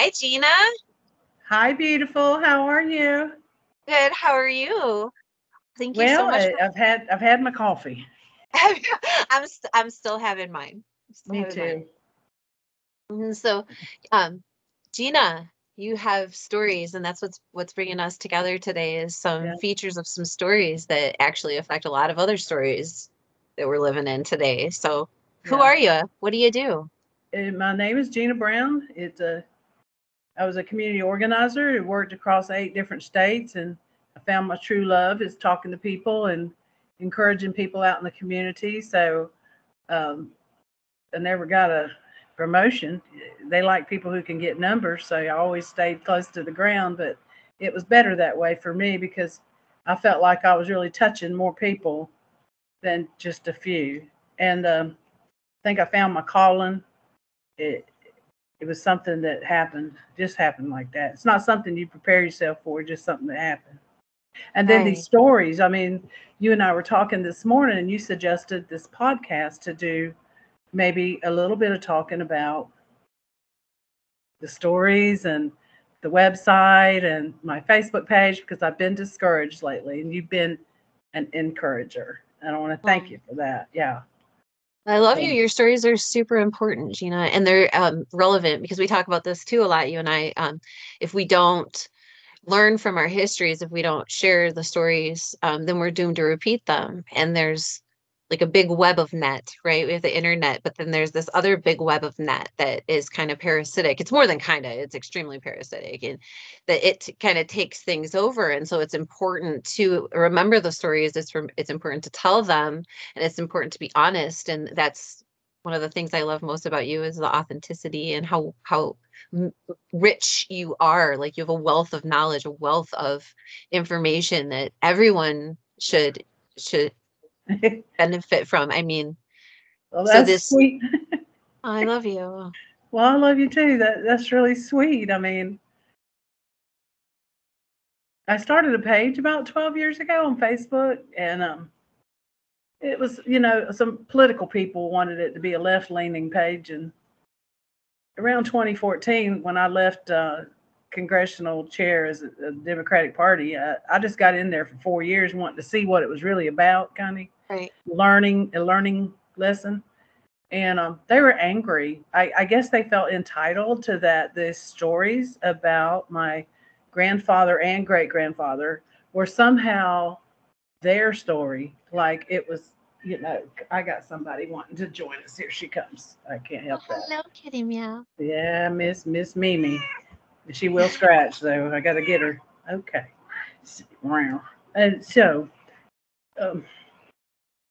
Hi, Jeana. Hi, beautiful. How are you? Good. How are you? Thank you so Well, much for. I've had my coffee. I'm still having mine. I'm still Me having mine. too. So, um, Jeana, you have stories, and that's what's bringing us together today is some Yeah, features of some stories that actually affect a lot of other stories that we're living in today. So, who yeah. are you? What do you do? My name is Jeana Brown. I was a community organizer who worked across 8 different states, and I found my true love is talking to people and encouraging people out in the community. So um, I never got a promotion. They like people who can get numbers, so I always stayed close to the ground. But it was better that way for me because I felt like I was really touching more people than just a few. And I think I found my calling. It it was something that happened, just happened like that. It's not something you prepare yourself for, just something that happened. And then these Right. stories. I mean, you and I were talking this morning, and you suggested this podcast to do maybe a little bit of talking about the stories and the website and my Facebook page because I've been discouraged lately, and you've been an encourager. And I want to thank Oh, you for that. Yeah. I love you. So Your stories are super important, Jeana, and they're relevant because we talk about this too a lot, you and I. If we don't learn from our histories, if we don't share the stories, then we're doomed to repeat them. And there's like a big web of net, right? We have the internet, but then there's this other big web of net that is kind of parasitic. It's more than kind of, it's extremely parasitic, and that it kind of takes things over. And so it's important to remember the stories. It's important to tell them, and it's important to be honest. And that's one of the things I love most about you is the authenticity and how rich you are. Like you have a wealth of knowledge, a wealth of information that everyone should benefit from. I mean, well, so that's this, sweet. I love you. Well, I love you too. That's really sweet. I mean, I started a page about 12 years ago on Facebook, and it was, some political people wanted it to be a left-leaning page, and around 2014, when I left congressional chair as a Democratic Party, I just got in there for 4 years, wanting to see what it was really about, kind of Right. learning a learning lesson. And they were angry. I guess they felt entitled to that. The stories about my grandfather and great grandfather were somehow their story. Like it was, I got somebody wanting to join us. Here she comes. I can't Oh, help that. hello, kitty meow. Yeah, Miss Mimi. She will scratch though. I got to get her. Okay. And so um,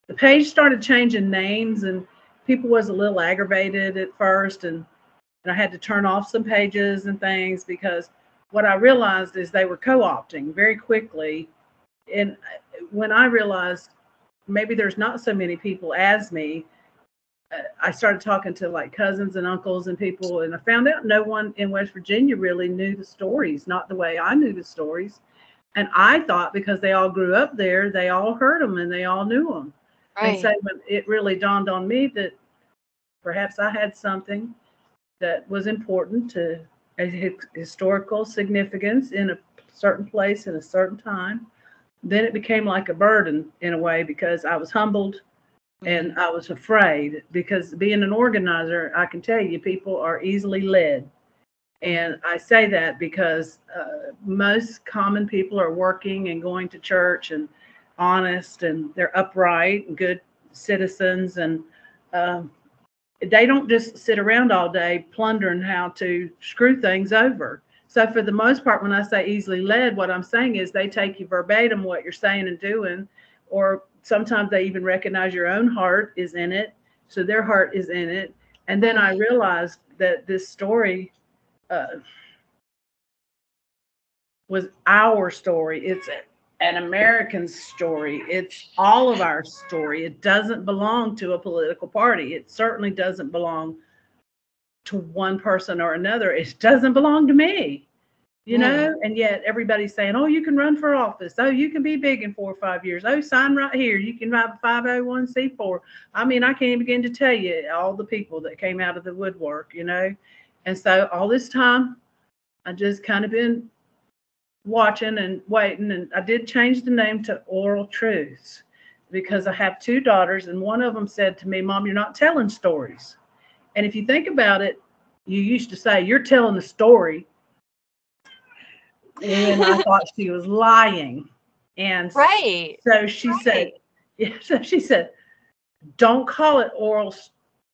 the page started changing names, and people was a little aggravated at first, and I had to turn off some pages and things because what I realized is they were co-opting very quickly. And when I realized maybe there's not so many people as me, I started talking to like cousins and uncles and people, and I found out no one in West Virginia really knew the stories, not the way I knew the stories. And I thought because they all grew up there, they all heard them and they all knew them. And so Right. when it really dawned on me that perhaps I had something that was important to a historical significance in a certain place in a certain time, then it became like a burden in a way because I was humbled and Mhm. I was afraid because being an organizer, I can tell you, people are easily led. And Mhm. I say that because most common people are working and going to church and honest and they're upright and good citizens. And um, they don't just sit around all day plundering how to screw things over. So, for the most part, when I say easily led, what I'm saying is they take you verbatim what you're saying and doing, or sometimes they even recognize your own heart is in it. So, their heart is in it. And then I Right. realized that this story uh, was our story. It's an American story. It's all of our story. It doesn't belong to a political party. It certainly doesn't belong to one person or another. It doesn't belong to me, Right. And yet everybody's saying, oh, you can run for office. Oh, you can be big in 4 or 5 years. Oh, sign right here. You can have a 501c4. I mean, I can't begin to tell you all the people that came out of the woodwork. And so all this time, I just kind of been watching and waiting, and I did change the name to Oral Truths because I have two daughters, and one of them said to me, "Mom, you're not telling stories." And if you think about it, you used to say, "You're telling the story," when I thought she was lying. And Right. so she said, Right. yeah, so she said, "Don't call it oral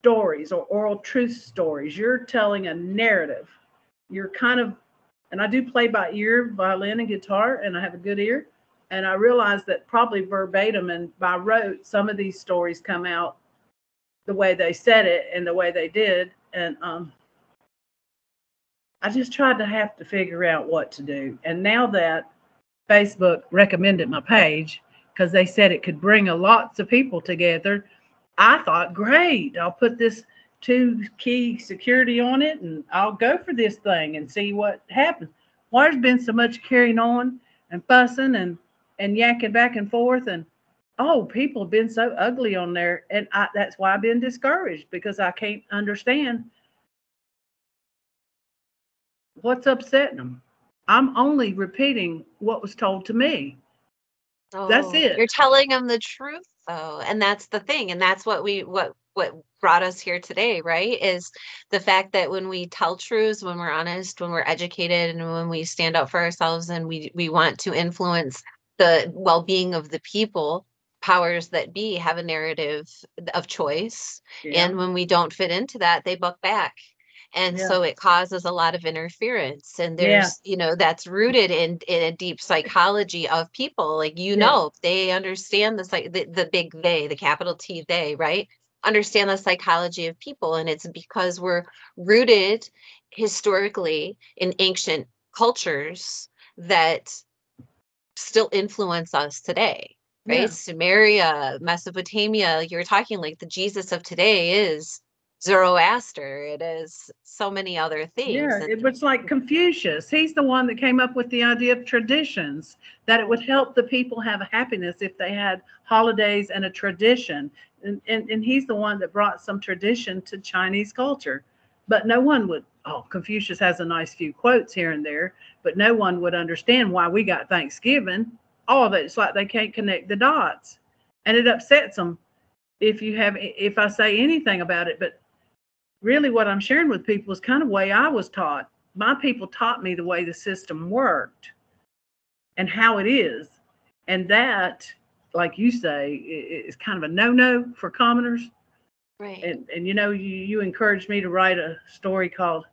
stories or oral truth stories. You're telling a narrative. You're kind of," and I do play by ear, violin and guitar, and I have a good ear. And I realized that probably verbatim and by rote, some of these stories come out the way they said it and the way they did. And I just tried to have to figure out what to do. And now that Facebook recommended my page because they said it could bring a lots of people together, I thought, great, I'll put this 2-key security on it and I'll go for this thing and see what happens. Well, there's been so much carrying on and fussing and yakking back and forth, and oh, people have been so ugly on there, and that's why I've been discouraged, because I can't understand what's upsetting them. I'm only repeating what was told to me. That's Oh, it. you're telling them the truth though, and that's the thing, and that's what brought us here today, right? Is the fact that when we tell truths, when we're honest, when we're educated, and when we stand up for ourselves, and we want to influence the well-being of the people, powers that be have a narrative of choice, Yeah. and when we don't fit into that, they buck back. And Yeah. so it causes a lot of interference, and Yeah. there's, that's rooted in a deep psychology of people, like, Yeah. they understand the big they, the capital T they, right, understand the psychology of people, and it's because we're rooted historically in ancient cultures that still influence us today, right? Yeah. Sumeria, Mesopotamia, like you were talking, like the Jesus of today is Zoroaster. It is so many other things. Yeah, And it was like Confucius. He's the one that came up with the idea of traditions, that it would help the people have a happiness if they had holidays and a tradition. And he's the one that brought some tradition to Chinese culture. But no one would, oh, Confucius has a nice few quotes here and there, but no one would understand why we got Thanksgiving. All of it, it's like they can't connect the dots. And it upsets them if I say anything about it. But really what I'm sharing with people is kind of the way I was taught. My people taught me the way the system worked and how it is. And that, like you say, is kind of a no-no for commoners. right. And you encouraged me to write a story called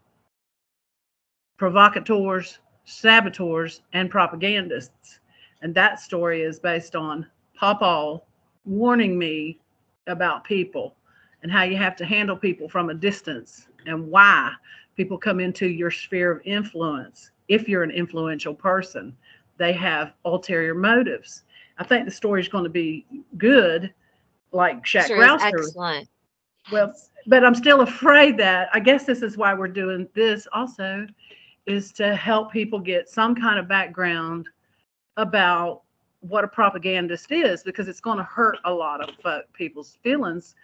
Provocateurs, Saboteurs, and Propagandists. And that story is based on Papa warning me about people and how you have to handle people from a distance and why people come into your sphere of influence. If you're an influential person, they have ulterior motives. I think the story is going to be good, like Shaq Sure is Rouser. excellent. Well, Yes. but I'm still afraid that, I guess this is why we're doing this also, is to help people get some kind of background about what a propagandist is, because it's going to hurt a lot of people's feelings.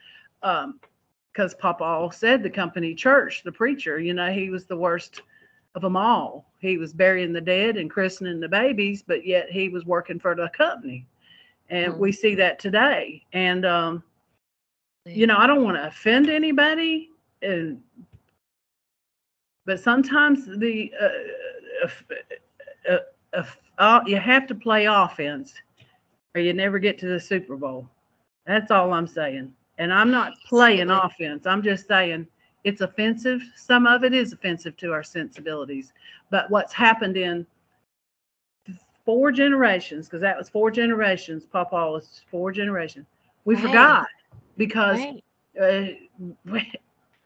Because Papa said the company church, the preacher, he was the worst of them all. He was burying the dead and christening the babies, but yet he was working for the company. And we see that today. And, I don't want to offend anybody, but sometimes you have to play offense or you never get to the Super Bowl. That's all I'm saying. And I'm not playing Absolutely. offense. I'm just saying it's offensive. Some of it is offensive to our sensibilities. But what's happened in 4 generations, because that was 4 generations, Papa was 4 generations, we Right. forgot, because Right.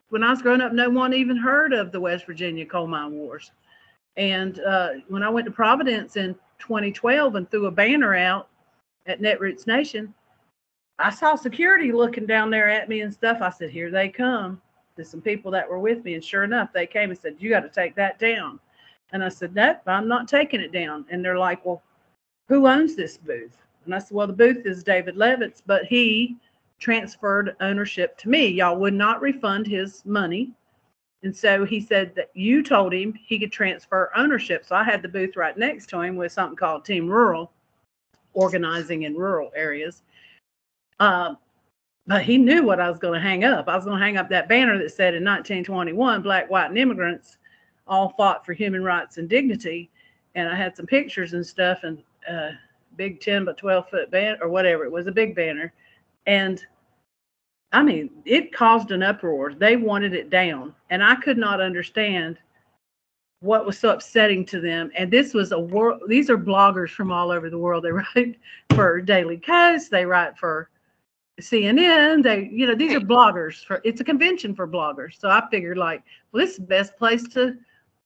when I was growing up, no one even heard of the West Virginia coal mine wars. And when I went to Providence in 2012 and threw a banner out at Netroots Nation, I saw security looking down there at me and stuff. I said, here they come. There's some people that were with me. And sure enough, they came and said, you got to take that down. And I said, nope, I'm not taking it down. And they're like, well, who owns this booth? And I said, well, the booth is David Levitt's, but he transferred ownership to me. Y'all would not refund his money. And so he said that you told him he could transfer ownership. So I had the booth right next to him with something called Team Rural, organizing in rural areas. Um, but he knew what I was going to hang up. I was going to hang up that banner that said in 1921, Black, White, and Immigrants all fought for human rights and dignity. And I had some pictures and stuff, and big 10 by 12-foot banner or whatever. It was a big banner. And I mean, it caused an uproar. They wanted it down. And I could not understand what was so upsetting to them. And this was a world, these are bloggers from all over the world. They write for Daily Kos, they write for CNN. They, you know, these are bloggers for, it's a convention for bloggers. So I figured like, well, this is the best place to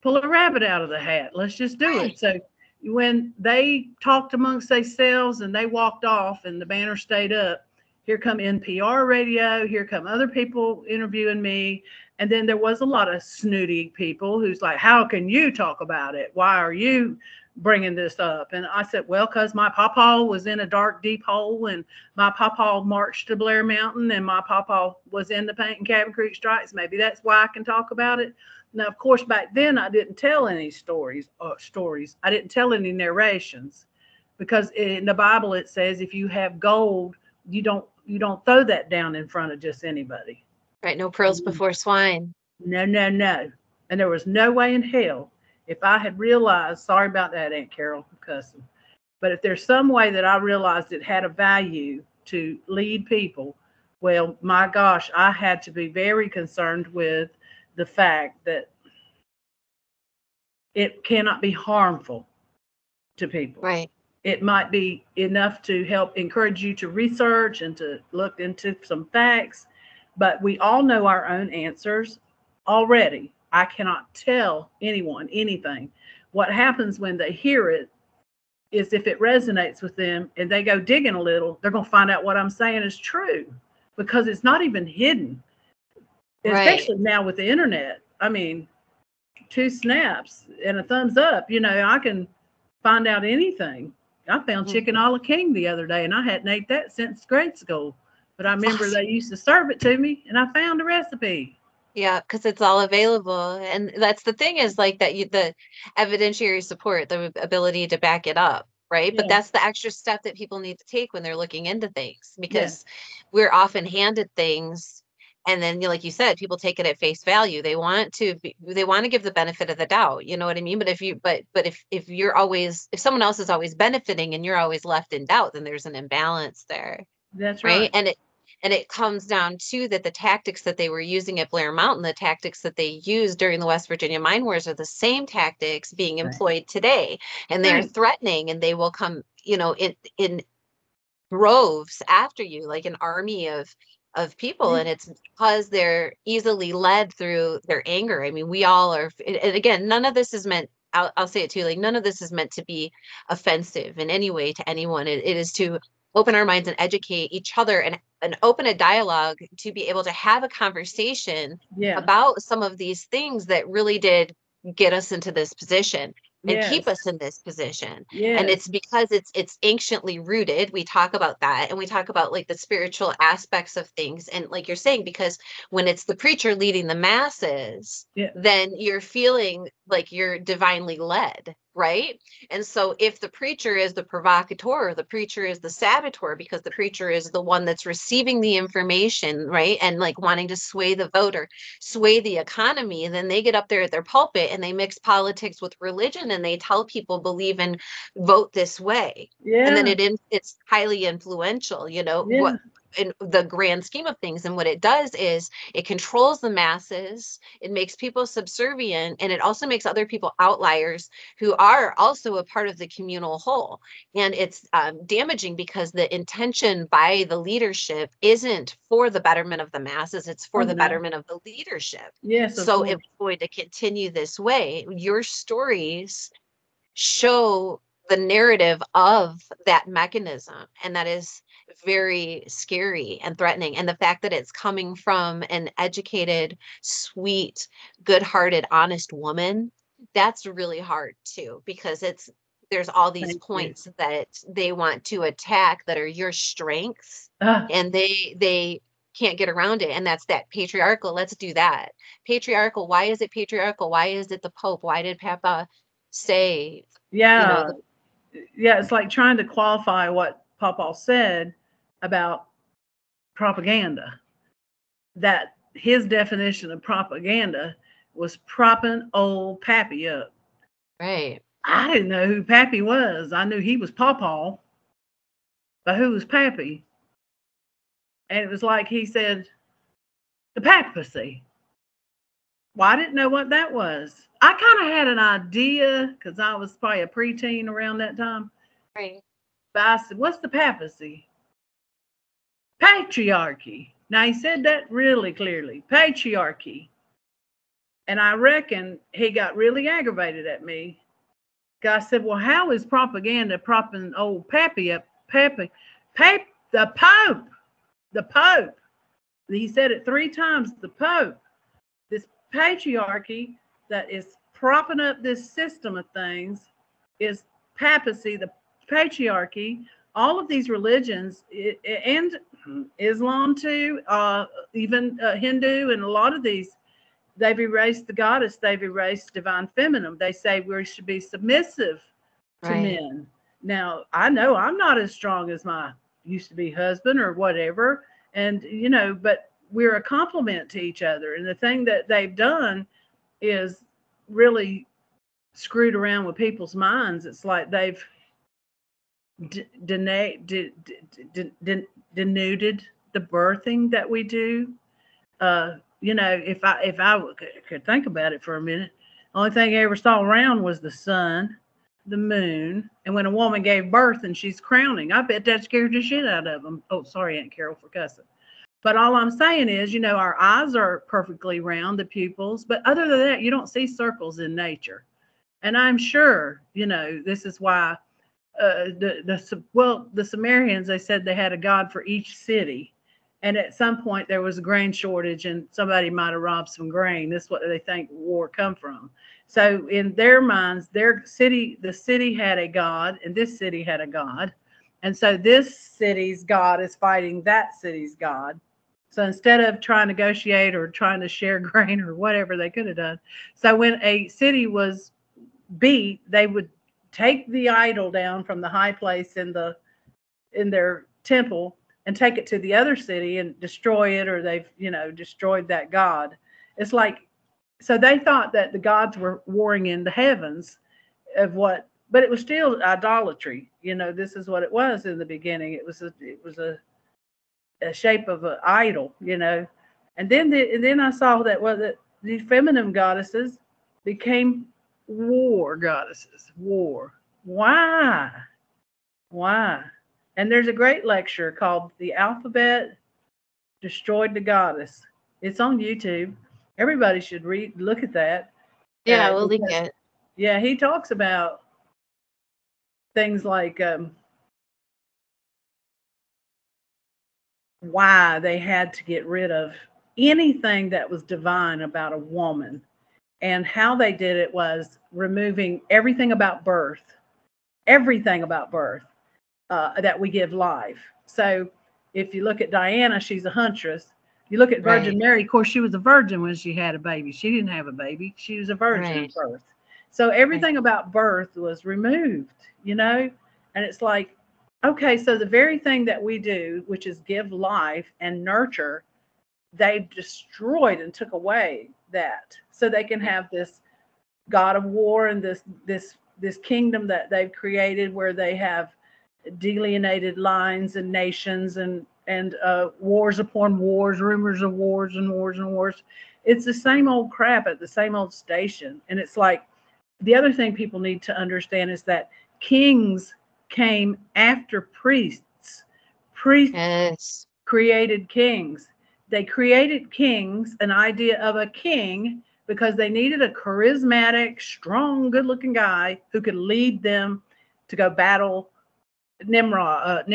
pull a rabbit out of the hat. Let's just do it. So when they talked amongst themselves and they walked off and the banner stayed up, here come NPR radio, here come other people interviewing me. And then there was a lot of snooty people who's like, how can you talk about it? Why are you bringing this up? And I said, well, because my pawpaw was in a dark, deep hole, and my pawpaw marched to Blair Mountain, and my pawpaw was in the Paint and Cabin Creek strikes. Maybe that's why I can talk about it. Now, of course, back then I didn't tell any stories. I didn't tell any narrations, because in the Bible it says if you have gold, you don't throw that down in front of just anybody. Right. No pearls before swine. No, no, no. And there was no way in hell, if I had realized, sorry about that, Aunt Carol, I'm cussing, but if there's some way that I realized it had a value to lead people, well, my gosh, I had to be very concerned with the fact that it cannot be harmful to people. Right. It might be enough to help encourage you to research and to look into some facts, but we all know our own answers already. I cannot tell anyone anything. What happens when they hear it is if it resonates with them and they go digging a little, they're going to find out what I'm saying is true, because it's not even hidden. Especially now with the internet. I mean, 2 snaps and a thumbs up, you know, I can find out anything. I found chicken a la king the other day, and I hadn't ate that since grade school. But I remember they used to serve it to me, and I found the recipe. Yeah, because it's all available. And that's the thing, is like that the evidentiary support, the ability to back it up, right? But that's the extra step that people need to take when they're looking into things, because we're often handed things, and then like you said, people take it at face value. They want to give the benefit of the doubt, you know what I mean? But if you're always, if someone else is always benefiting and you're always left in doubt, then there's an imbalance there. That's right. And it comes down to that the tactics that they were using at Blair Mountain, the tactics that they used during the West Virginia mine wars, are the same tactics being employed today. And they're threatening, and they will come, you know, in droves after you, like an army of people. And it's because they're easily led through their anger. I mean, we all are, and again, none of this is meant, I'll say it too, like none of this is meant to be offensive in any way to anyone. It is to open our minds and educate each other, and open a dialogue to be able to have a conversation about some of these things that really did get us into this position and keep us in this position. And it's because it's anciently rooted. We talk about that, and we talk about like the spiritual aspects of things. And like you're saying, because when it's the preacher leading the masses, then you're feeling like you're divinely led, right? And so if the preacher is the provocateur, the preacher is the saboteur, because the preacher is the one that's receiving the information, right? And like wanting to sway the vote or sway the economy, and then they get up there at their pulpit and they mix politics with religion, and they tell people believe and vote this way. And then it's highly influential, you know, what in the grand scheme of things. And what it does is it controls the masses, it makes people subservient, and it also makes other people outliers who are also a part of the communal whole. And it's damaging, because the intention by the leadership isn't for the betterment of the masses, it's for the betterment of the leadership. So if we're going to continue this way, your stories show the narrative of that mechanism, and that is very scary and threatening. And the fact that it's coming from an educated, sweet, good-hearted, honest woman, that's really hard too, because there's all these points that they want to attack that are your strengths, and they can't get around it. And that's that patriarchal. Let's do that. Patriarchal. Why is it patriarchal? Why is it the Pope? Why did Papa say, you know, Yeah. Yeah. It's like trying to qualify what Papa said about propaganda, that his definition of propaganda was propping old Pappy up. right, I didn't know who Pappy was. I knew he was Pawpaw, but who was Pappy? And it was like he said, the papacy. Well, I didn't know what that was. I kind of had an idea because I was probably a preteen around that time. right, But I said, what's the papacy? Patriarchy. Now, he said that really clearly, patriarchy. And I reckon he got really aggravated at me. I said, well, how is propaganda propping old Pappy up? Pappy, the Pope, the Pope. He said it 3 times, the Pope. This patriarchy that is propping up this system of things is papacy, the patriarchy. All of these religions, and Islam too, even Hindu, and a lot of these, they've erased the goddess, they've erased divine feminine. They say we should be submissive to right, men. Now, I know I'm not as strong as my used to be husband or whatever, and but we're a complement to each other. And the thing that they've done is really screwed around with people's minds. It's like they've denuded the birthing that we do. If I could think about it for a minute, the only thing I ever saw around was the sun, the moon, and when a woman gave birth and she's crowning, I bet that scared the shit out of them. Oh, sorry, Aunt Carol, for cussing. But all I'm saying is, our eyes are perfectly round, the pupils, but other than that, you don't see circles in nature. And I'm sure, this is why the Sumerians, they said they had a god for each city. And at some point there was a grain shortage and somebody might have robbed some grain. This is what they think war come from. So in their minds, the city had a god and this city had a god. And so this city's god is fighting that city's god. So instead of trying to negotiate or trying to share grain or whatever they could have done. So when a city was beat, they would take the idol down from the high place in their temple and take it to the other city and destroy it, or they've destroyed that god. It's like, so they thought that the gods were warring in the heavens but it was still idolatry. This is what it was in the beginning. It was a shape of an idol, and then I saw that the feminine goddesses became war goddesses. War. Why? And there's a great lecture called "The Alphabet Destroyed the Goddess." It's on YouTube. Everybody should look at that. yeah, we'll link it. Yeah, he talks about things like why they had to get rid of anything that was divine about a woman. And how they did it was removing everything about birth that we give life. So if you look at Diana, she's a huntress. You look at Virgin Mary, of course, she was a virgin when she had a baby. She didn't have a baby. She was a virgin at birth. So everything about birth was removed, and it's like, okay, so the very thing that we do, which is give life and nurture, they destroyed and took away that, so they can have this god of war and this kingdom that they've created where they have delineated lines and nations and wars upon wars, rumors of wars and wars and wars. It's the same old crap at the same old station. And it's like, the other thing people need to understand is that kings came after priests. Priests created kings. They created kings, an idea of a king, because they needed a charismatic, strong, good-looking guy who could lead them to go battle Nimrod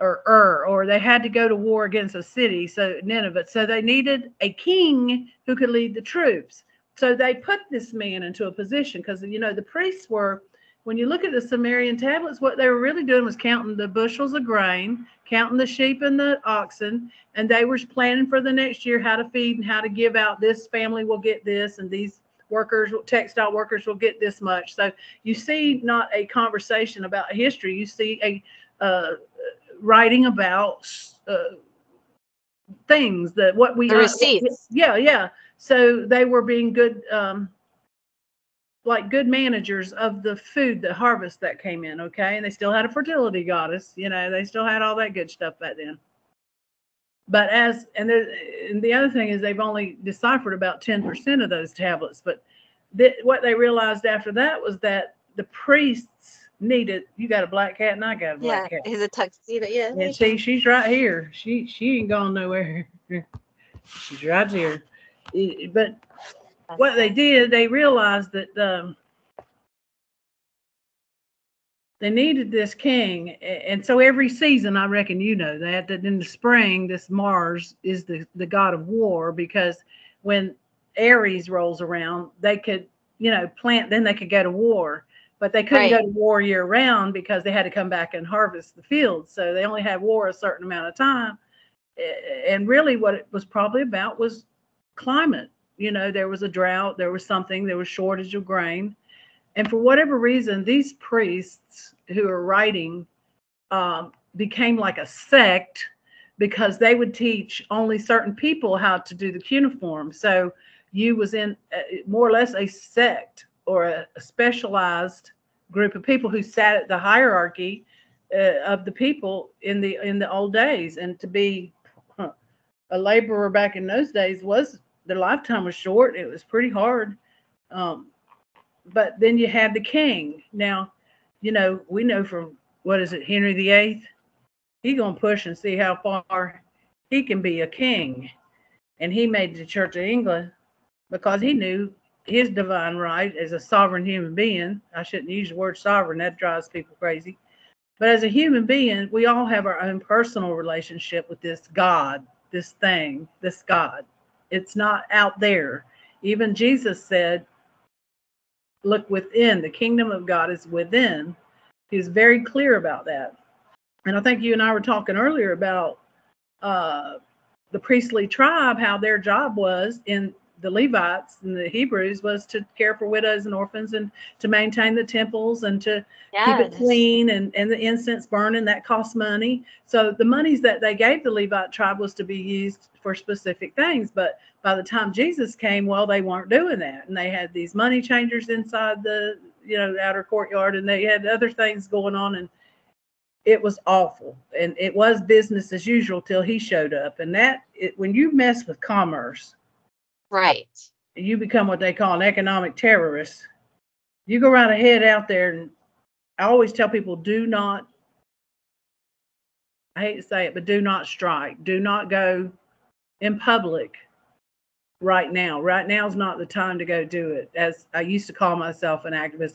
or they had to go to war against a city, so Nineveh. So they needed a king who could lead the troops. So they put this man into a position because the priests were, when you look at the Sumerian tablets, what they were really doing was counting the bushels of grain, counting the sheep and the oxen, and they were planning for the next year how to feed and how to give out. This family will get this, and these workers, textile workers, will get this much. So you see not a conversation about history. You see a writing about things that what we The receipts. yeah. So they were being good, like good managers of the food, the harvest that came in. Okay, and they still had a fertility goddess. They still had all that good stuff back then. But and the other thing is they've only deciphered about 10% of those tablets. But what they realized after that was that the priests needed. You got a black cat, and I got a black cat. He's a tuxedo. Yeah. And see, she's right here. She ain't going nowhere. She's right here. But what they did, they realized that they needed this king. And so every season, I reckon that in the spring, this Mars is the god of war, because when Aries rolls around, they could, plant, then they could go to war. But they couldn't go to war year round because they had to come back and harvest the fields. So they only had war a certain amount of time. And really what it was probably about was climate. There was a drought, there was shortage of grain. And for whatever reason, these priests who are writing became like a sect, because they would teach only certain people how to do the cuneiform. So you was in more or less a sect, or a specialized group of people who sat at the hierarchy of the people in the old days. And to be a laborer back in those days, their lifetime was short. It was pretty hard. But then you had the king. Now, we know from, Henry VIII? He's going to push and see how far he can be a king. And he made the Church of England because he knew his divine right as a sovereign human being. I shouldn't use the word sovereign. That drives people crazy. But as a human being, we all have our own personal relationship with this God, this thing, this God. It's not out there. Even Jesus said, look within. The kingdom of God is within. He's very clear about that. And I think you and I were talking earlier about the priestly tribe, how their job was in the Levites and the Hebrews was to care for widows and orphans, and to maintain the temples, and to keep it clean, and the incense burning. That costs money. So the monies that they gave the Levite tribe was to be used for specific things. But by the time Jesus came, well, they weren't doing that. And they had these money changers inside the outer courtyard, and they had other things going on, and it was awful. And it was business as usual till he showed up. And when you mess with commerce, right, you become what they call an economic terrorist. You go right ahead out there, and I always tell people, I hate to say it, but do not strike. Do not go in public right now. Right now is not the time to go do it. As I used to call myself an activist,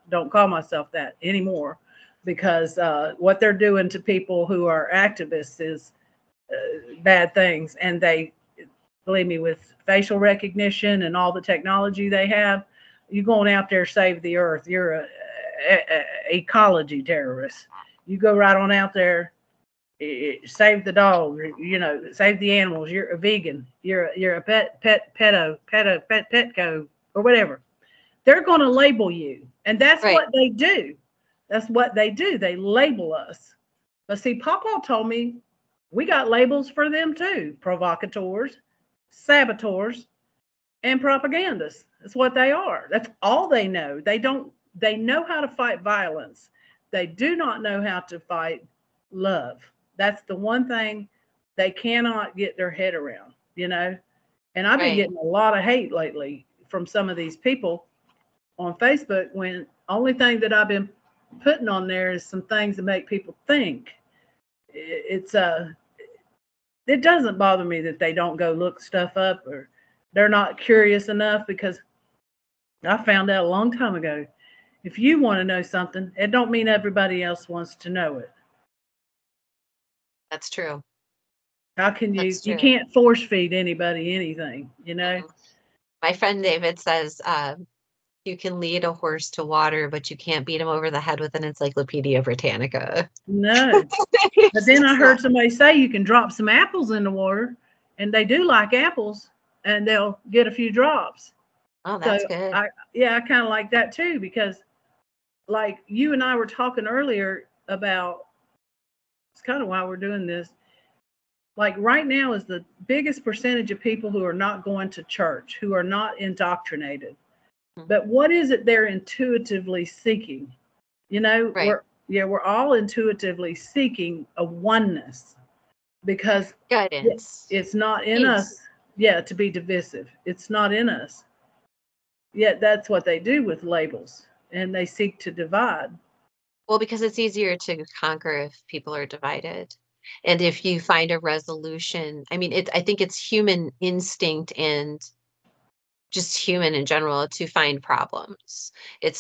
don't call myself that anymore, because what they're doing to people who are activists is bad things. And they, believe me, with facial recognition and all the technology they have, you're going out there to save the earth. You're a ecology terrorist. You go right on out there, save the dog, save the animals. You're a vegan. You're a petco, or whatever. They're going to label you, and that's what they do. That's what they do. They label us. But see, Papa told me we got labels for them too: provocateurs, saboteurs, and propagandists. That's what they are. That's all they know. They know how to fight violence. They do not know how to fight love. That's the one thing they cannot get their head around, And I've been getting a lot of hate lately from some of these people on Facebook, when only thing that I've been putting on there is some things that make people think. It doesn't bother me that they don't go look stuff up, or they're not curious enough, because I found out a long time ago, if you want to know something, it don't mean everybody else wants to know it. That's true. How can you can't force feed anybody anything, My friend David says, You can lead a horse to water, but you can't beat him over the head with an Encyclopedia Britannica. No. But then I It's not. heard somebody say you can drop some apples in the water, and they do like apples, and they'll get a few drops. Oh, So that's good. yeah, I kind of like that too, because like you and I were talking earlier about, it's kind of why we're doing this. Like right now is the biggest percentage of people who are not going to church, who are not indoctrinated. Mhm. But what is it they're intuitively seeking? You know, Right. we're all intuitively seeking a oneness, because Guidance. it's not in us, Peace. yeah, to be divisive. It's not in us. Yet that's what they do with labels, and they seek to divide. Well, because it's easier to conquer if people are divided. And if you find a resolution, I mean, I think it's human instinct and just human in general to find problems.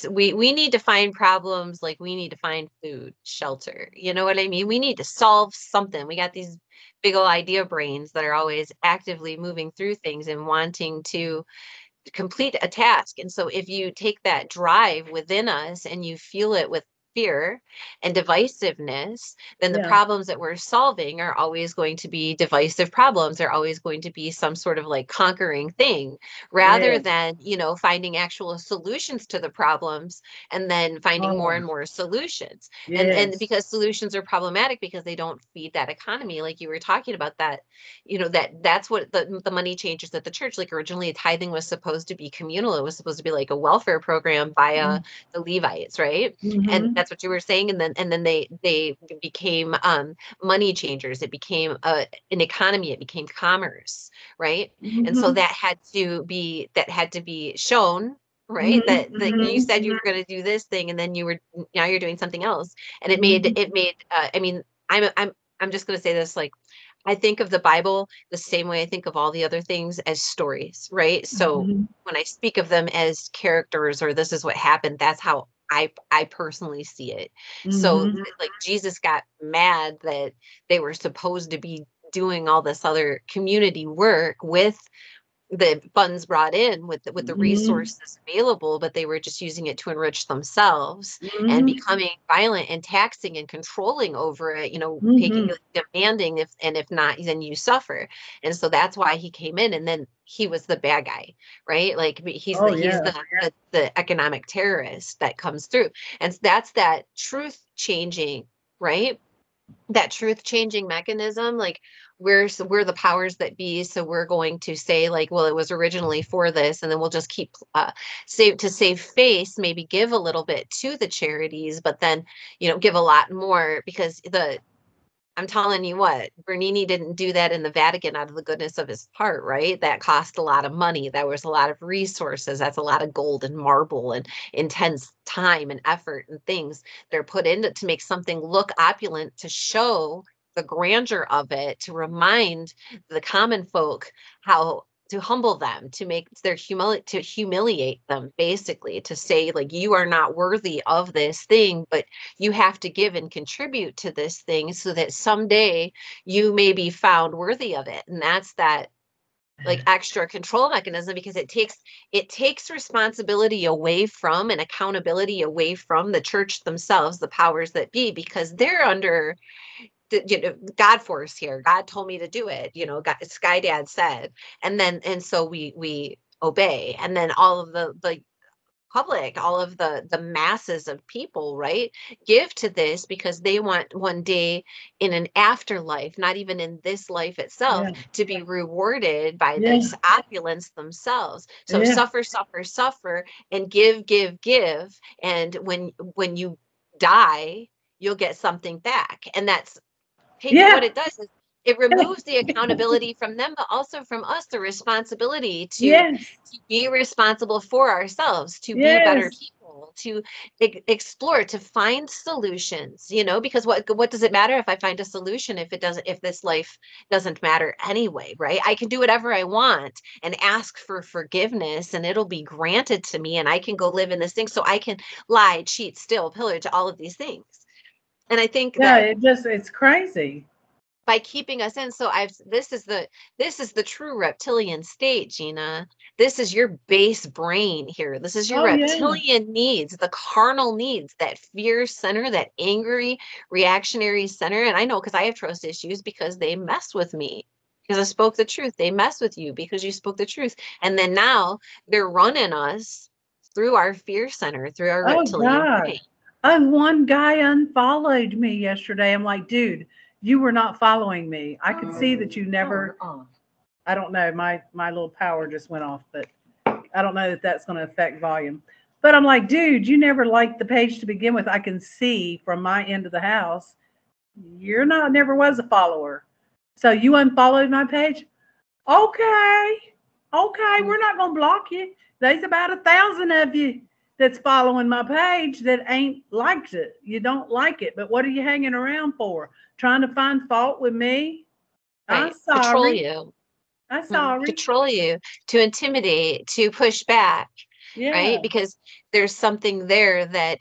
We need to find problems like we need to find food, shelter. You know what I mean? We need to solve something. We got these big old idea brains that are always actively moving through things and wanting to complete a task. And so if you take that drive within us and you fuel it with fear and divisiveness, then the Yeah, problems that we're solving are always going to be divisive problems. They're always going to be some sort of like conquering thing rather yeah. than, finding actual solutions to the problems and then finding more Oh, and more solutions. And yes. because solutions are problematic because they don't feed that economy, like you were talking about that, that's what the money changers at the church, like originally tithing was supposed to be communal. It was supposed to be like a welfare program via the Levites, right? And Mm-hmm. that's what you were saying. And then they became money changers. It became an economy. It became commerce, right? And so Mm-hmm. that had to be shown, right? That Mm-hmm. you Mm-hmm. said you were going to do this thing, and then now you're doing something else, and Mm-hmm. it made. I mean, I'm just going to say this, like, I think of the Bible the same way I think of all the other things, as stories, right? So Mm-hmm. when I speak of them as characters or this is what happened, that's how I personally see it. So Mm-hmm. like Jesus got mad that they were supposed to be doing all this other community work with the funds brought in, with the Mm-hmm. resources available, but they were just using it to enrich themselves and Mm-hmm. becoming violent and taxing and controlling over it, Mm-hmm. taking, demanding, if not, then you suffer. And so that's why he came in, and then he was the bad guy, right? Like Oh he's yeah. the economic terrorist that comes through. And that's that truth changing, right? That truth changing mechanism, like we're the powers that be, so we're going to say like, well, it was originally for this, and then we'll just keep save face, maybe give a little bit to the charities, but then give a lot more, because I'm telling you what, Bernini didn't do that in the Vatican out of the goodness of his heart, right? That cost a lot of money. That was a lot of resources. That's a lot of gold and marble and intense time and effort and things that are put into to make something look opulent, to show the grandeur of it, to remind the common folk how to humble them, to make to humiliate them, basically, to say like, you are not worthy of this thing, but you have to give and contribute to this thing so that someday you may be found worthy of it. And that's that like extra control mechanism, because it takes responsibility away from and accountability away from the church themselves, the powers that be, because they're under God force here. God told me to do it, God, Sky Dad said. And so we obey. And then all of the public, all of the masses of people, right, give to this because they want one day in an afterlife, not even in this life itself, Yeah. to be rewarded by Yeah. this opulence themselves. So Yeah. suffer, suffer, suffer, and give, give, give. And when you die, you'll get something back. And that's taking what Yeah. it does is it removes the accountability from them, but also from us, the responsibility Yes. to be responsible for ourselves, to be better Yes. people, to explore, to find solutions, because what does it matter if I find a solution if this life doesn't matter anyway, right? I can do whatever I want and ask for forgiveness, and it'll be granted to me, and I can go live in this thing, so I can lie, cheat, steal, pillage, all of these things. And I think Yeah. that It's crazy. by keeping us in. So this is the true reptilian state, Jeana. This is your base brain here. This is your Oh yeah. reptilian needs, the carnal needs, that fear center, that angry reactionary center. And I know because I have trust issues because they mess with me. Because I spoke the truth. They mess with you because you spoke the truth. And then now they're running us through our fear center, through our Oh reptilian God. brain. One guy unfollowed me yesterday. I'm like, dude, you were not following me. I could see that you never. I don't know. My little power just went off, but I don't know that that's going to affect volume. But I'm like, dude, you never liked the page to begin with. I can see from my end of the house, you're not never was a follower. So you unfollowed my page. Okay. Okay, we're not gonna block you. There's about 1,000 of you that's following my page that ain't liked it. You don't like it, but what are you hanging around for? Trying to find fault with me? I'm Right. Control sorry. you. I'm sorry. Control you, to intimidate, to push back, right? Yeah. Because there's something there that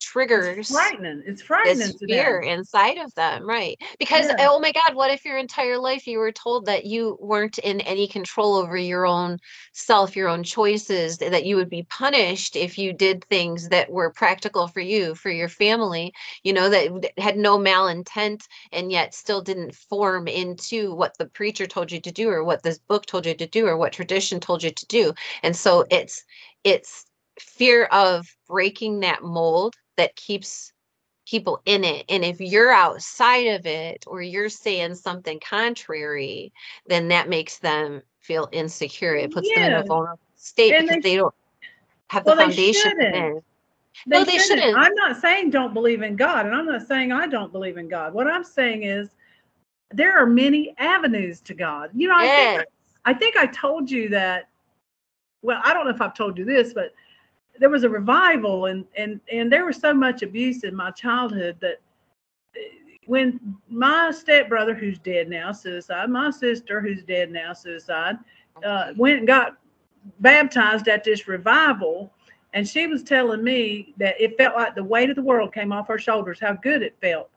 It's triggers frightening. It's frightening this to fear them. inside of them, right? Because, Yeah. oh my God, what if your entire life you were told that you weren't in any control over your own self, your own choices, that you would be punished if you did things that were practical for you, for your family, that had no malintent and yet still didn't form into what the preacher told you to do or what this book told you to do or what tradition told you to do. And so it's fear of breaking that mold that keeps people in it. And if you're outside of it or you're saying something contrary, then that makes them feel insecure. It puts them in a Yeah. vulnerable state And because they they don't have the well, they foundation shouldn't. within. They No, they shouldn't. shouldn't. I'm not saying don't believe in God, and I'm not saying I don't believe in God. What I'm saying is there are many avenues to God. Yes. I think I told you that. Well, I don't know if I've told you this, but there was a revival, and there was so much abuse in my childhood that when my stepbrother, who's dead now, suicide, my sister, who's dead now, suicide, went and got baptized at this revival. And she was telling me that it felt like the weight of the world came off her shoulders, how good it felt.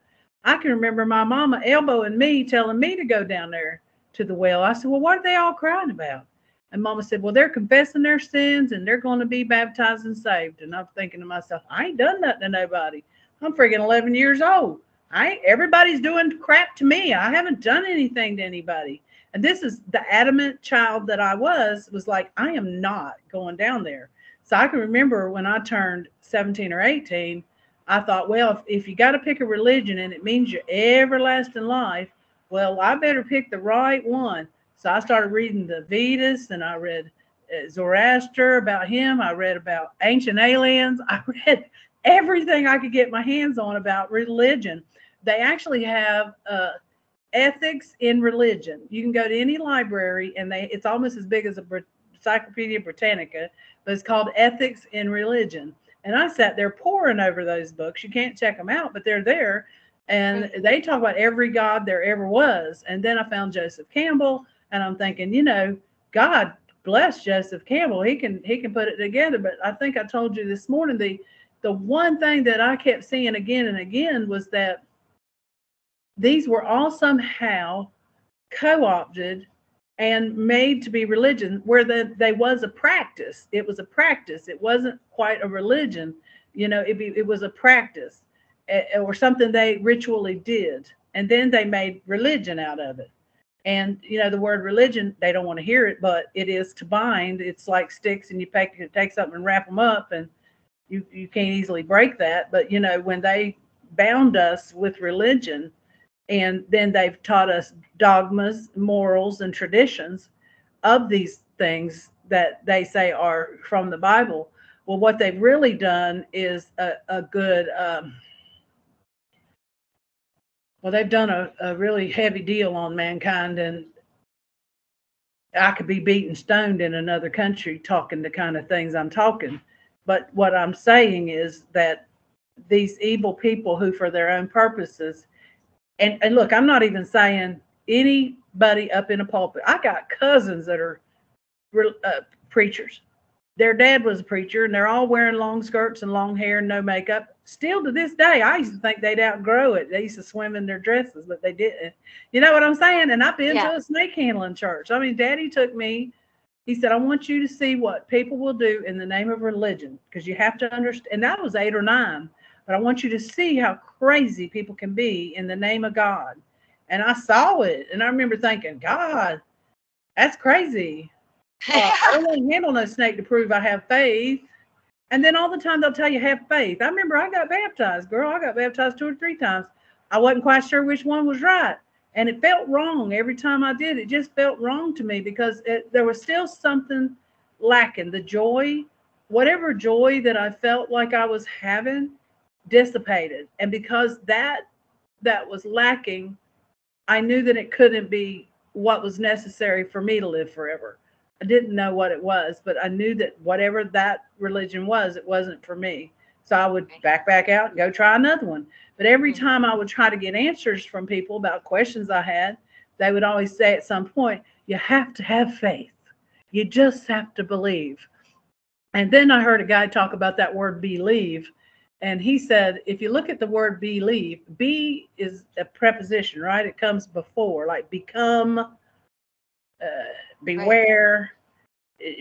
I can remember my mama elbowing me, telling me to go down there to the well. I said, well, what are they all crying about? And mama said, well, they're confessing their sins and they're going to be baptized and saved. And I'm thinking to myself, I ain't done nothing to nobody. I'm freaking 11 years old. Everybody's doing crap to me. I haven't done anything to anybody. And this is the adamant child that I was like, I am not going down there. So I can remember when I turned 17 or 18, I thought, well, if you got to pick a religion and it means your everlasting life, well, I better pick the right one. So I started reading the Vedas, and I read Zoroaster about him. I read about ancient aliens. I read everything I could get my hands on about religion. They actually have ethics in religion. You can go to any library, and it's almost as big as a Encyclopedia Britannica, but it's called Ethics in Religion. And I sat there poring over those books. You can't check them out, but they're there. And they talk about every God there ever was. And then I found Joseph Campbell, and I'm thinking, God bless Joseph Campbell. He can put it together. But I think I told you this morning, the one thing that I kept seeing again and again was that these were all somehow co-opted and made to be religion, where they was a practice. It was a practice. It wasn't quite a religion. It was a practice, or something they ritually did. And then they made religion out of it. And, the word religion, they don't want to hear it, but it is to bind. It's like sticks, and you take something and wrap them up, and you can't easily break that. But, when they bound us with religion, and then they've taught us dogmas, morals, and traditions of these things that they say are from the Bible. Well, what they've really done is a good, they've done a really heavy deal on mankind. And I could be beaten stoned in another country talking the kind of things I'm talking. But what I'm saying is that these evil people who, for their own purposes, and look, I'm not even saying anybody up in a pulpit. I got cousins that are preachers their dad was a preacher, and they're all wearing long skirts and long hair and no makeup. Still to this day, I used to think they'd outgrow it. They used to swim in their dresses, but they didn't. You know what I'm saying? And I've been Yeah. to a snake handling church. I mean, Daddy took me. He said, I want you to see what people will do in the name of religion, because you have to understand. And I was 8 or 9, but I want you to see how crazy people can be in the name of God. And I saw it. And I remember thinking, God, that's crazy. I don't want to handle no snake to prove I have faith. And then all the time they'll tell you have faith. I remember I got baptized, girl. I got baptized 2 or 3 times. I wasn't quite sure which one was right. And it felt wrong every time I did. It just felt wrong to me because there was still something lacking. The joy, whatever joy that I felt like I was having, dissipated. And because that was lacking, I knew that it couldn't be what was necessary for me to live forever. I didn't know what it was, but I knew that whatever that religion was, it wasn't for me. So I would back out and go try another one. But every time I would try to get answers from people about questions I had, they would always say at some point, you have to have faith. You just have to believe. And then I heard a guy talk about that word believe. And he said, if you look at the word believe, be is a preposition, right? It comes before, like become, beware,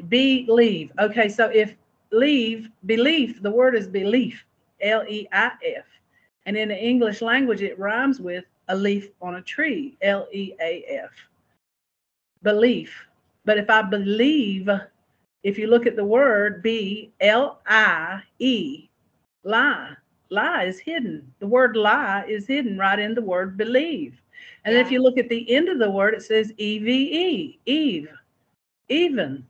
believe. Okay, so if belief, the word is belief, Leif. And in the English language, it rhymes with a leaf on a tree, Leaf. Belief. But if I believe, if you look at the word BLIE, lie. Lie is hidden. The word lie is hidden right in the word believe. And if you look at the end of the word, it says EVE, Eve, even.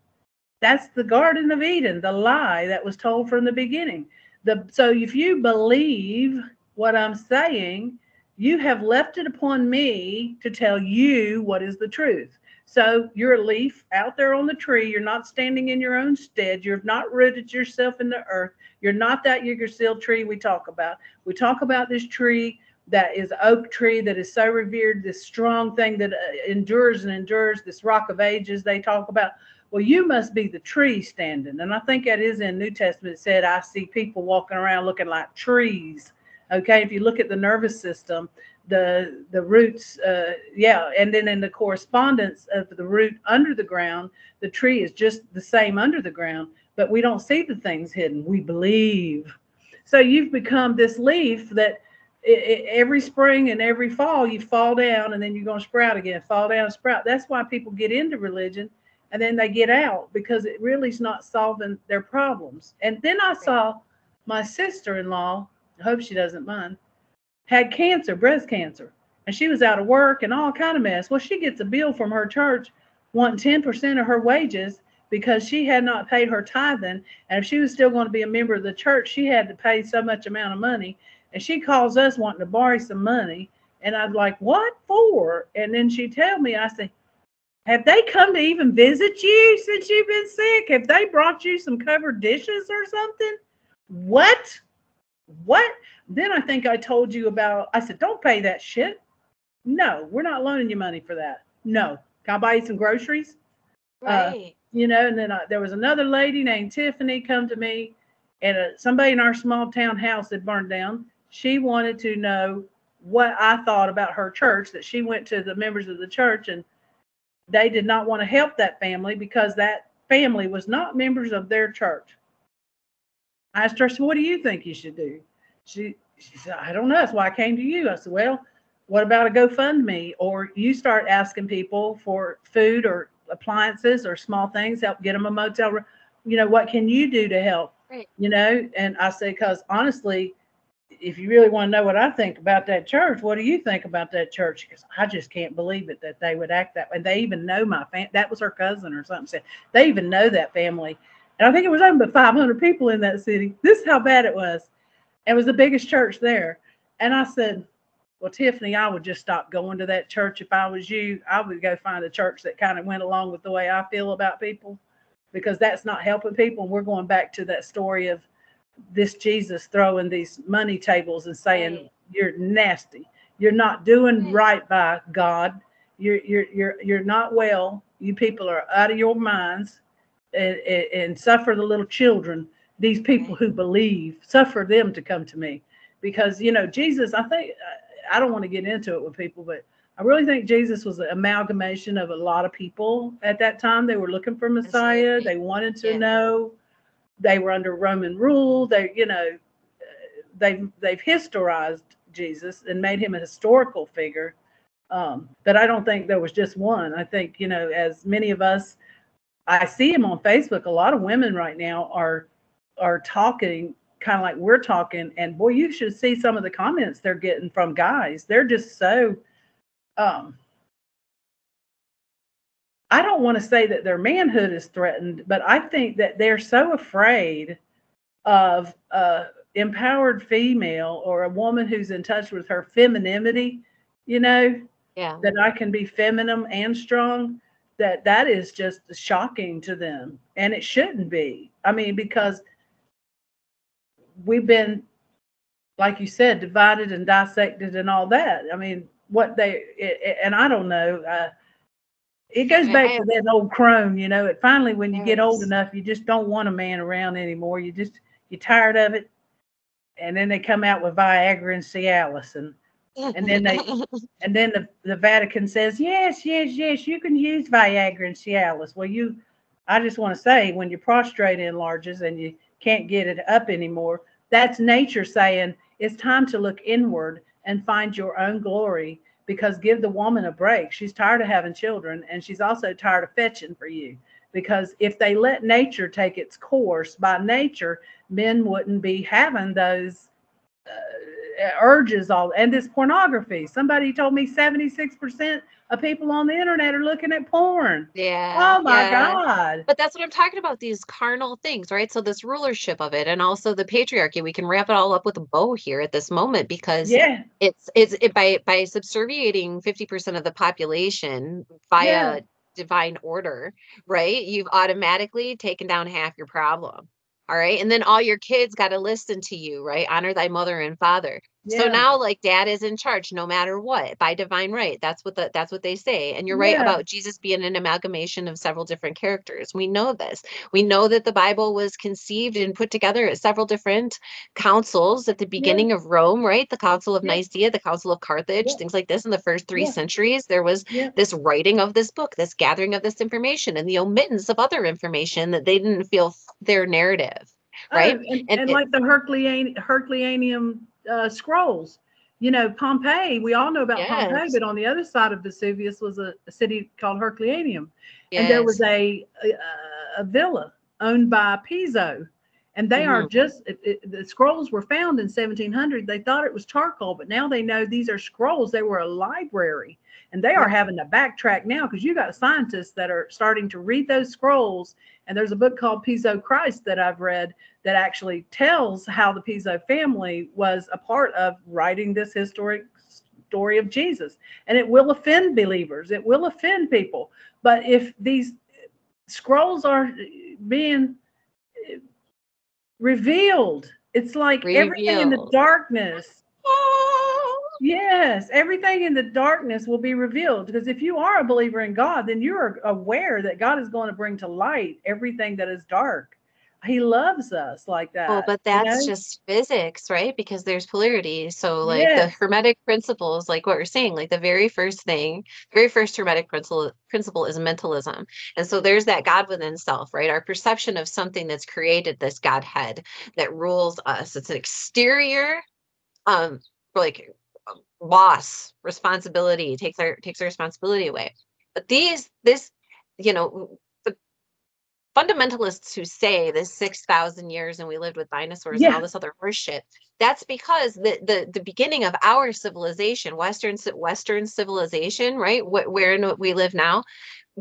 That's the Garden of Eden, the lie that was told from the beginning. So if you believe what I'm saying, you have left it upon me to tell you what is the truth. So you're a leaf out there on the tree. You're not standing in your own stead. You've not rooted yourself in the earth. You're not that Yggdrasil tree we talk about. We talk about this tree that is oak tree that is so revered, this strong thing that endures and endures, this rock of ages they talk about. Well, you must be the tree standing. And I think that is in New Testament. It said, I see people walking around looking like trees. Okay, if you look at the nervous system, the roots, and then in the correspondence of the root under the ground, the tree is just the same under the ground, but we don't see the things hidden. We believe. So you've become this leaf that every spring and every fall you fall down and then you're going to sprout again, fall down and sprout. That's why people get into religion and then they get out, because it really is not solving their problems. And then I saw my sister-in-law, I hope she doesn't mind, had cancer, breast cancer, and she was out of work and all kind of mess. Well, she gets a bill from her church wanting 10% of her wages because she had not paid her tithing. And if she was still going to be a member of the church, she had to pay so much amount of money. And she calls us wanting to borrow some money. And I'm like, what for? And then she tell me, I say, have they come to even visit you since you've been sick? Have they brought you some covered dishes or something? What? Then I think I told you about, I said, don't pay that shit. No, we're not loaning you money for that. No. Can I buy you some groceries? Right. And then there was another lady named Tiffany come to me, and somebody in our small town house had burned down. She wanted to know what I thought about her church, that she went to the members of the church, and they did not want to help that family because that family was not members of their church. I asked her, so what do you think you should do? She said, I don't know. That's why I came to you. I said, well, what about a GoFundMe? Or you start asking people for food or appliances or small things, help get them a motel room. What can you do to help? Right. And I say, because honestly, if you really want to know what I think about that church, what do you think about that church? Because I just can't believe it that they would act that way. And they even know my family. That was her cousin or something. Said they even know that family. And I think it was only about 500 people in that city. This is how bad it was. It was the biggest church there. And I said, well, Tiffany, I would just stop going to that church. If I was you, I would go find a church that kind of went along with the way I feel about people, because that's not helping people. And we're going back to that story of this Jesus throwing these money tables and saying, you're nasty. You're not doing right by God. You're not well. You people are out of your minds. and suffer the little children, these people Right. who believe, suffer them to come to me. Because, Jesus, I think, I don't want to get into it with people, but I really think Jesus was an amalgamation of a lot of people at that time. They were looking for Messiah. Absolutely. They wanted to Yeah. know. They were under Roman rule. They've historized Jesus and made him a historical figure. But I don't think there was just one. I think, as many of us, I see him on Facebook. A lot of women right now are talking kind of like we're talking, and boy, you should see some of the comments they're getting from guys. They're just so um I don't want to say that their manhood is threatened, but I think that they're so afraid of empowered female or a woman who's in touch with her femininity, you know, Yeah. that I can be feminine and strong, that is just shocking to them. And it shouldn't be. I mean, because we've been, like you said, divided and dissected and all that. I mean, and I don't know. It goes back I to that old crone, It finally, when you get old yes. enough, you just don't want a man around anymore. You're tired of it. And then they come out with Viagra and Cialis, and then the Vatican says, yes, yes, yes, you can use Viagra and Cialis. Well, I just want to say, when your prostate enlarges and you can't get it up anymore, that's nature saying it's time to look inward and find your own glory, because give the woman a break. She's tired of having children, and she's also tired of fetching for you. Because if they let nature take its course, by nature, men wouldn't be having those urges all, and this pornography. Somebody told me 76% of people on the internet are looking at porn. Yeah, Oh my yeah. God. But that's what I'm talking about, these carnal things, right? So this rulership of it and also the patriarchy, we can wrap it all up with a bow here at this moment because Yeah. by subserviating 50% of the population Yeah. via divine order, right? You've automatically taken down half your problem. All right. And then all your kids got to listen to you, right? Honor thy mother and father. So Yeah. now like dad is in charge no matter what by divine right. That's what they say. And you're right Yeah. about Jesus being an amalgamation of several different characters. We know this. We know that the Bible was conceived and put together at several different councils at the Yeah. beginning of Rome, right? The Council of Yeah. Nicaea, the Council of Carthage, Yeah. things like this in the first three Yeah. centuries. There was Yeah. this writing of this book, this gathering of this information, and the omittance of other information that they didn't feel their narrative, Oh, right? and like the Herculaneum scrolls. Pompeii, we all know about Pompeii, Yes, but on the other side of Vesuvius was a city called Herculaneum. And there was yes. a villa owned by Piso. And they are Hmm. just, the scrolls were found in 1700. They thought it was charcoal, but now they know these are scrolls. They were a library. And they are Yep. having to backtrack now, because you got scientists that are starting to read those scrolls. And there's a book called Piso Christ that I've read that actually tells how the Piso family was a part of writing this historic story of Jesus. And it will offend believers, it will offend people. But if these scrolls are being revealed, it's like everything in the Revealed. darkness. Yes, everything in the darkness will be revealed, because if you are a believer in God, then you are aware that God is going to bring to light everything that is dark. He loves us like Well, that, but that's just physics, right? Because there's polarity. So, like the Yes. Hermetic principles, like what we're saying, like the very first thing, very first Hermetic principle is mentalism. And so there's that God within self, right? Our perception of something that's created this Godhead that rules us. It's an exterior, um, like loss, responsibility, takes our responsibility away. But you know, the fundamentalists who say this 6,000 years and we lived with dinosaurs and all Yeah. this other horse shit, that's because the beginning of our civilization, Western civilization, right, where we live now,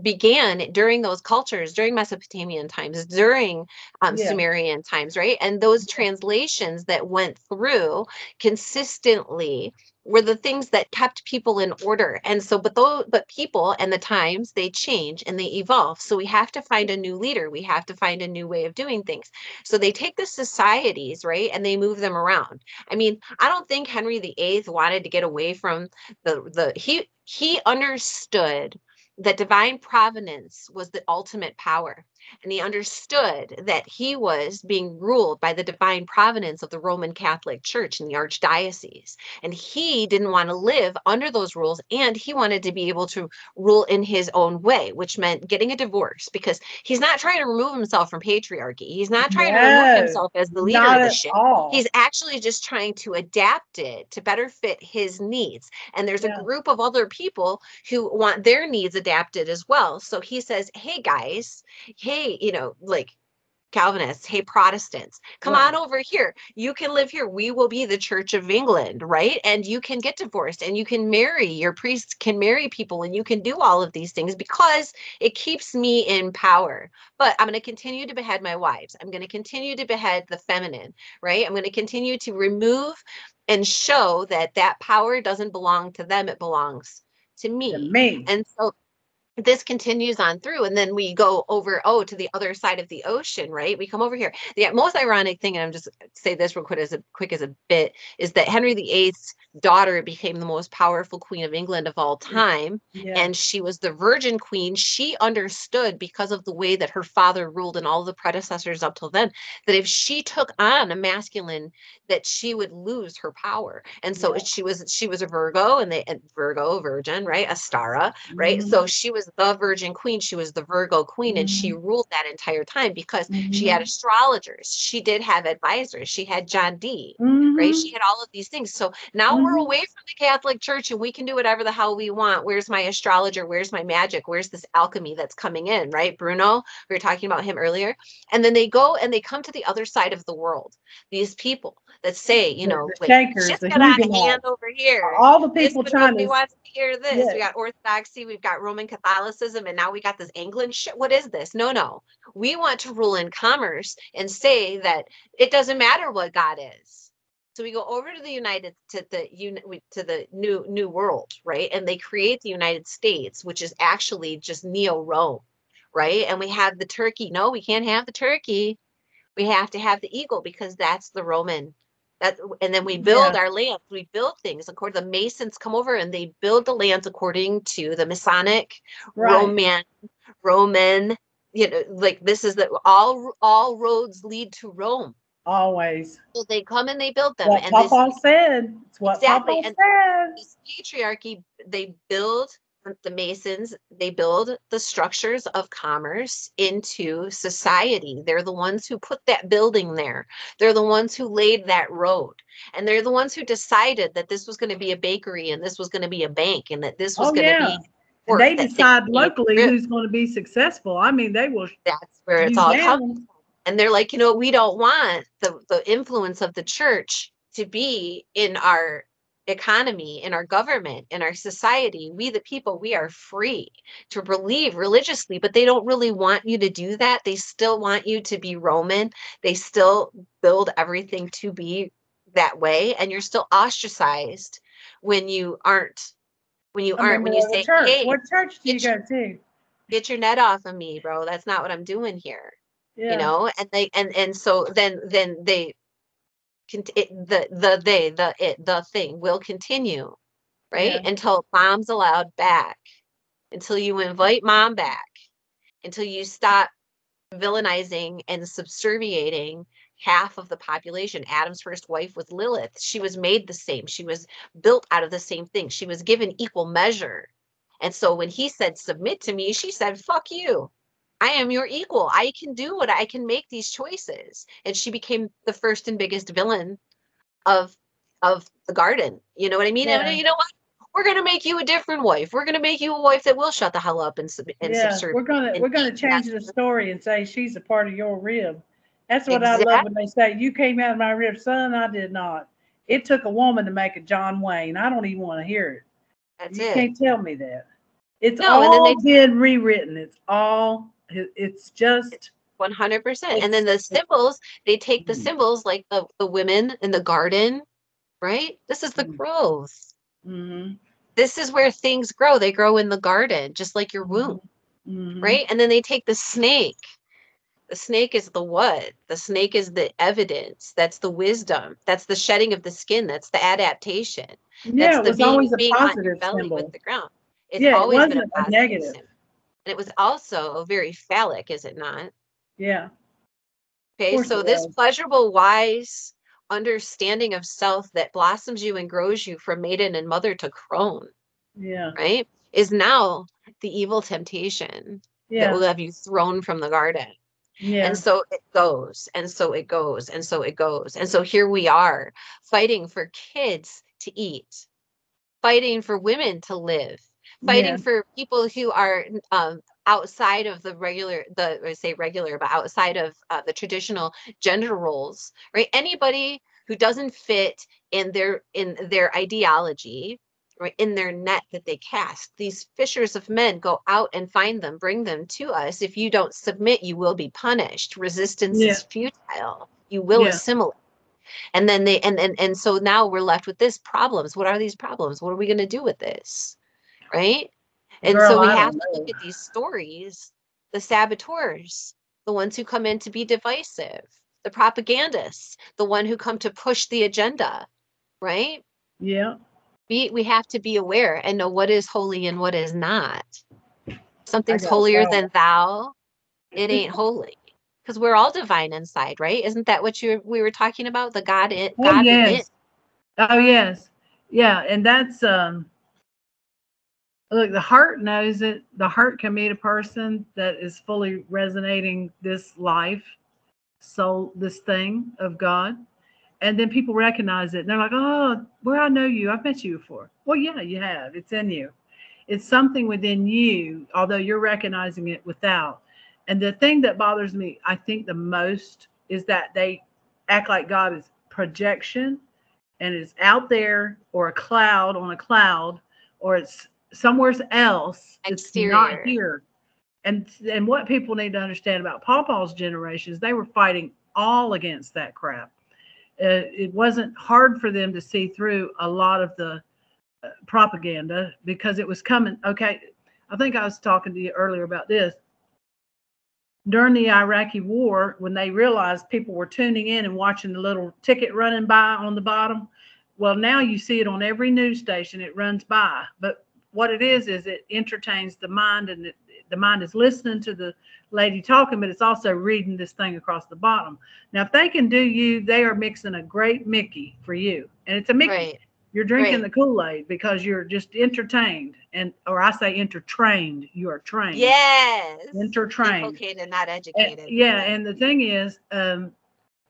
began during those cultures, during Mesopotamian times, during Yeah. Sumerian times, right? And those translations that went through consistently were the things that kept people in order. And so, but people and the times, they change and they evolve. So we have to find a new leader. We have to find a new way of doing things. So they take the societies, right, and they move them around. I mean, I don't think Henry VIII wanted to get away from he understood that divine providence was the ultimate power. and he understood that he was being ruled by the divine providence of the Roman Catholic Church in the archdiocese. And he didn't want to live under those rules, and he wanted to be able to rule in his own way, which meant getting a divorce, because he's not trying to remove himself from patriarchy. He's not trying to remove No, himself as the leader not of the at ship. all. He's actually just trying to adapt it to better fit his needs. And there's a Yeah. group of other people who want their needs adapted as well. So he says, hey guys, hey, like Calvinists, hey, Protestants, come Right. on over here. You can live here. We will be the Church of England, right? And you can get divorced, and you can marry. Your priests can marry people, and you can do all of these things because it keeps me in power. But I'm going to continue to behead my wives. I'm going to continue to behead the feminine, right? I'm going to continue to remove and show that that power doesn't belong to them. It belongs to To me. me. And so this continues on through, and then we go over to the other side of the ocean, right? We come over here. The most ironic thing, and I'm just say this real quick as a bit, is that Henry VIII's daughter became the most powerful queen of England of all time, Yeah. and she was the virgin queen. She understood, because of the way that her father ruled and all the predecessors up till then, that if she took on a masculine, that she would lose her power. And so Yeah. she was a Virgo, and Virgo, virgin, right? Astara, right? Mm-hmm. So she was the virgin queen. She was the Virgo queen, and she ruled that entire time because she had astrologers. She did have advisors. She had John Dee, right? She had all of these things. So now we're away from the Catholic Church, and we can do whatever the hell we want. Where's my astrologer? Where's my magic? Where's this alchemy that's coming in, right? Bruno, we were talking about him earlier. And then they go and they come to the other side of the world. These people that say, The like, Shakers, shit's the got out of hand Huguenots, over here. all the This people but trying nobody to, wants to hear this. yeah, We got Orthodoxy, we've got Roman Catholicism, and now we got this Anglican shit. What is this? No. We want to rule in commerce and say that it doesn't matter what God is. So we go over to the new world, right? And they create the United States, which is actually just neo-Rome, right? And we have the turkey. No, we can't have the turkey. We have to have the eagle because that's the Roman. And then we build yeah, our lands. We build things according. The Masons come over and they build the lands according to the Masonic, right, Roman. Like this is that all roads lead to Rome. always. So they come and they build them, What and this Papa said. It's what exactly. Papa And said. this patriarchy, they build the Masons, they build the structures of commerce into society. They're the ones who put that building there. They're the ones who laid that road. And they're the ones who decided that this was going to be a bakery and this was going to be a bank and that this was Oh going to yeah. be And port, they that things decide made locally rib. who's going to be successful. I mean, they will That's where it's you all coming. down. And they're like, we don't want the influence of the church to be in our economy, in our government, in our society. We, the people, we are free to believe religiously, but they don't really want you to do that. They still want you to be Roman. They still build everything to be that way. And you're still ostracized when you aren't, A member when you of a say, church. hey, What church do you get go to? get your net off of me, bro. That's not what I'm doing here. Yeah, And they and so then they the thing will continue, right? yeah. Until mom's allowed back, until you invite mom back, until you stop villainizing and subserviating half of the population. Adam's first wife was Lilith. She was made the same. She was built out of the same thing. She was given equal measure. And so when he said, submit to me, she said, fuck you. I am your equal. I can do what I can make these choices. And she became the first and biggest villain of the garden. You know what I mean? And Yeah, you know what? We're gonna make you a different wife. We're gonna make you a wife that will shut the hell up and yeah. subserve We're and gonna eat change the vegetables. story and say she's a part of your rib. That's what I love Exactly. when they say you came out of my rib, son. I did not. It took a woman to make a John Wayne. I don't even want to hear it. That's You it. can't tell me that. It's No, and then all they been rewritten. It's just 100%. And then it's the symbols, they take the symbols like the women in the garden, right? This is the growth. mm-hmm, This is where things grow. They grow in the garden, just like your mm-hmm, womb, mm-hmm. right? And then they take the snake. The snake is the what? The snake is the evidence. That's the wisdom. That's the shedding of the skin. That's the adaptation. Yeah, That's it the was being always a being on your positive belly with symbol. the ground. It's Yeah, it always been a wasn't a positive negative. symbol. And it was also very phallic, is it not? Yeah. Of Okay, course so it this was. pleasurable, wise understanding of self that blossoms you and grows you from maiden and mother to crone, Yeah. right, is now the evil temptation that will Yeah. have you thrown from the garden. And Yeah. so it goes, and so it goes, and so it goes. And so here we are fighting for kids to eat, fighting for women to live, fighting Yeah. for people who are outside of the regular, I say regular, but outside of the traditional gender roles, right? Anybody who doesn't fit in their ideology, right, in their net that they cast. These fishers of men go out and find them, bring them to us. If you don't submit, you will be punished. Resistance Yeah. is futile. You will Yeah. assimilate. And then they and so now we're left with this problems. What are these problems? What are we going to do with this? Right? And Girl, so we I have don't to look know. at these stories, the saboteurs, the ones who come in to be divisive, the propagandists, the one who come to push the agenda, right? Yeah. We have to be aware and know what is holy and what is not. I Something's got a holier problem. than thou, it ain't holy. Because we're all divine inside, right? Isn't that what we were talking about? The Oh God within. yes. Oh yes. Yeah. And that's look, the heart knows it. The heart can meet a person that is fully resonating this life, soul, this thing of God. And then people recognize it. And they're like, oh, where I know you. I've met you before. Well, yeah, you have. It's in you. It's something within you, although you're recognizing it without. And the thing that bothers me, I think, the most is that they act like God is projection and it's out there or a cloud on a cloud or it's somewhere else. It's not Exterior. here. And what people need to understand about Pawpaw's generations, they were fighting all against that crap. It wasn't hard for them to see through a lot of the propaganda because it was coming. Okay, I think I was talking to you earlier about this. During the Iraqi war, when they realized people were tuning in and watching the little ticket running by on the bottom, well, now you see it on every news station. It runs by. But what it is it entertains the mind, and the mind is listening to the lady talking, but it's also reading this thing across the bottom. Now, if they can do you, they are mixing a great Mickey for you. And it's a Mickey. Right. You're drinking Right. the Kool-Aid because you're just entertained. And or I say entertrained. You are trained. Yes. Entertrained. Inculcated, not educated. Yeah, Yes. and the thing is,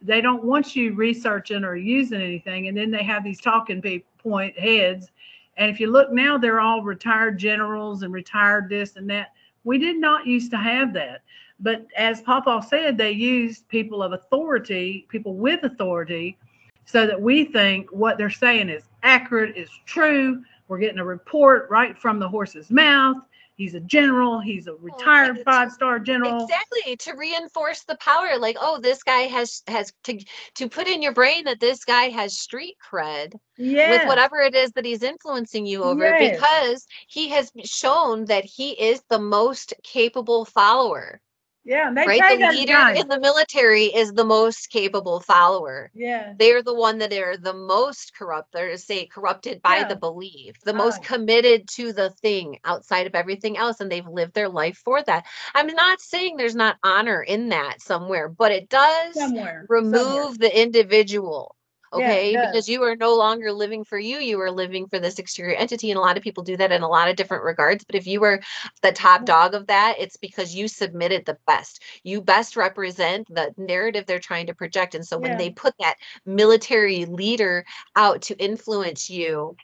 they don't want you researching or using anything, and then they have these talking point heads. And if you look now, they're all retired generals and retired this and that. We did not used to have that. But as Papa said, they used people of authority, people with authority, so that we think what they're saying is accurate, is true. We're getting a report right from the horse's mouth. He's a general. He's a Oh, retired five-star general. exactly, to reinforce the power, like, oh, this guy has to put in your brain that this guy has street cred with Yes. whatever it is that he's influencing you over, Yes. because he has shown that he is the most capable follower. Yeah, and they Right? The pay those leader guys. in the military is the most capable follower. Yeah, They're the one that are the most corrupt, or to say corrupted by the yeah. belief, the most Oh, committed to the thing outside of everything else, and they've lived their life for that. I'm not saying there's not honor in that somewhere, but it does somewhere, somewhere. remove the individual. Yeah, it Okay, does. because you are no longer living for you, you are living for this exterior entity. And a lot of people do that in a lot of different regards. But if you were the top dog of that, it's because you submitted the best. You best represent the narrative they're trying to project. And so when Yeah, they put that military leader out to influence you,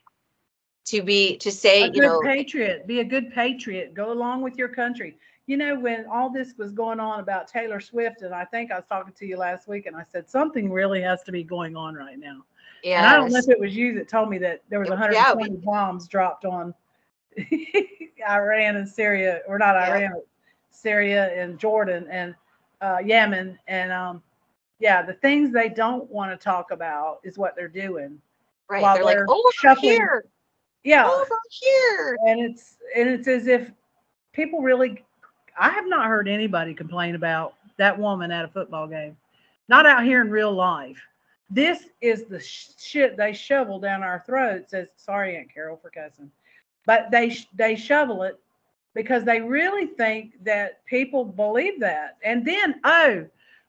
to say, a good patriot. Be a good patriot. Go along with your country. You know, when all this was going on about Taylor Swift, and I think I was talking to you last week, and I said something really has to be going on right now. And I don't know if yes, it was you that told me that there was yeah, 120 bombs dropped on Iran and Syria, or not yeah, Iran, Syria and Jordan and Yemen, and yeah, the things they don't want to talk about is what they're doing right. while They're like, they're over shuffling. here, Yeah, over here. and it's as if people really. I have not heard anybody complain about that woman at a football game. Not out here in real life. This is the shit they shovel down our throats. As sorry, Aunt Carol, for cussing, but they shovel it because they really think that people believe that. And then,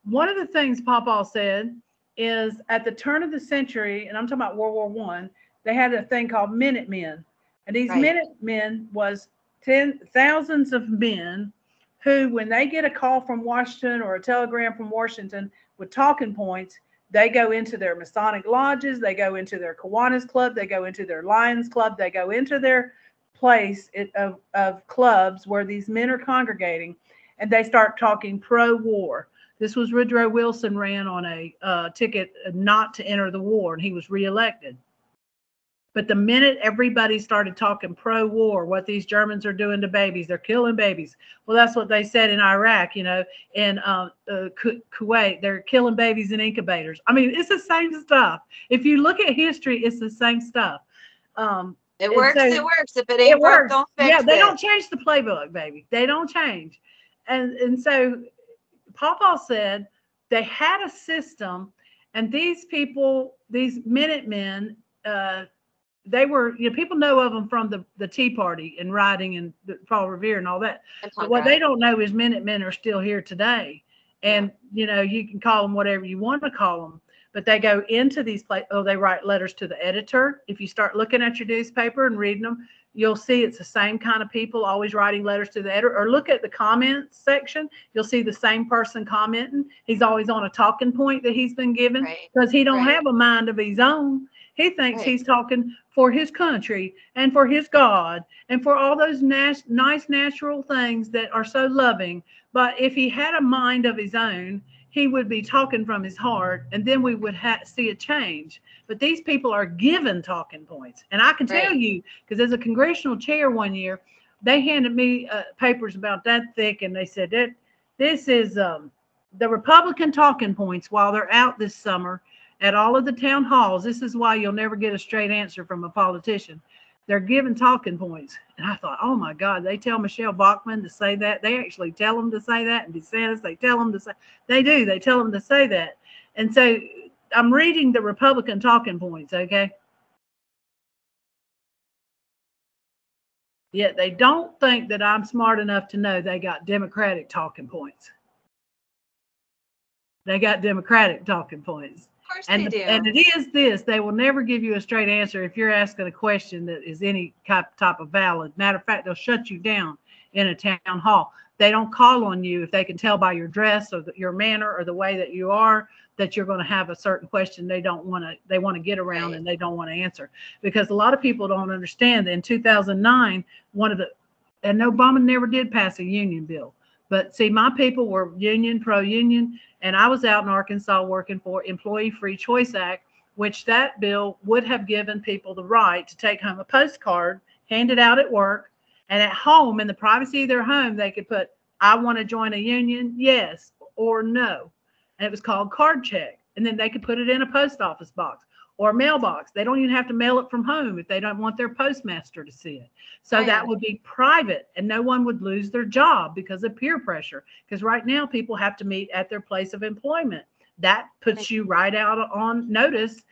one of the things Papa said is at the turn of the century, and I'm talking about World War I, they had a thing called Minutemen. And these Right. Minutemen was thousands of men who, when they get a call from Washington or a telegram from Washington with talking points, they go into their Masonic lodges, they go into their Kiwanis Club, they go into their Lions Club, they go into their place of clubs where these men are congregating, and they start talking pro-war. This was Woodrow Wilson ran on a ticket not to enter the war, and he was reelected. But the minute everybody started talking pro-war, what these Germans are doing to babies, they're killing babies. Well, that's what they said in Iraq, in Kuwait, they're killing babies in incubators. I mean, it's the same stuff. If you look at history, it's the same stuff. It And works, so it works. If it it ain't broke, works. don't Yeah, fix they it. don't change the playbook, baby. They don't change. And so Papa said they had a system, and these people, these Minutemen, they were, people know of them from the Tea Party and rioting and Paul Revere and all that. And But punk what they rock. don't know is Minutemen are still here today. And, you can call them whatever you want to call them. But they go into these places. Oh, they write letters to the editor. If you start looking at your newspaper and reading them, you'll see it's the same kind of people always writing letters to the editor. Or look at the comments section. You'll see the same person commenting. He's always on a talking point that he's been given Right. because he don't Right. have a mind of his own. He thinks Right. he's talking for his country and for his God and for all those nice natural things that are so loving. But if he had a mind of his own, he would be talking from his heart, and then we would see a change. But these people are given talking points. And I can tell Right. you, because as a congressional chair one year, they handed me papers about that thick, and they said that this is the Republican talking points while they're out this summer at all of the town halls. This is why you'll never get a straight answer from a politician. They're given talking points. And I thought, oh my God, they tell Michelle Bachmann to say that. They actually tell them to say that. And DeSantis, they tell them to say, they do. They tell them to say that. And so I'm reading the Republican talking points, okay? Yet they don't think that I'm smart enough to know they got Democratic talking points. They got Democratic talking points. Of course they do. And it is this, they will never give you a straight answer if you're asking a question that is any type of valid. Matter of fact, they'll shut you down in a town hall. They don't call on you if they can tell by your dress or your manner or the way that you are that you're going to have a certain question they want to get around. Right. And they don't want to answer, because a lot of people don't understand that in 2009, and Obama never did pass a union bill. But see, my people were pro-union, and I was out in Arkansas working for Employee Free Choice Act, which that bill would have given people the right to take home a postcard, hand it out at work, and at home, in the privacy of their home, they could put, I want to join a union, yes or no. And it was called card check. And then they could put it in a post office box or a mailbox. They don't even have to mail it from home if they don't want their postmaster to see it. So Right. that would be private, and no one would lose their job because of peer pressure. Because right now people have to meet at their place of employment. That puts you right out on notice.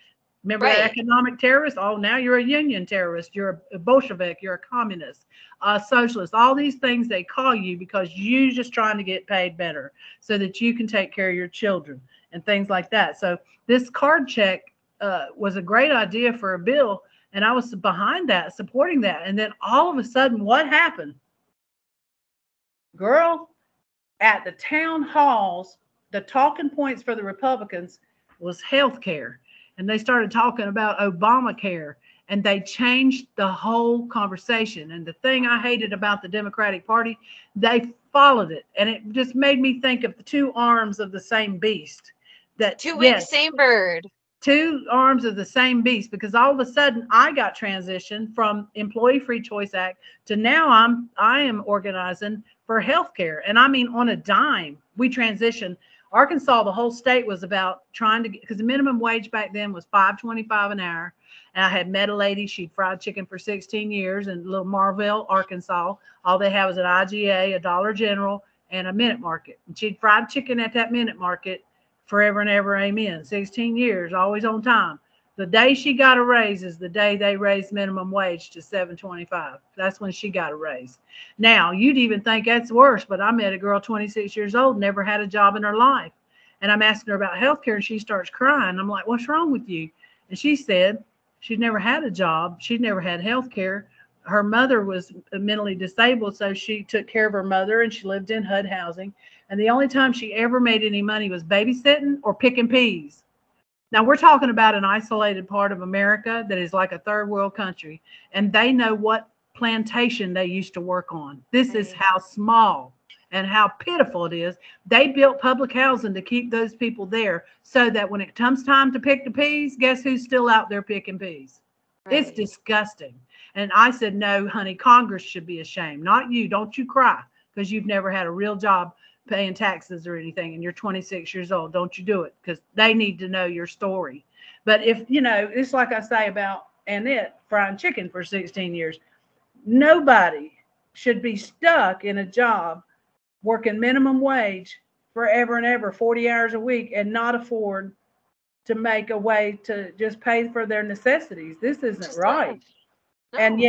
Remember that economic terrorist? Oh, now you're a union terrorist. You're a Bolshevik. You're a communist, a socialist. All these things they call you because you're just trying to get paid better so that you can take care of your children and things like that. So this card check was a great idea for a bill, and I was behind that, supporting that. And then all of a sudden, what happened? Girl, at the town halls, the talking points for the Republicans was health care. And they started talking about Obamacare, and they changed the whole conversation. And the thing I hated about the Democratic Party, they followed it. And it just made me think of the two arms of the same beast. That Two-winged same bird. Two arms of the same beast, because all of a sudden I got transitioned from Employee Free Choice Act to now I am organizing for healthcare. And I mean, on a dime, we transitioned. Arkansas, the whole state was about trying to get, because the minimum wage back then was $5.25 an hour. And I had met a lady, she'd fried chicken for 16 years in Little Marville, Arkansas. All they had was an IGA, a Dollar General, and a Minute Market. And she'd fried chicken at that Minute Market forever and ever, amen. 16 years, always on time. The day she got a raise is the day they raised minimum wage to $7.25. That's when she got a raise. Now, you'd even think that's worse, but I met a girl 26 years old, never had a job in her life. And I'm asking her about healthcare, and she starts crying. I'm like, what's wrong with you? And she said she'd never had a job. She'd never had healthcare. Her mother was mentally disabled, so she took care of her mother, and she lived in HUD housing. And the only time she ever made any money was babysitting or picking peas. Now, we're talking about an isolated part of America that is like a third world country, and they know what plantation they used to work on. This is Right. how small and how pitiful it is. They built public housing to keep those people there so that when it comes time to pick the peas, guess who's still out there picking peas? It's Right. disgusting. And I said, no, honey, Congress should be ashamed, not you. Don't you cry because you've never had a real job paying taxes or anything and you're 26 years old. Don't you do it, because they need to know your story. But if it's like I say about Annette frying chicken for 16 years. Nobody should be stuck in a job working minimum wage forever and ever, 40 hours a week, and not afford to make a way to just pay for their necessities. This isn't Just live. right. And No.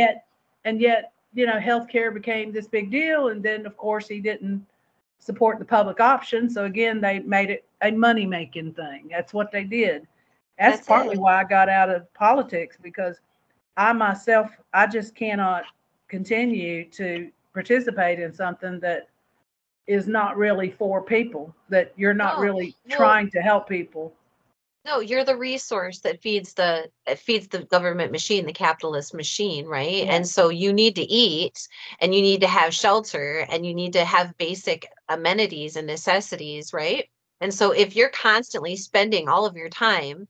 yet, healthcare became this big deal. And then, of course, he didn't support the public option. So again, they made it a money making thing. That's what they did. That's That's partly it. why I got out of politics, because I myself, I just cannot continue to participate in something that is not really for people, that you're not No. really Well, trying to help people. no, you're the resource that feeds the government machine, the capitalist machine, right? Yeah. And so you need to eat and you need to have shelter and you need to have basic amenities and necessities, right? And so if you're constantly spending all of your time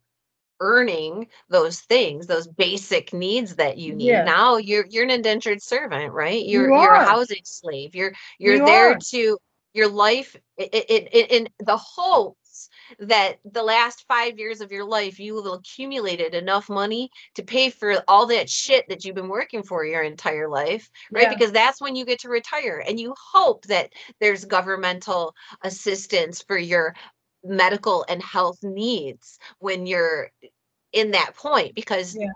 earning those things, those basic needs that you need, Yes, now you're an indentured servant, right? you You're a are. housing slave. You're You there are. to your life in the hopes that the last 5 years of your life you will accumulated enough money to pay for all that shit that you've been working for your entire life, right? Yeah. Because that's when you get to retire, and you hope that there's governmental assistance for your medical and health needs when you're in that point, because Yeah.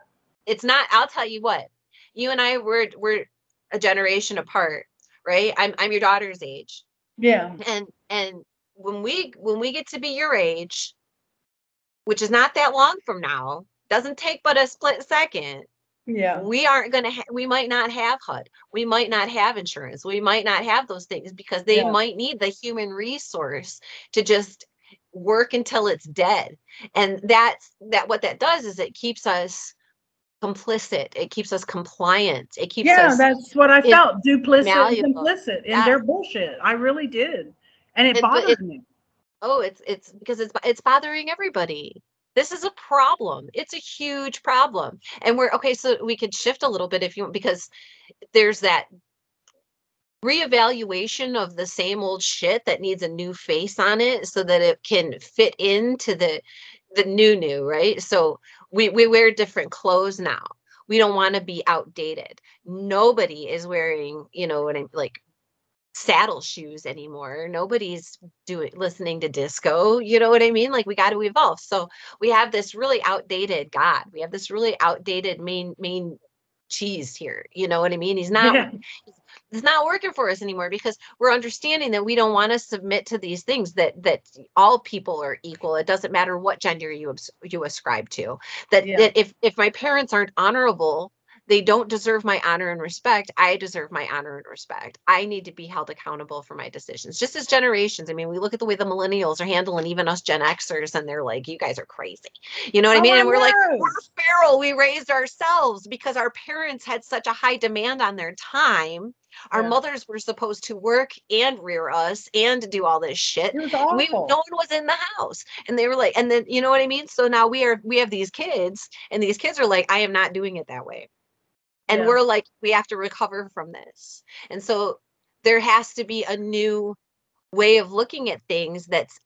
it's not, I'll tell you what, you and I we're a generation apart, right? I'm your daughter's age. Yeah. And when we get to be your age, which is not that long from now, doesn't take but a split second, Yeah. we aren't going to we might not have HUD, we might not have insurance, we might not have those things, because they Yeah. might need the human resource to just work until it's dead. And what that does is it keeps us complicit, it keeps us compliant, it keeps Yeah, us that's what I in felt. Duplicit and malleable. complicit in Yeah. their bullshit. I really did. And it But bothered me. it's because it's bothering everybody. This is a problem. It's a huge problem. And we're okay, so we could shift a little bit if you want, because there's that reevaluation of the same old shit that needs a new face on it so that it can fit into the new, right? So we wear different clothes now. We don't want to be outdated. Nobody is wearing, what I'm like, saddle shoes anymore. Nobody's doing listening to disco. You know what I mean? Like, we got to evolve. So we have this really outdated God. We have this really outdated main cheese here. You know what I mean? Yeah. It's not working for us anymore, because we're understanding that we don't want to submit to these things, that all people are equal. It doesn't matter what gender you ascribe to. Yeah. That if my parents aren't honorable, they don't deserve my honor and respect. I deserve my honor and respect. I need to be held accountable for my decisions. Just as generations. I mean, we look at the way the millennials are handling even us Gen Xers, and they're like, you guys are crazy. You know what I Oh, mean? I And we're like, we're know. feral. We raised ourselves because our parents had such a high demand on their time. Our Yeah. mothers were supposed to work and rear us and do all this shit. It was No awful. one was in the house. And they were like, and then you know what I mean? So now we have these kids, and these kids are like, I am not doing it that way. And Yeah. we're like, we have to recover from this. And so there has to be a new way of looking at things that's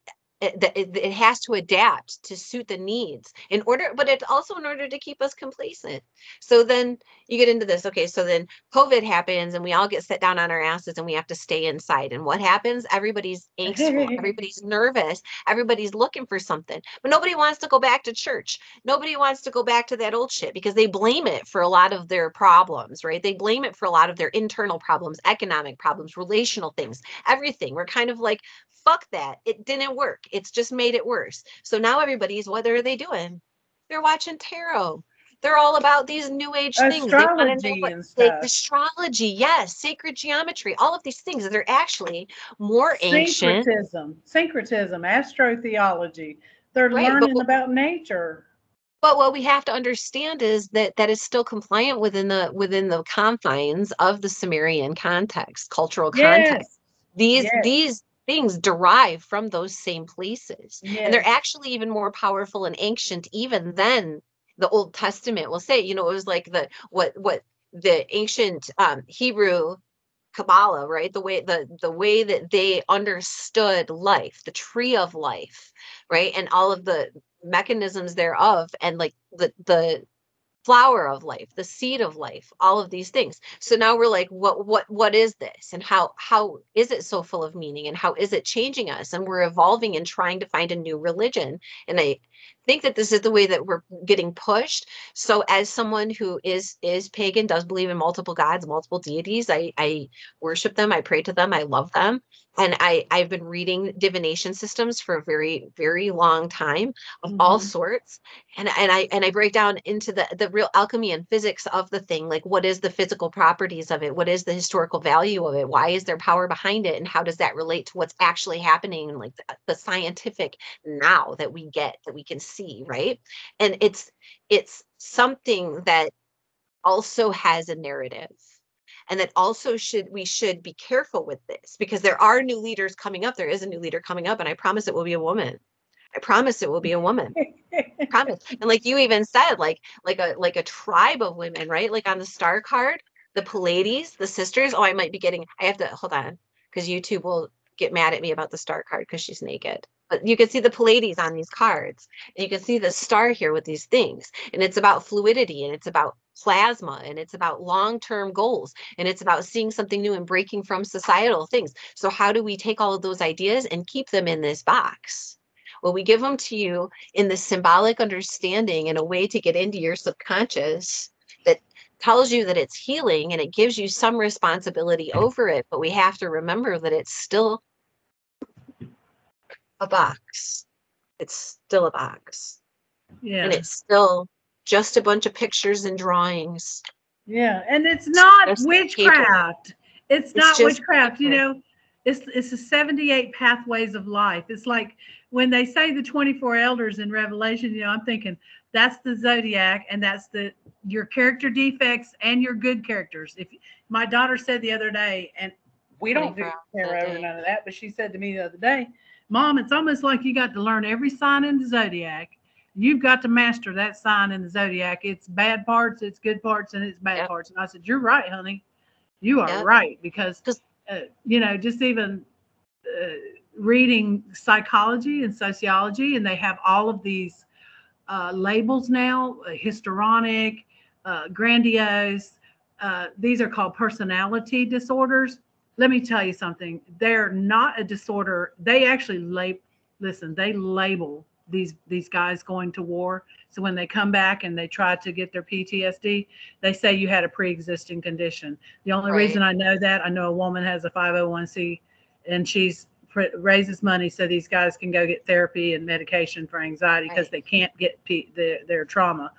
it has to adapt to suit the needs in order, but it's also in order to keep us complacent. So then you get into this. Okay, so then COVID happens and we all get set down on our asses and we have to stay inside. And what happens? Everybody's angstful, everybody's nervous, everybody's looking for something, but nobody wants to go back to church. Nobody wants to go back to that old shit because they blame it for a lot of their problems, right? They blame it for a lot of their internal problems, economic problems, relational things, everything. We're kind of like, fuck that. It didn't work. It's just made it worse. So now everybody's, what are they doing? They're watching tarot. They're all about these new age things. They want to know Astrology what and stuff. astrology, yes, sacred geometry, all of these things that are actually more ancient. Syncretism, astrotheology. They're Right. learning about nature. But what we have to understand is that that is still compliant within the confines of the Sumerian context, cultural context. Yes. These things derive from those same places, and they're Yes. actually even more powerful and ancient even than the Old Testament will say. You know, it was like what the ancient Hebrew Kabbalah, right? The way that they understood life, the tree of life, right? And all of the mechanisms thereof, and like the flower of life, the seed of life, all of these things. So now we're like, what is this? And how is it so full of meaning? And how is it changing us? And we're evolving and trying to find a new religion. And I think that this is the way that we're getting pushed. So as someone who is pagan, does believe in multiple gods, multiple deities, I worship them, I pray to them, I love them. And I've been reading divination systems for a very, very long time of all Mm-hmm. sorts. And I break down into the real alchemy and physics of the thing, like what is the physical properties of it, what is the historical value of it, why is there power behind it, and how does that relate to what's actually happening, like the scientific now that we get, that we can see, right? And it's something that also has a narrative, and that also we should be careful with this, because there are new leaders coming up. There is a new leader coming up, and I promise it will be a woman. I promise it will be a woman. Promise. And like you even said, like a tribe of women, right? Like on the star card, the Pleiades, the sisters. Oh, I have to hold on, because YouTube will get mad at me about the star card because she's naked. But you can see the Pleiades on these cards, and you can see the star here with these things. And it's about fluidity, and it's about plasma, and it's about long-term goals, and it's about seeing something new and breaking from societal things. So how do we take all of those ideas and keep them in this box? Well, we give them to you in the symbolic understanding, in a way to get into your subconscious that tells you that it's healing, and it gives you some responsibility over it. But we have to remember that it's still a box. It's still a box. Yeah. And it's still just a bunch of pictures and drawings. Yeah. And it's not Just witchcraft. It's not just witchcraft. You paper. know, it's the 78 pathways of life. It's like when they say the 24 elders in Revelation, you know, I'm thinking that's the zodiac, and that's your character defects and your good characters. If my daughter said the other day, and we don't do tarot or none of that, but she said to me the other day, Mom, it's almost like you got to learn every sign in the zodiac. You've got to master that sign in the zodiac. It's bad parts, it's good parts, and it's bad parts. And I said, you're right, honey. You are right, because you know, just even reading psychology and sociology, and they have all of these labels now: histrionic, grandiose. These are called personality disorders. Let me tell you something. They're not a disorder. They actually they label these guys going to war. So when they come back and they try to get their PTSD, they say you had a pre-existing condition. The only reason I know that, I know a woman has a 501c, and she's raises money so these guys can go get therapy and medication for anxiety, because they can't get their trauma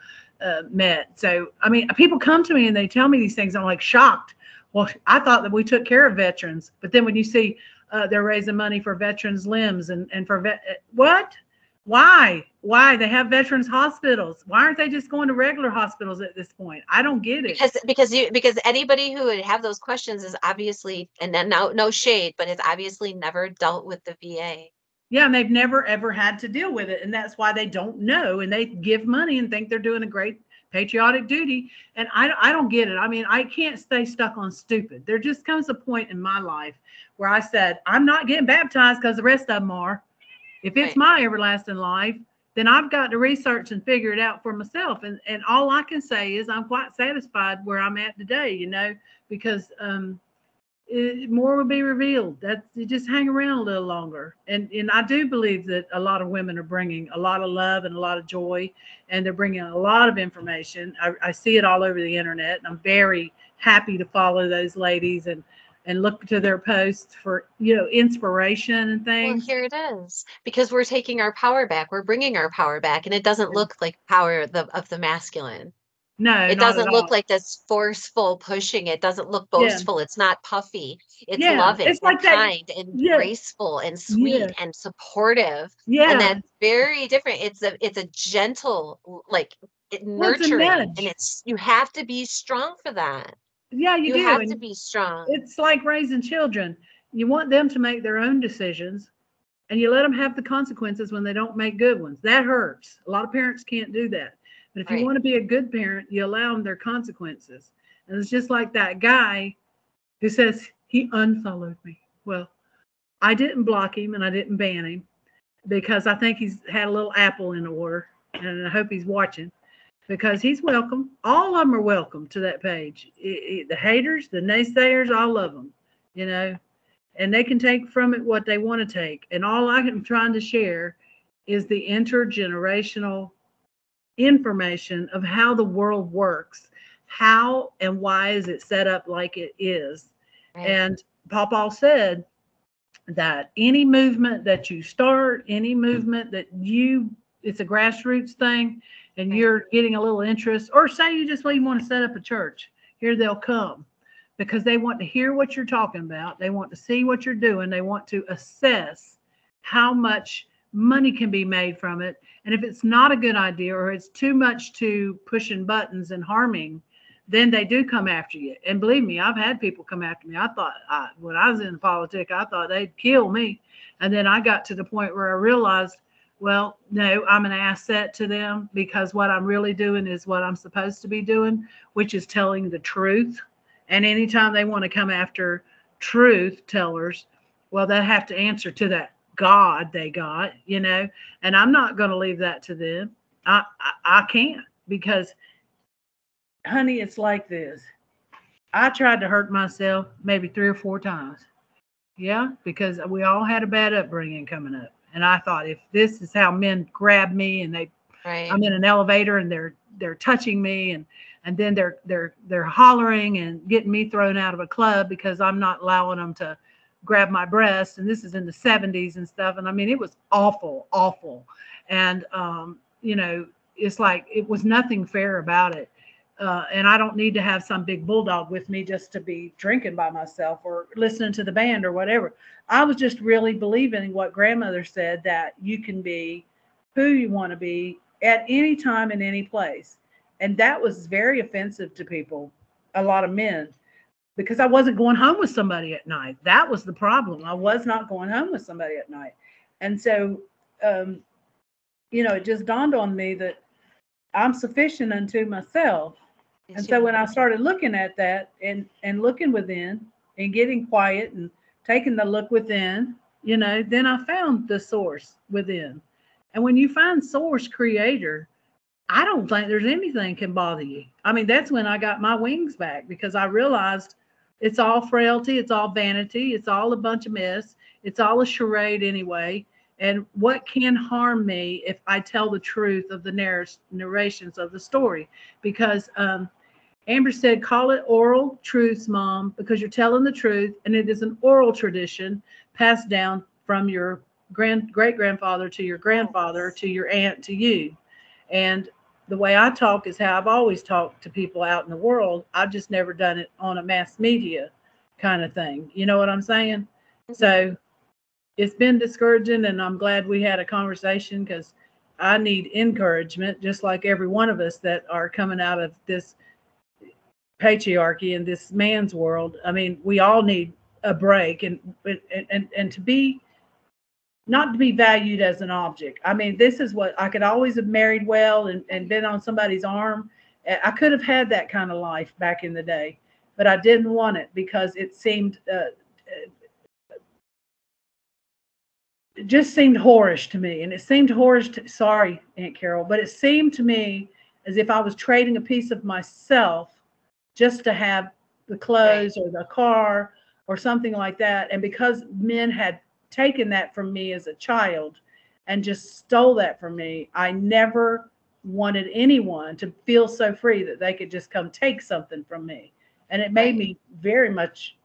met. So, I mean, people come to me and they tell me these things. I'm like shocked. Well, I thought that we took care of veterans, but then when you see they're raising money for veterans' limbs and for what? Why they have veterans hospitals? Why aren't they just going to regular hospitals at this point? I don't get it. Because anybody who would have those questions is obviously, and then no shade, but it's obviously never dealt with the VA. Yeah, and they've never ever had to deal with it, and that's why they don't know, and they give money and think they're doing a great patriotic duty. And I don't get it. I mean, I can't stay stuck on stupid. There just comes a point in my life where I said, I'm not getting baptized because the rest of them are. If it's Right. my everlasting life, then I've got to research and figure it out for myself. And all I can say is I'm quite satisfied where I'm at today, because more will be revealed. That you just hang around a little longer, and I do believe that a lot of women are bringing a lot of love and a lot of joy, and they're bringing a lot of information. I see it all over the internet, and I'm very happy to follow those ladies and look to their posts for inspiration and Well, things. here it is. Because we're taking our power back. We're bringing our power back, and it doesn't look like power of the masculine. No, It not at doesn't look all. like this forceful pushing. It doesn't look Yeah, boastful. It's not puffy. It's yeah. loving It's and like that. kind and Yeah, graceful and sweet yeah, and supportive. And yeah. that's very different. It's a gentle, like Well, it's a nurturing. And nudge. you have to be strong for that. Yeah, you You do, have to and be strong. it's like raising children. You want them to make their own decisions, and you let them have the consequences when they don't make good ones. That hurts. A lot of parents can't do that. But if you Right. want to be a good parent, you allow them their consequences. And it's just like that guy who says he unfollowed me. Well, I didn't block him and I didn't ban him because I think he's had a little apple in the water, and I hope he's watching because he's welcome. All of them are welcome to that page. The haters, the naysayers, all of them, you know, and they can take from it what they want to take. And all I am trying to share is the intergenerational information of how the world works, how and why is it set up like it is. Right. And Papa said that any movement that you start, any movement that it's a grassroots thing, and Right. you're getting a little interest, or say you just even want to set up a church, here they'll come because they want to hear what you're talking about. They want to see what you're doing. They want to assess how much money can be made from it. And if it's not a good idea or it's too much to pushing buttons and harming, then they do come after you. And believe me, I've had people come after me. I thought when I was in politics, I thought they'd kill me. And then I got to the point where I realized, well, no, I'm an asset to them because what I'm really doing is what I'm supposed to be doing, which is telling the truth. And anytime they want to come after truth tellers, well, they have to answer to that God they got, and I'm not going to leave that to them. I can't because honey, it's like this. I tried to hurt myself maybe 3 or 4 times. Yeah, because we all had a bad upbringing coming up. And I thought if this is how men grab me and Right. I'm in an elevator and they're touching me and then they're hollering and getting me thrown out of a club because I'm not allowing them to grab my breast. And this is in the 70s and stuff. And I mean, it was awful, awful. And it's like it was nothing fair about it. And I don't need to have some big bulldog with me just to be drinking by myself or listening to the band or whatever. I was just really believing in what grandmother said, that you can be who you want to be at any time in any place. And that was very offensive to people, a lot of men, because I wasn't going home with somebody at night. That was the problem. I was not going home with somebody at night. And so, it just dawned on me that I'm sufficient unto myself. And Yes, you so when are. I started looking at that and looking within and getting quiet and taking the look within, then I found the source within. And when you find source creator, I don't think there's anything can bother you. I mean, that's when I got my wings back because I realized it's all frailty, it's all vanity, it's all a bunch of mess, it's all a charade anyway. And what can harm me if I tell the truth of the narrations of the story? Because Amber said, call it oral truths, Mom, because you're telling the truth, and it is an oral tradition passed down from your great grandfather to your grandfather Yes. to your aunt to you. And the way I talk is how I've always talked to people out in the world. I've just never done it on a mass media kind of thing. You know what I'm saying? Mhm. So it's been discouraging, and I'm glad we had a conversation because I need encouragement, just like every one of us that are coming out of this patriarchy and this man's world. I mean, we all need a break and to be not to be valued as an object. I mean, this is what I could always have married well and been on somebody's arm. I could have had that kind of life back in the day, but I didn't want it because it seemed just seemed whorish to me. And it seemed whorish sorry, Aunt Carol, but it seemed to me as if I was trading a piece of myself just to have the Right. clothes or the car or something like that. And because men had taken that from me as a child and just stole that from me, I never wanted anyone to feel so free that they could just come take something from me. And it made Right. me very much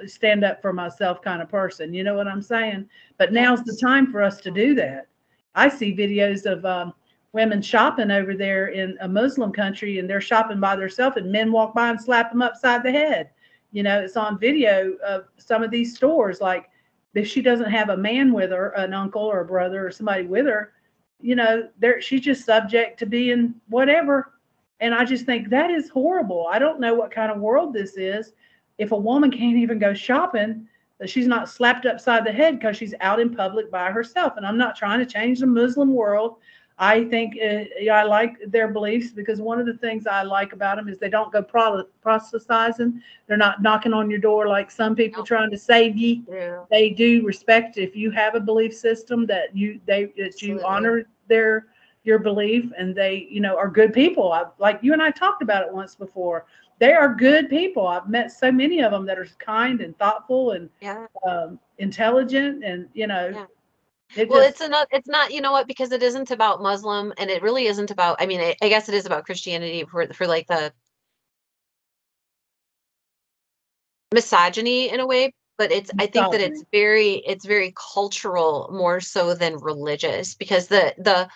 stand up for myself kind of person. You know what I'm saying? But now's the Yes. time for us to do that. I see videos of women shopping over there in a Muslim country, and they're shopping by themselves, and men walk by and slap them upside the head. You know, it's on video of some of these stores. Like, if she doesn't have a man with her, an uncle or a brother or somebody with her, you know, there she's just subject to being whatever. And I just think that is horrible. I don't know what kind of world this is if a woman can't even go shopping, that she's not slapped upside the head because she's out in public by herself. And I'm not trying to change the Muslim world. I think I like their beliefs because one of the things I like about them is they don't go proselytizing. They're not knocking on your door like some people Nope. trying to save you. Yeah. They do respect if you have a belief system that you Absolutely. honor your belief, and they are good people. Like you and I talked about it once before. They are good people. I've met so many of them that are kind and thoughtful and Yeah. intelligent, and Yeah. it Well, just it's not, you know what, because it isn't about Muslim, and it really isn't about, I mean, I guess it is about Christianity for like the misogyny in a way, but I think that misogyny. it's very cultural more so than religious, because the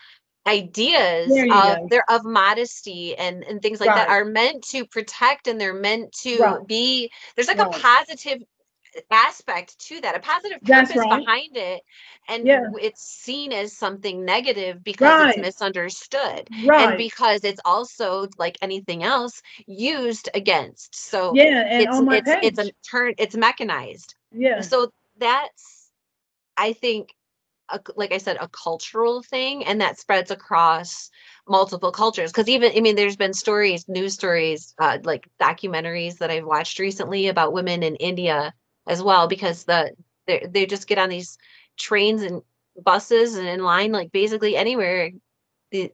ideas There you of go. modesty and things like that Right, are meant to protect, and they're meant to right, be, there's like a right. positive aspect to that, a positive That's purpose right. behind it, and Yeah. it's seen as something negative because it's Right, misunderstood, and right. because it's also, like anything else, used against. So Yeah, and on my it's a page. turn, it's mechanized. Yeah, So that's, I think, like I said, a cultural thing, and that spreads across multiple cultures. Because even, I mean, there's been stories, news stories, like documentaries that I've watched recently about women in India as well, because they just get on these trains and buses and in line, like basically anywhere, they,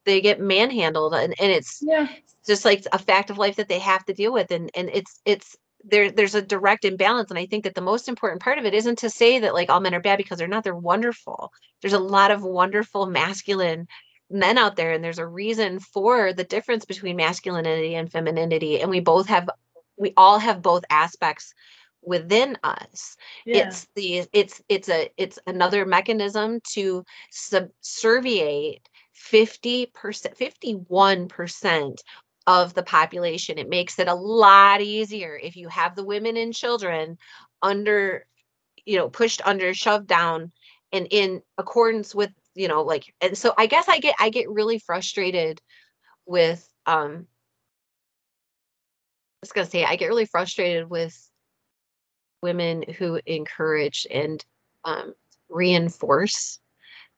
they get manhandled, and it's yeah, just like a fact of life that they have to deal with, and it's there's a direct imbalance. And I think that the most important part of it isn't to say that like all men are bad, because they're not. They're wonderful. There's a lot of wonderful masculine men out there, and there's a reason for the difference between masculinity and femininity, and we all have both aspects within us. yeah, It's another mechanism to subserviate 50%, 51% of the population. It makes it a lot easier if you have the women and children under, pushed under, shoved down, and in accordance with, like, and so I guess I get really frustrated with, I was gonna say, I get really frustrated with women who encourage and um, reinforce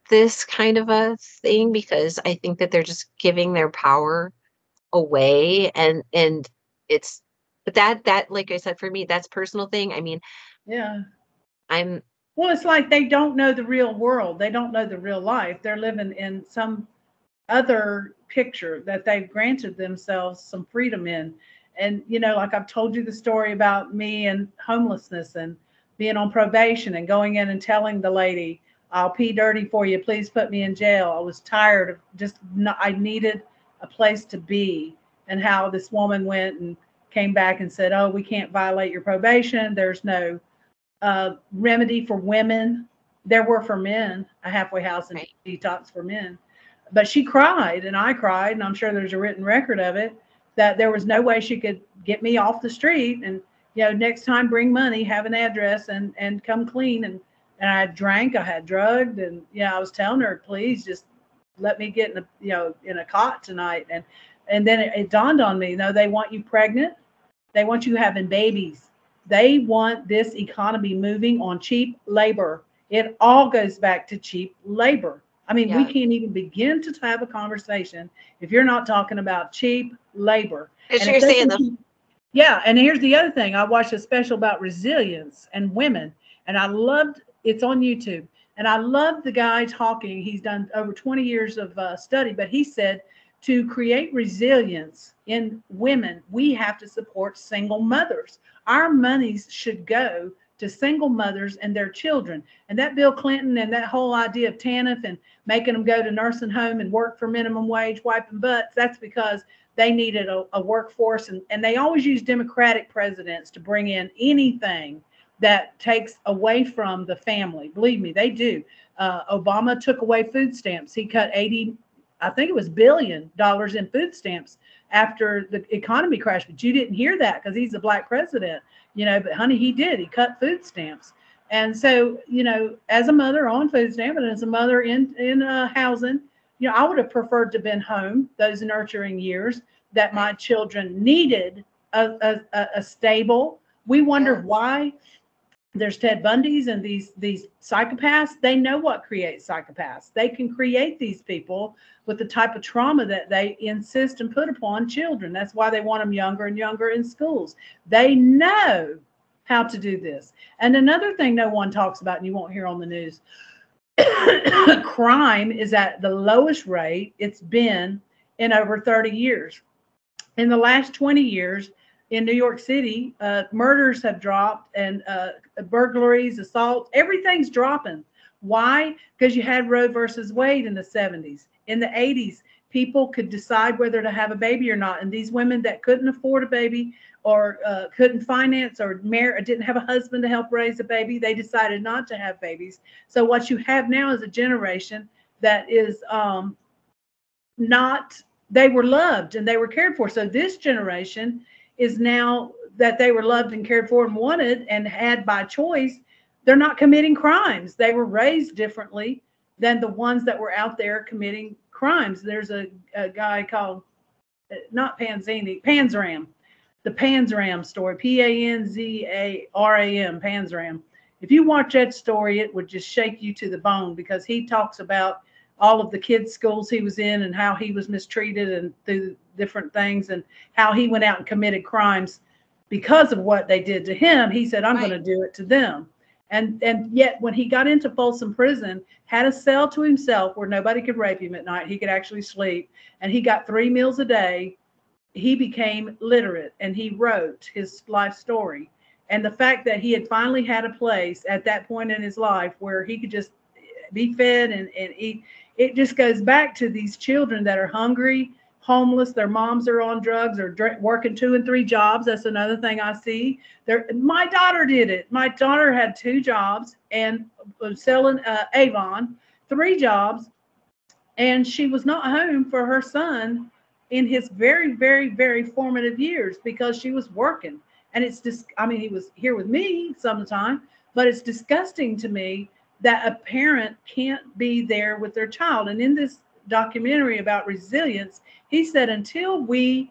this kind of a thing, because I think that they're just giving their power away, and it's, but that like I said, for me, that's personal thing. I mean, yeah. I'm Well, it's like they don't know the real world. They don't know the real life. They're living in some other picture that they've granted themselves some freedom in. And, like I've told you the story about me and homelessness and being on probation and going in and telling the lady, I'll pee dirty for you. Please put me in jail. I was tired of just, I needed a place to be. And how this woman went and came back and said, oh, we can't violate your probation. There's no remedy for women. There were for men, a halfway house and right. detox for men. But she cried and I cried, and I'm sure there's a written record of it, that there was no way she could get me off the street. And, next time bring money, have an address, and come clean. And I drank, I had drugged, and, I was telling her, please just let me get in a cot tonight. And then it dawned on me, no, they want you pregnant. They want you having babies. They want this economy moving on cheap labor. It all goes back to cheap labor. I mean, we Yeah. can't even begin to have a conversation if you're not talking about cheap labor. Because And if you're they saying can the keep, yeah, and here's the other thing. I watched a special about resilience and women, and I loved It's on YouTube. And I love the guy talking. He's done over 20 years of study, but he said to create resilience in women, we have to support single mothers. Our monies should go to single mothers and their children. And that Bill Clinton and that whole idea of TANF and making them go to nursing home and work for minimum wage, wiping butts, that's because they needed a workforce. And they always use Democratic presidents to bring in anything that takes away from the family. Believe me, they do. Obama took away food stamps. He cut I think it was $1 billion in food stamps after the economy crashed. But you didn't hear that because he's a black president, but honey, he did. He cut food stamps. And so, as a mother on food stamp and as a mother in housing, I would have preferred to have been home those nurturing years that my children needed a stable. We wonder why there's Ted Bundys and these psychopaths. They know what creates psychopaths. They can create these people with the type of trauma that they insist and put upon children. That's why they want them younger and younger in schools. They know how to do this. And another thing no one talks about, and you won't hear on the news, crime is at the lowest rate it's been in over 30 years. In the last 20 years, in New York City, murders have dropped and burglaries, assaults, everything's dropping. Why? Because you had Roe versus Wade in the 70s. In the 80s, people could decide whether to have a baby or not. And these women that couldn't afford a baby or couldn't finance or didn't have a husband to help raise a baby, they decided not to have babies. So what you have now is a generation that is they were loved and they were cared for. So this generation is now that they were loved and cared for and wanted and had by choice, they're not committing crimes. They were raised differently than the ones that were out there committing crimes. There's a guy called, not Panzini, Panzram, the Panzram story, Panzaram, Panzram. If you watch that story, it would just shake you to the bone because he talks about all of the kids' schools he was in and how he was mistreated and through different things and how he went out and committed crimes because of what they did to him. He said, I'm going to do it to them. And yet when he got into Folsom Prison, had a cell to himself where nobody could rape him at night. He could actually sleep and he got 3 meals a day. He became literate and he wrote his life story. And the fact that he had finally had a place at that point in his life where he could just be fed and eat, it just goes back to these children that are hungry, homeless, their moms are on drugs or working 2 and 3 jobs. That's another thing I see. My daughter did it. My daughter had 2 jobs and was selling Avon, 3 jobs, and she was not home for her son in his very, very, very formative years because she was working. And it's just, he was here with me some of the time, but it's disgusting to me that a parent can't be there with their child. And in this documentary about resilience, he said, until we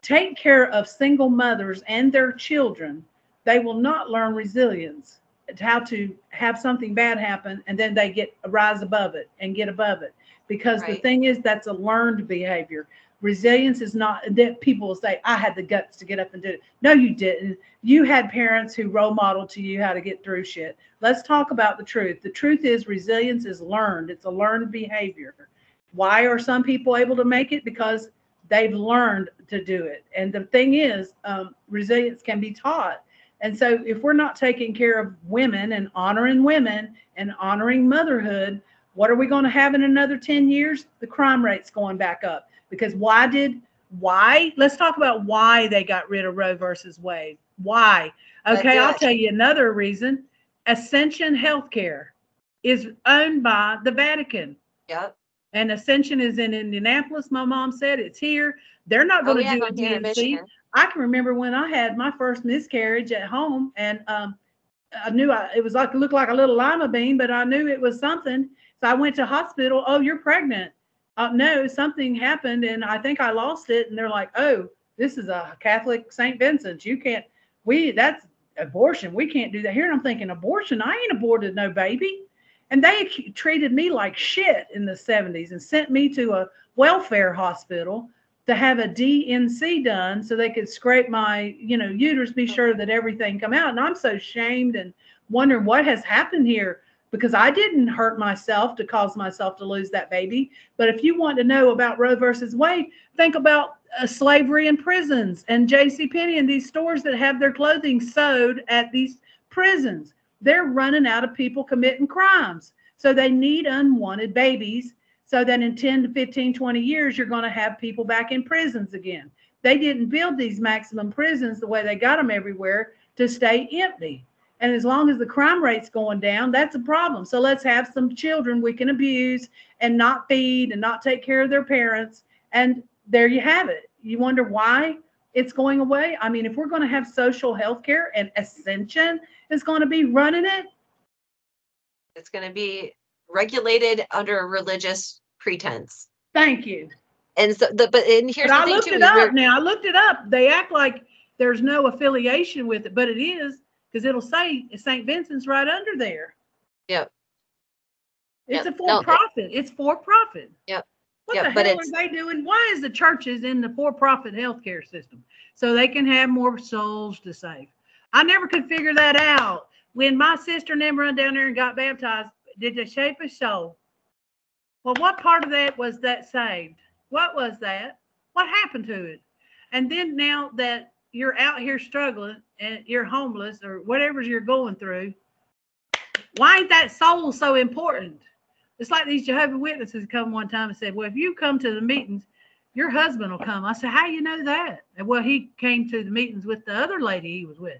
take care of single mothers and their children, they will not learn resilience, how to have something bad happen and then they rise above it and get above it. Because the thing is, that's a learned behavior. Resilience is not that people will say, I had the guts to get up and do it. No, you didn't. You had parents who role modeled to you how to get through shit. Let's talk about the truth. The truth is resilience is learned. It's a learned behavior. Why are some people able to make it? Because they've learned to do it. And the thing is, resilience can be taught. And so if we're not taking care of women and honoring motherhood, what are we going to have in another 10 years? The crime rate's going back up. Because why? Let's talk about why they got rid of Roe versus Wade. Why? Okay, I'll tell you another reason. Ascension Healthcare is owned by the Vatican. Yep. And Ascension is in Indianapolis. My mom said it's here. They're not going to do a DNC. I can remember when I had my first miscarriage at home, and I knew it was like, it looked like a little lima bean, but I knew it was something. So I went to hospital. Oh, you're pregnant. No, something happened and I think I lost it. And they're like, oh, this is a Catholic St. Vincent's. That's abortion. We can't do that here. And I'm thinking, abortion? I ain't aborted no baby. And they treated me like shit in the 70s and sent me to a welfare hospital to have a DNC done so they could scrape my, uterus, be sure that everything come out. And I'm so shamed and wondering what has happened here. because I didn't hurt myself to cause myself to lose that baby. But if you want to know about Roe versus Wade, think about slavery in prisons and J.C. Penney and these stores that have their clothing sewed at these prisons. They're running out of people committing crimes. So they need unwanted babies so that in 10 to 15, 20 years, you're going to have people back in prisons again. They didn't build these maximum prisons the way they got them everywhere to stay empty. And as long as the crime rate's going down, that's a problem. So let's have some children we can abuse and not feed and not take care of their parents. And there you have it. You wonder why it's going away? I mean, if we're going to have social health care and Ascension is going to be running it, it's going to be regulated under a religious pretense. Thank you. And so and here's the thing too. I looked it up now. I looked it up. They act like there's no affiliation with it, but it is, because it'll say St. Vincent's right under there. Yep. It's a for-profit. It's for-profit. Yep. What the hell are they doing? Why is the churches in the for-profit healthcare system? So they can have more souls to save. I never could figure that out. When my sister and them run down there and got baptized, did they save a soul? Well, what part of that was that saved? What was that? What happened to it? And then now that you're out here struggling and you're homeless or whatever you're going through, why ain't that soul so important? It's like these Jehovah's Witnesses come one time and said, well, if you come to the meetings, your husband will come. I said, how you know that? And well, he came to the meetings with the other lady he was with.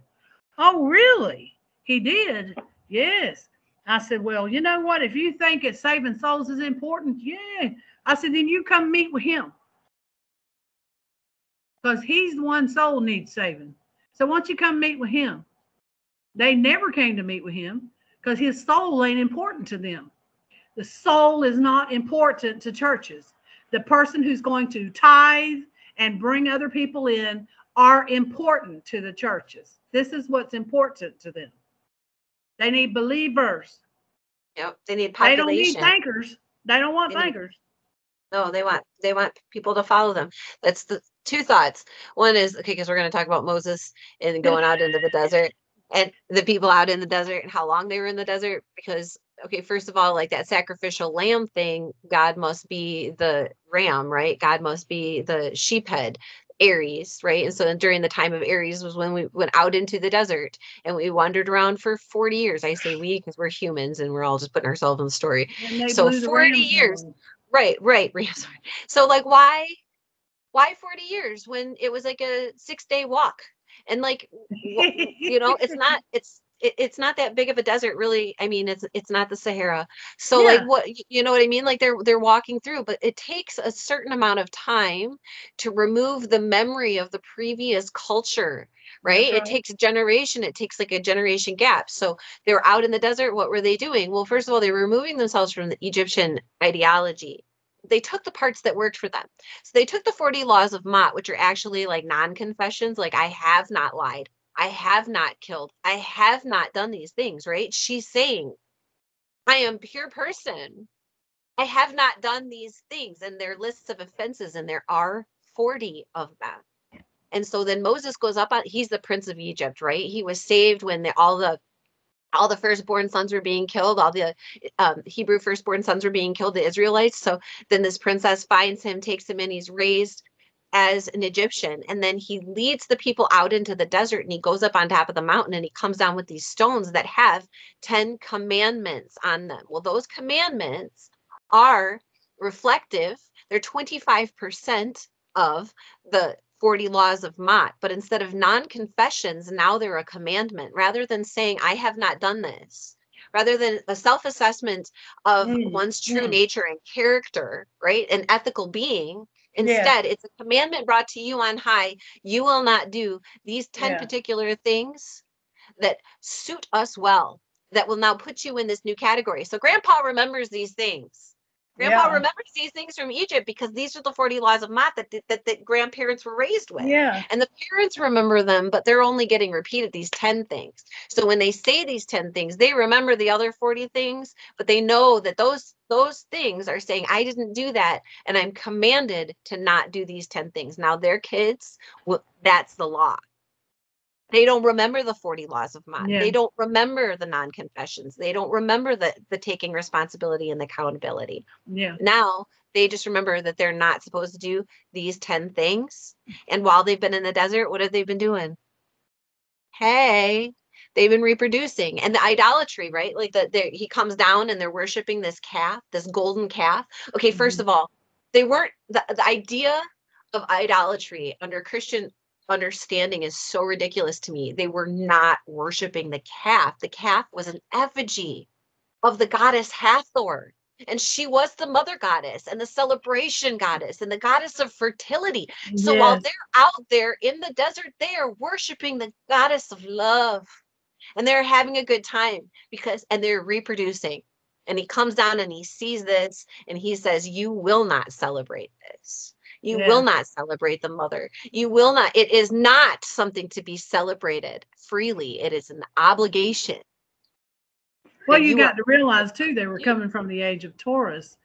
Oh, really? He did? Yes. I said, well, you know what? If you think it's saving souls is important, yeah. I said, then you come meet with him. Because he's the one soul needs saving. So why don't you come meet with him? They never came to meet with him because his soul ain't important to them. The soul is not important to churches. The person who's going to tithe and bring other people in are important to the churches. This is what's important to them. They need believers. Yep. They need population. They don't need thinkers. They don't want thinkers. No, they want people to follow them. That's the two thoughts. One is, okay, because we're going to talk about Moses and going out into the desert and the people out in the desert and how long they were in the desert. Because, okay, first of all, like that sacrificial lamb thing, God must be the ram, right? God must be the sheephead, Aries, right? And so then during the time of Aries was when we went out into the desert and we wandered around for 40 years. I say we because we're humans and we're all just putting ourselves in the story. So 40 years. Right. So like, why 40 years when it was like a 6-day walk? And like, you know, it's not that big of a desert, really. I mean, it's not the Sahara. So like, what, you know what I mean? Like they're walking through, but it takes a certain amount of time to remove the memory of the previous culture, right? It takes a generation. It takes like a generation gap. So they were out in the desert. What were they doing? Well, first of all, they were removing themselves from the Egyptian ideology. They took the parts that worked for them. So they took the 40 laws of Mott, which are actually like non-confessions, like I have not lied, I have not killed, I have not done these things, right? She's saying, I am a pure person. I have not done these things. And there are lists of offenses, and there are 40 of them. And so then Moses goes up on, he's the prince of Egypt, right? He was saved when all the firstborn sons were being killed. All the Hebrew firstborn sons were being killed, the Israelites. So then this princess finds him, takes him in, he's raised as an Egyptian. And then he leads the people out into the desert, and he goes up on top of the mountain, and he comes down with these stones that have 10 commandments on them. Well, those commandments are reflective. They're 25% of the 40 laws of Mott, but instead of non-confessions, now they're a commandment. Rather than saying, I have not done this, rather than a self-assessment of one's true nature and character, right? An ethical being. Instead, it's a commandment brought to you on high. You will not do these 10 particular things that suit us well, that will now put you in this new category. So Grandpa remembers these things. Grandpa remembers these things from Egypt because these are the 40 laws of Mott that grandparents were raised with. Yeah. And the parents remember them, but they're only getting repeated these 10 things. So when they say these 10 things, they remember the other 40 things, but they know that those things are saying, I didn't do that, and I'm commanded to not do these 10 things. Now their kids, well, that's the law. They don't remember the 40 laws of Man. Yeah. They don't remember the non-confessions. They don't remember the taking responsibility and the accountability. Yeah. Now they just remember that they're not supposed to do these 10 things. And while they've been in the desert, what have they been doing? Hey, they've been reproducing. And the idolatry, right? Like he comes down and they're worshiping this calf, this golden calf. Okay, first Mhm. of all, they weren't the idea of idolatry under Christian understanding is so ridiculous to me. They were not worshiping the calf. The calf was an effigy of the goddess Hathor. And she was the mother goddess and the celebration goddess and the goddess of fertility. So while Yes. they're out there in the desert, they are worshiping the goddess of love and they're having a good time and they're reproducing. And he comes down and he sees this and he says, you will not celebrate this. You will Yeah. not celebrate the mother. You will not. It is not something to be celebrated freely. It is an obligation Well, that you you are got to realize too, they were to do. coming from the age of Taurus.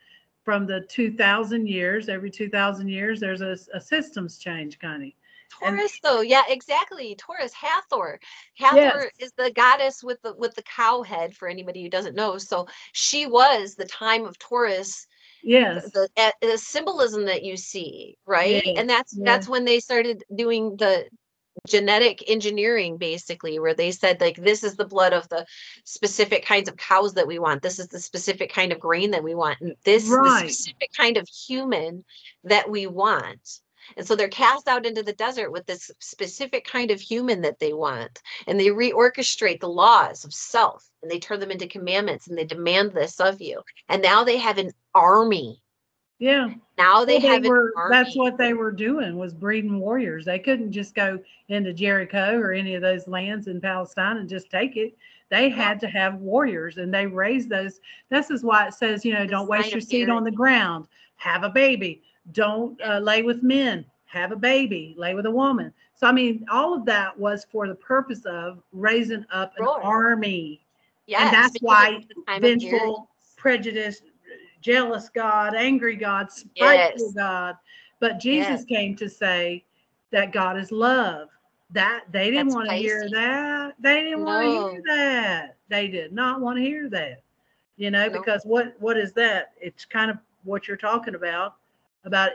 From the 2000 years, every 2000 years, there's a systems change, Connie. And Taurus, though, yeah, exactly. Taurus, Hathor. yes, Hathor is the goddess with the cow head. For anybody who doesn't know, so she was the time of Taurus, yes, the symbolism that you see, right? yes, And that's yeah, that's when they started doing the genetic engineering, basically, where they said like this is the blood of the specific kinds of cows that we want. This is the specific kind of grain that we want. And this the right. specific kind of human that we want. And so they're cast out into the desert with this specific kind of human that they want. And they reorchestrate the laws of self and they turn them into commandments and they demand this of you. And now they have an army. Yeah. Now Well, they have an that's army. what they were doing was breeding warriors. They couldn't just go into Jericho or any of those lands in Palestine and just take it. They No, had to have warriors and they raised those. This is why it says, the don't waste sign your of seed on the purity. ground. Have a baby. Don't lay with men. Have a baby. Lay with a woman. So, I mean, all of that was for the purpose of raising up an Roar. army. And Yes, that's because it why was the time of purity. vengeful, prejudiced, jealous God, angry God, spiteful Yes, God. But yes. Jesus came to say that God is love. That they didn't That's want to hear Pisces. that. They didn't want to hear No, that. They did not want to hear that. no. Because what is that? It's kind of what you're talking about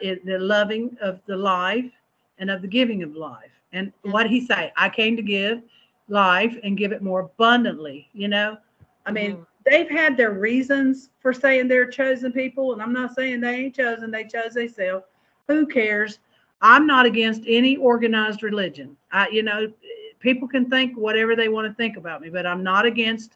it, the loving of the life and of the giving of life. And Yeah. what he say? I came to give life and give it more abundantly. I mean, Hmm. they've had their reasons for saying they're chosen people, and I'm not saying they ain't chosen. They chose themselves. Who cares? I'm not against any organized religion. People can think whatever they want to think about me, but I'm not against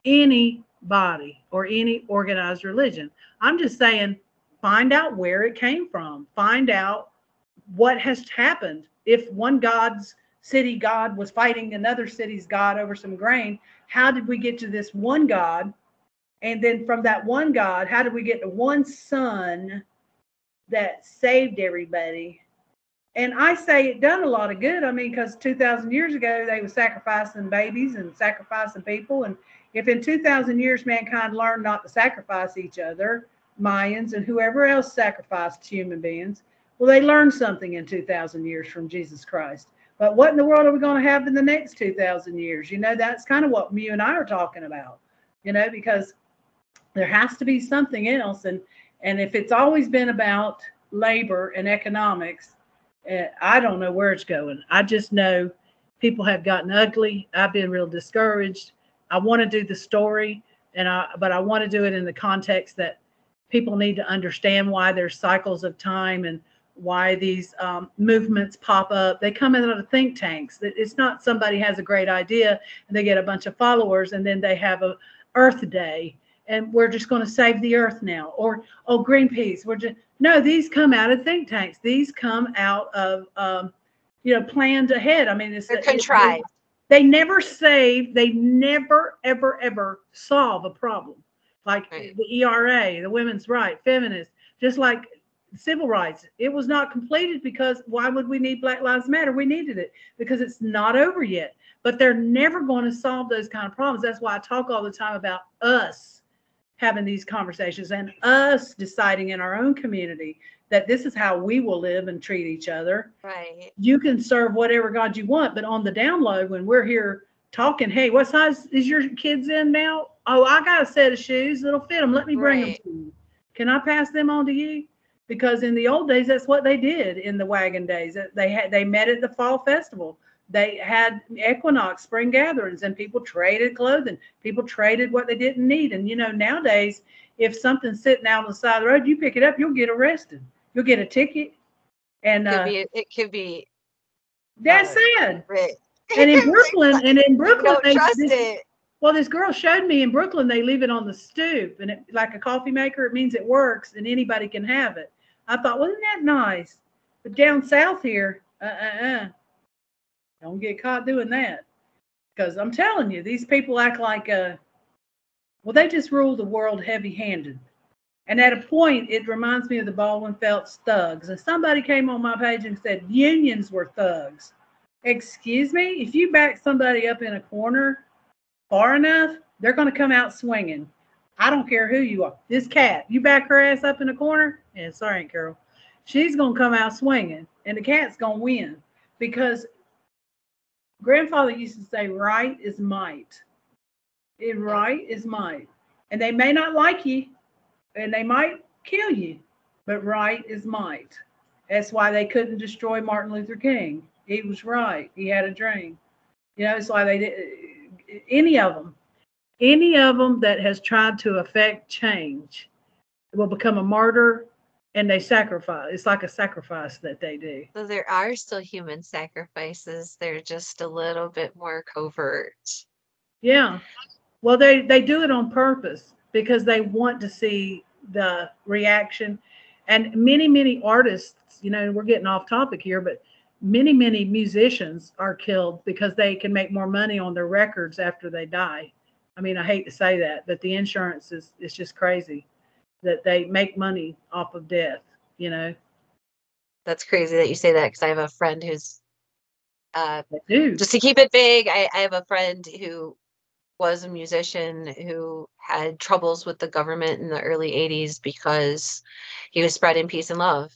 anybody or any organized religion. I'm just saying, find out where it came from. Find out what has happened. If one God's city God was fighting another city's God over some grain, how did we get to this one God? And then from that one God, how did we get to one son that saved everybody? And I say it done a lot of good. I mean, because 2,000 years ago, they were sacrificing babies and sacrificing people. And if in 2,000 years mankind learned not to sacrifice each other, Mayans and whoever else sacrificed human beings, well, they learned something in 2,000 years from Jesus Christ. But what in the world are we going to have in the next 2,000 years? That's kind of what you and I are talking about, because there has to be something else. And if it's always been about labor and economics, I don't know where it's going. I just know people have gotten ugly. I've been real discouraged. I want to do the story, but I want to do it in the context that people need to understand why there's cycles of time and why these movements pop up. They come out of think tanks. It's not somebody has a great idea and they get a bunch of followers and then they have a Earth Day and we're just going to save the Earth now. Or, oh, Greenpeace. No, these come out of think tanks. These come out of planned ahead. I mean, They're contrived. they never save. They never ever ever solve a problem. Like Right. the ERA, the women's right, feminists, just like civil rights. It was not completed because why would we need Black Lives Matter? We needed it because it's not over yet. But they're never going to solve those kind of problems. That's why I talk all the time about us. having these conversations and us deciding in our own community that this is how we will live and treat each other. Right. You can serve whatever God you want, but on the download, when we're here talking, hey, what size is your kids in now? Oh, I got a set of shoes that'll fit them. Let me bring them Right. to you. Can I pass them on to you? Because in the old days, that's what they did in the wagon days. They met at the fall festival. They had equinox spring gatherings, and people traded clothing. People traded what they didn't need. And nowadays, if something's sitting out on the side of the road, you pick it up, you'll get arrested. You'll get a ticket. And It could be that's sad. right. And in Like, Brooklyn, you don't trust it. well, this girl showed me in Brooklyn, they leave it on the stoop, and like a coffee maker, it means it works and anybody can have it. I thought, well, isn't that nice? But down south here, don't get caught doing that. Because I'm telling you, these people act like, well, they just rule the world heavy-handed. And at a point, it reminds me of the Baldwin Felts thugs. And somebody came on my page and said unions were thugs. Excuse me? If you back somebody up in a corner far enough, they're going to come out swinging. I don't care who you are. This cat, you back her ass up in a corner? Yeah, sorry, Aunt Carol. She's going to come out swinging, and the cat's going to win. Because grandfather used to say, right is might. And right is might. And they may not like you, and they might kill you, but right is might. That's why they couldn't destroy Martin Luther King. He was right. He had a dream. It's why they did. Any of them that has tried to affect change will become a martyr, and they sacrifice. It's like a sacrifice that they do. So there are still human sacrifices. They're just a little bit more covert. Yeah. Well, they do it on purpose because they want to see the reaction. And many artists, we're getting off topic here, but many musicians are killed because they can make more money on their records after they die. I mean, I hate to say that, but the insurance is just crazy that they make money off of death. That's crazy that you say that, because I have a friend who's They do. just to keep it vague, I have a friend who was a musician who had troubles with the government in the early 80s because he was spreading peace and love.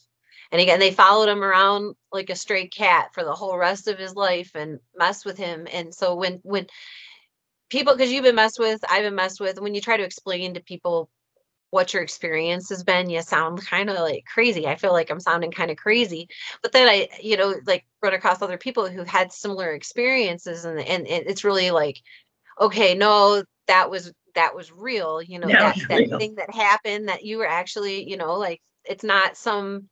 And again, they followed him around like a stray cat for the whole rest of his life and messed with him. And so when people, because you've been messed with, I've been messed with, when you try to explain to people what your experience has been, you sound kind of like crazy. I feel like I'm sounding kind of crazy. But then I, like run across other people who had similar experiences, and it's really like, okay, no, that was real, that Real. thing that happened, that you were actually, like, it's not some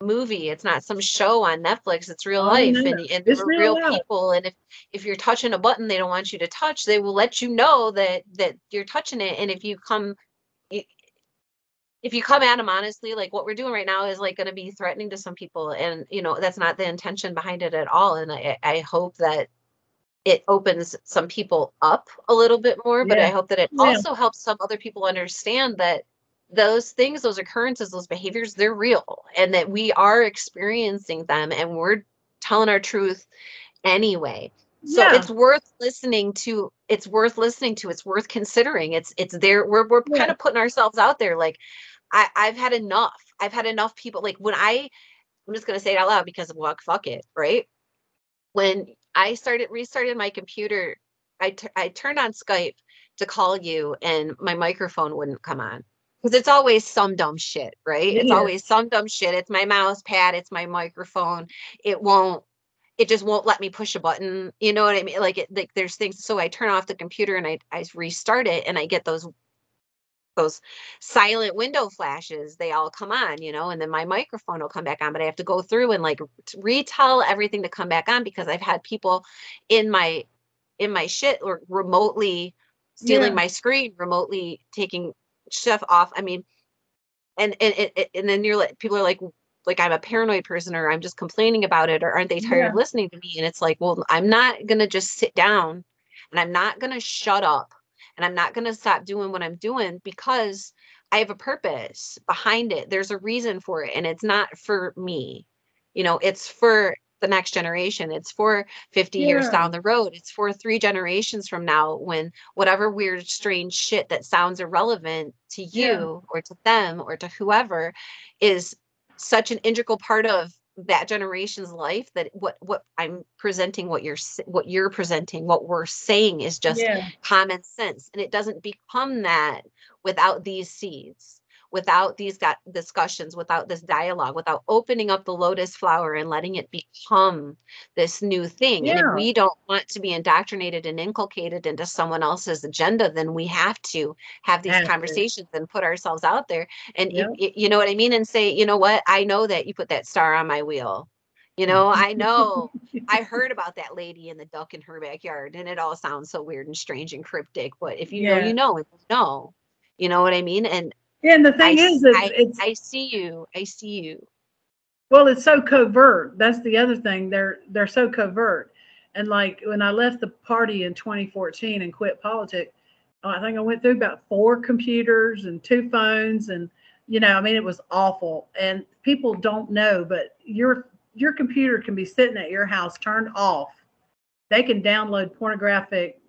movie, it's not some show on Netflix, it's real Oh life, no, and there it's were real real life. people. And if you're touching a button they don't want you to touch, they will let you know that you're touching it. And if you come at them honestly, like what we're doing right now is like going to be threatening to some people, and that's not the intention behind it at all. And I hope that it opens some people up a little bit more, but I Yeah. hope that it Yeah. also helps some other people understand that those things, those occurrences, those behaviors, they're real, and that we are experiencing them, and we're telling our truth anyway. So Yeah. it's worth listening to. It's worth listening to. It's worth considering. It's there. We're kind Yeah. of putting ourselves out there. Like I've had enough. I've had enough people. Like I'm just gonna say it out loud because of, well, fuck it, right? When I restarted my computer, I turned on Skype to call you, and my microphone wouldn't come on. Because it's always some dumb shit, right? It It's is. always some dumb shit. It's my mouse pad, it's my microphone. It won't, it just won't let me push a button. You know what I mean? Like there's things. So I turn off the computer and I restart it, and I get those silent window flashes. They all come on, and then my microphone will come back on, but I have to go through and like retell everything to come back on, because I've had people in my shit, or remotely stealing Yeah. my screen, remotely taking stuff off. I mean, and then you're like, people are like I'm a paranoid person, or I'm just complaining about it, or aren't they tired Yeah. of listening to me? And it's like, well, I'm not going to just sit down, and I'm not going to shut up, and I'm not going to stop doing what I'm doing, because I have a purpose behind it. There's a reason for it, and it's not for me. It's for the next generation. It's for 50 years Yeah. down the road. It's for 3 generations from now, when whatever weird, strange shit that sounds irrelevant to Yeah. you or to them or to whoever is such an integral part of that generation's life, that what I'm presenting, what you're presenting, what we're saying is just Yeah. common sense, and it doesn't become that without these seeds, without these discussions, without this dialogue, without opening up the lotus flower and letting it become this new thing. And if Yeah. we don't want to be indoctrinated and inculcated into someone else's agenda, then we have to have these Have to. conversations and put ourselves out there. And Yep. you know what I mean? And say, you know what? I know that you put that star on my wheel. You know, I know. I heard about that lady and the duck in her backyard, and it all sounds so weird and strange and cryptic. But if you know, Yeah. you know, and you know, you know what I mean? And Yeah, and the thing is that it's, I see you. I see you. well, it's so covert. That's the other thing. They're so covert. And like when I left the party in 2014 and quit politics, I think I went through about 4 computers and 2 phones, and I mean, it was awful. And people don't know, but your computer can be sitting at your house turned off. They can download pornographic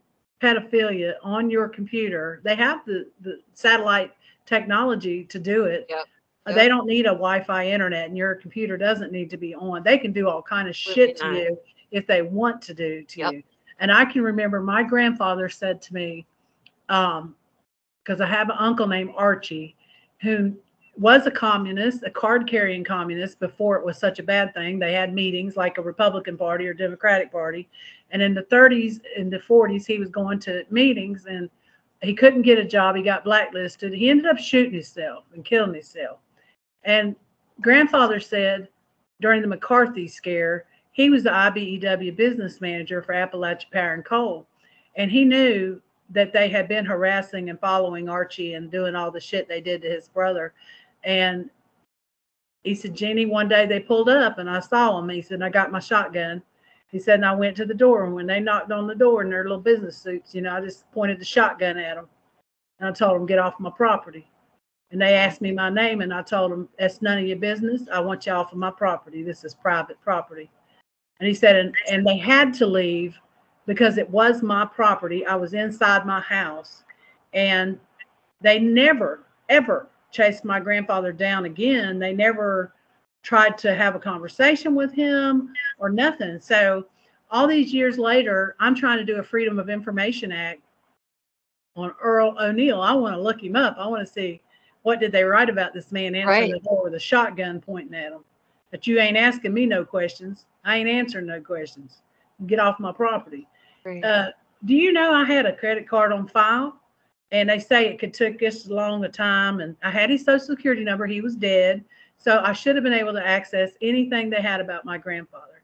pedophilia on your computer. They have the satellite technology to do it. Yep. They Yep. don't need a Wi-Fi internet, and your computer doesn't need to be on. They can do all kind of Absolutely shit to not. you if they want to do to Yep. you. And I can remember my grandfather said to me, because I have an uncle named Archie, who was a communist, a card-carrying communist before it was such a bad thing. They had meetings like a Republican Party or Democratic Party, and in the 30s, in the 40s, he was going to meetings and he couldn't get a job. He got blacklisted. He ended up shooting himself and killing himself. And grandfather said during the McCarthy scare, he was the IBEW business manager for Appalachia Power and Coal. And he knew that they had been harassing and following Archie and doing all the shit they did to his brother. And he said, Jeannie, one day they pulled up and I saw them. He said, I got my shotgun. He said, and I went to the door. And when they knocked on the door in their little business suits, I just pointed the shotgun at them. And I told them, get off my property. And they asked me my name, and I told them, that's none of your business. I want you off of my property. This is private property. And he said, and they had to leave because it was my property. I was inside my house. And they never, ever chased my grandfather down again. They never tried to have a conversation with him or nothing. So all these years later, I'm trying to do a Freedom of Information Act on Earl O'Neill. I want to look him up. I want to see what did they write about this man answering Right. the door with a shotgun pointing at him. But you ain't asking me no questions. I ain't answering no questions. Get off my property. Right. Do you know I had a credit card on file? And they say it could take this long a time. And I had his social security number. He was dead. So I should have been able to access anything they had about my grandfather.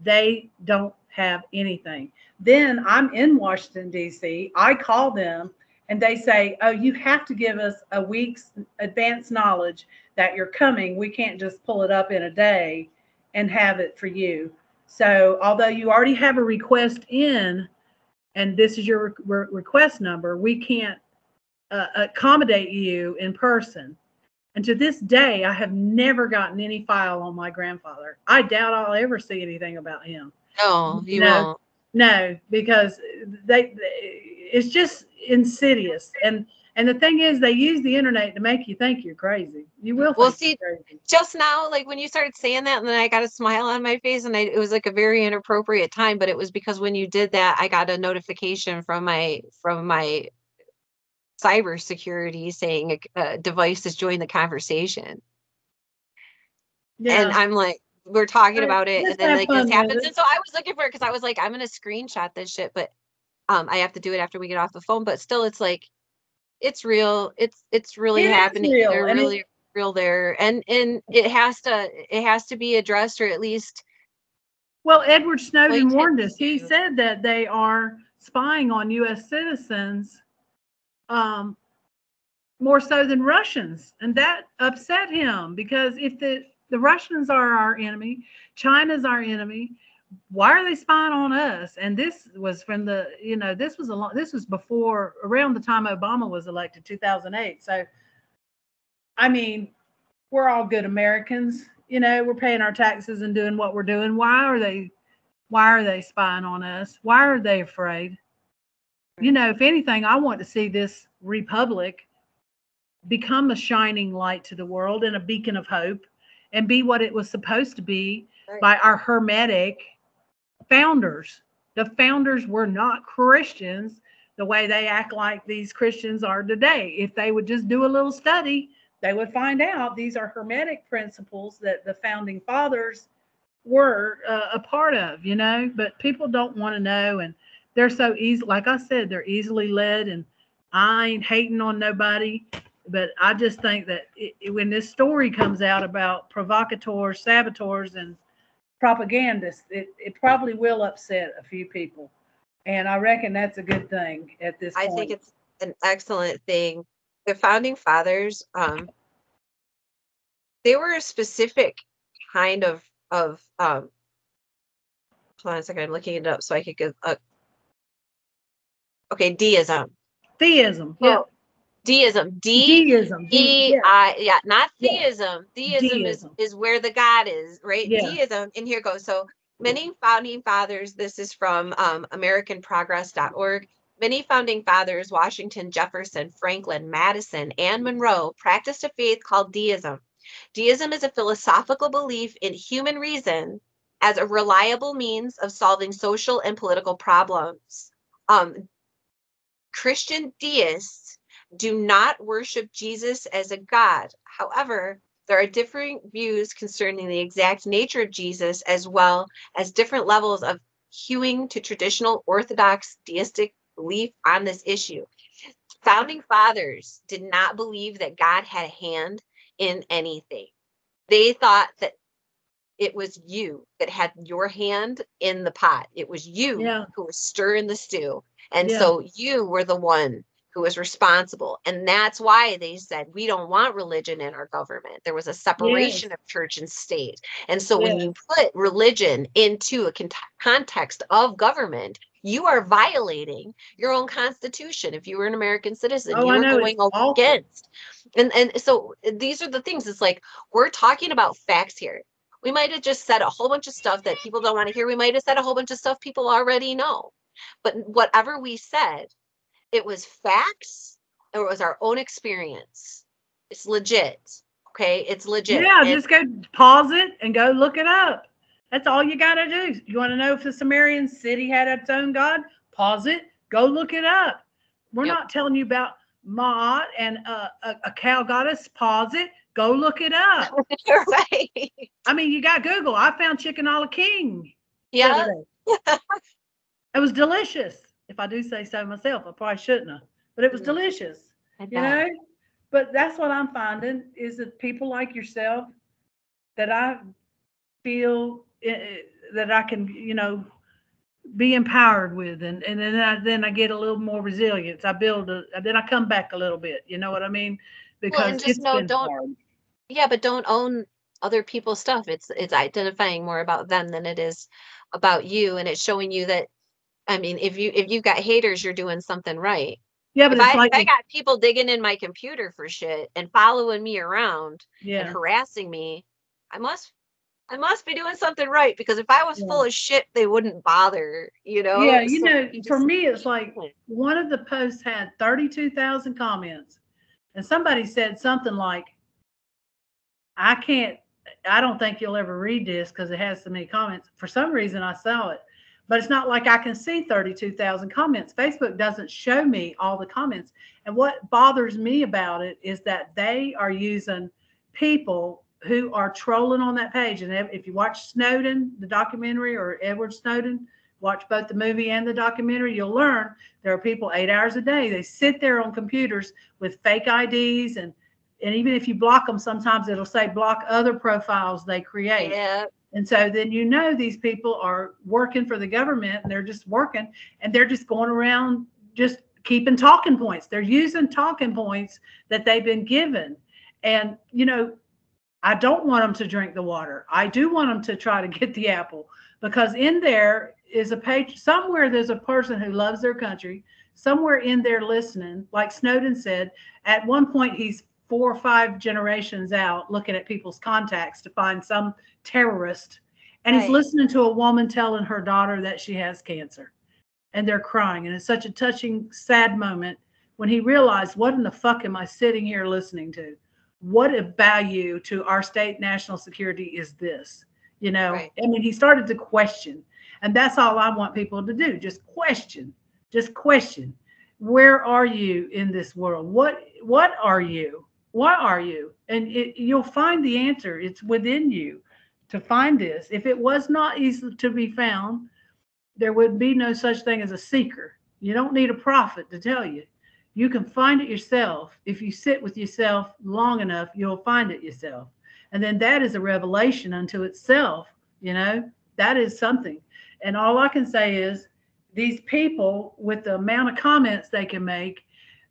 They don't have anything. Then I'm in Washington, D.C. I call them and they say, oh, you have to give us a week's advance knowledge that you're coming. We can't just pull it up in a day and have it for you. So although you already have a request in, and this is your request number, we can't accommodate you in person. And to this day, I have never gotten any file on my grandfather. I doubt I'll ever see anything about him. No, you No, won't. no, because it's just insidious. And the thing is, they use the internet to make you think you're crazy. You will Well, think see, you're crazy. just now, like when you started saying that, and then I got a smile on my face, and it was like a very inappropriate time, but it was because when you did that, I got a notification from my cybersecurity saying a device has joined the conversation. And Yeah, I'm like, we're talking about it, and just then have like this fun with happens. it. And so I was looking for it because I was like, I'm gonna screenshot this shit, but I have to do it after we get off the phone. But still, it's like it's real. It's really It is happening. real, They're and really real there, and it has to be addressed, or at least well, Edward Snowden blatant warned us. He to. said that they are spying on U.S. citizens um, more so than Russians, and that upset him because if the Russians are our enemy, China's our enemy, why are they spying on us? And this was from the, this was before, around the time Obama was elected, 2008. So, I mean, we're all good Americans. we're paying our taxes and doing what we're doing. Why are they spying on us? Why are they afraid? If anything, I want to see this republic become a shining light to the world and a beacon of hope and be what it was supposed to be by our hermetic founders. The founders were not Christians the way they act like these Christians are today. If they would just do a little study, they would find out these are hermetic principles that the founding fathers were a part of, but people don't want to know. And they're so easy, like I said, they're easily led. And I ain't hating on nobody, but I just think that when this story comes out about provocateurs, saboteurs, and propagandists, it probably will upset a few people. And I reckon that's a good thing at this point. I think it's an excellent thing. The founding fathers, they were a specific kind of hold on a second, I'm looking it up so I could get okay, deism. Theism, yeah. Oh, deism, Deism, yeah, not theism. Yeah. Deism is where the God is, right? Yeah. Deism, and here goes. So many founding fathers, this is from AmericanProgress.org. Many founding fathers, Washington, Jefferson, Franklin, Madison, and Monroe, practiced a faith called deism. Deism is a philosophical belief in human reason as a reliable means of solving social and political problems. Christian deists do not worship Jesus as a God. However, there are differing views concerning the exact nature of Jesus, as well as different levels of hewing to traditional Orthodox deistic belief on this issue. Founding fathers did not believe that God had a hand in anything. They thought that it was you that had your hand in the pot. It was you who was stirring the stew. And so you were the one who was responsible. And that's why they said, we don't want religion in our government. There was a separation of church and state. And so when you put religion into a context of government, you are violating your own constitution. If you were an American citizen, you were going against. And so these are the things. It's like, we're talking about facts here. We might have just said a whole bunch of stuff that people don't want to hear. We might have said a whole bunch of stuff people already know. But whatever we said, it was facts, or it was our own experience. It's legit. Okay, it's legit. Yeah, just go pause it and go look it up. That's all you got to do. You want to know if the Sumerian city had its own god? Pause it, go look it up. We're not telling you about Ma'at and a cow goddess. Pause it, go look it up. Right. I mean, you got Google. I found chicken a la king. Yeah. It was delicious. If I do say so myself, I probably shouldn't have, but it was delicious, but that's what I'm finding, is that people like yourself that I feel that I can, be empowered with, and then I get a little more resilience. Then I come back a little bit, you know what I mean? Because it's been hard. Yeah, but don't own other people's stuff. It's identifying more about them than it is about you, and it's showing you that, I mean, if you've got haters, you're doing something right. Yeah, but if I got people digging in my computer for shit and following me around and harassing me, I must be doing something right, because if I was full of shit, they wouldn't bother, Yeah, for me, it's like one of the posts had 32,000 comments, and somebody said something like, I don't think you'll ever read this because it has so many comments. For some reason, I saw it. But it's not like I can see 32,000 comments. Facebook doesn't show me all the comments. And what bothers me about it is that they are using people who are trolling on that page. And if you watch Snowden, the documentary, or Edward Snowden, watch both the movie and the documentary, you'll learn there are people 8 hours a day. They sit there on computers with fake IDs. And even if you block them, sometimes it'll say block other profiles they create. Yeah. And so then these people are working for the government, and they're just working, and they're just going around just keeping talking points. They're using talking points that they've been given. And, I don't want them to drink the water. I do want them to try to get the apple, because in there is a page somewhere. There's a person who loves their country somewhere in there listening. Like Snowden said, at one point, he's 4 or 5 generations out looking at people's contacts to find some terrorist. And he's Right. listening to a woman telling her daughter that she has cancer. And they're crying. And it's such a touching, sad moment when he realized, what in the fuck am I sitting here listening to? What a value to our state national security is this? You know, Right. I mean, he started to question. And that's all I want people to do. Just question. Just question. Where are you in this world? What are you? What are you? And you'll find the answer. It's within you to find this. If it was not easy to be found, there would be no such thing as a seeker. You don't need a prophet to tell you. You can find it yourself. If you sit with yourself long enough, you'll find it yourself. And then that is a revelation unto itself. You know, that is something. And all I can say is these people, with the amount of comments they can make,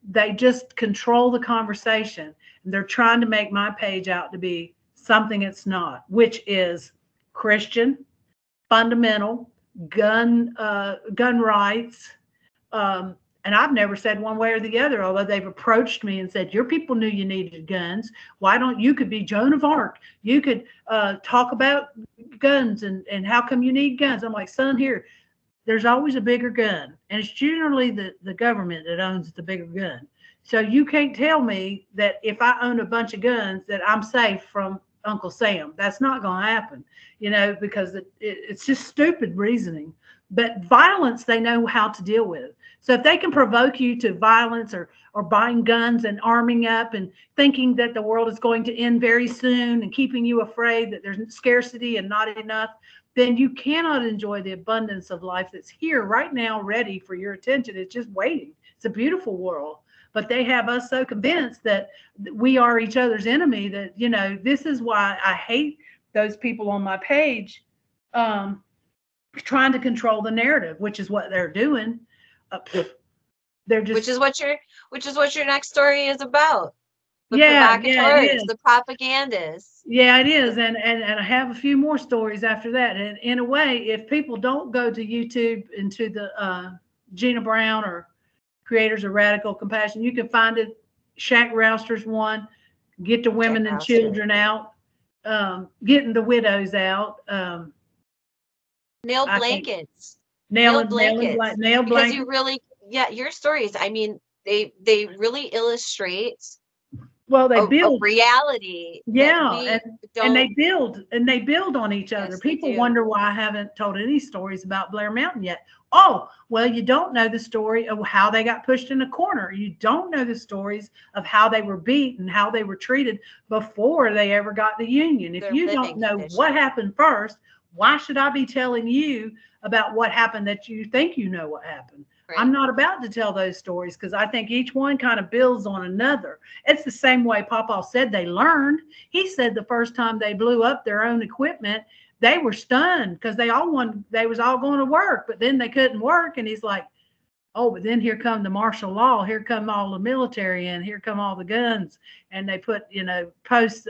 they just control the conversation. And they're trying to make my page out to be something it's not, which is Christian, fundamental, gun rights. And I've never said one way or the other, although they've approached me and said, your people knew you needed guns. Why don't you could be Joan of Arc? You could talk about guns and how come you need guns? I'm like, son, here, there's always a bigger gun. And it's generally the government that owns the bigger gun. So you can't tell me that if I own a bunch of guns that I'm safe from Uncle Sam. That's not going to happen, you know, because it's just stupid reasoning. But violence, they know how to deal with. So if they can provoke you to violence or buying guns and arming up and thinking that the world is going to end very soon and keeping you afraid that there's scarcity and not enough, then you cannot enjoy the abundance of life that's here right now, ready for your attention. It's just waiting. It's a beautiful world. But they have us so convinced that we are each other's enemy that, you know, this is why I hate those people on my page trying to control the narrative, which is what they're doing. They're just which is what your next story is about. The yeah, it provocateurs, is. the propagandists. Yeah, it is. And I have a few more stories after that. And in a way, if people don't go to YouTube and to the Jeana Brown or Creators of Radical Compassion, you can find it. Shaq Rouster's one, get the women and children out, getting the widows out. Nail blankets. Nail blankets. Because you really, your stories, I mean, they really illustrate they build a reality. Yeah, and they build on each other. Yes, People wonder why I haven't told any stories about Blair Mountain yet. Oh, well, you don't know the story of how they got pushed in a corner. You don't know the stories of how they were beat and how they were treated before they ever got the Union. If you don't know what happened first, why should I be telling you about what happened that you think you know what happened? Right. I'm not about to tell those stories because I think each one kind of builds on another. It's the same way Papa said they learned. He said the first time they blew up their own equipment, they were stunned because they was all going to work, but then they couldn't work. And he's like, oh, but then here come the martial law. Here come all the military and here come all the guns. And they put, posts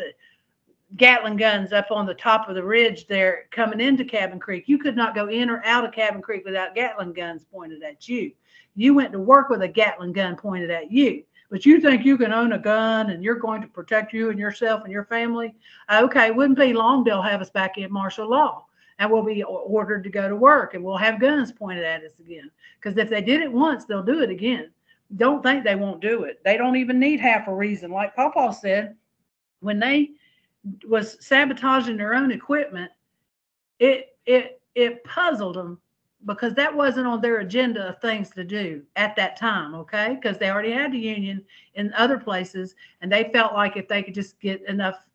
Gatling guns up on the top of the ridge there coming into Cabin Creek. You could not go in or out of Cabin Creek without Gatling guns pointed at you. You went to work with a Gatling gun pointed at you. But you think you can own a gun and you're going to protect you and yourself and your family? Okay, it wouldn't be long they'll have us back in martial law and we'll be ordered to go to work and we'll have guns pointed at us again. Because if they did it once, they'll do it again. Don't think they won't do it. They don't even need half a reason. Like Papa said, when they was sabotaging their own equipment, it puzzled them because that wasn't on their agenda of things to do at that time, okay? Because they already had the Union in other places, and they felt like if they could just get enough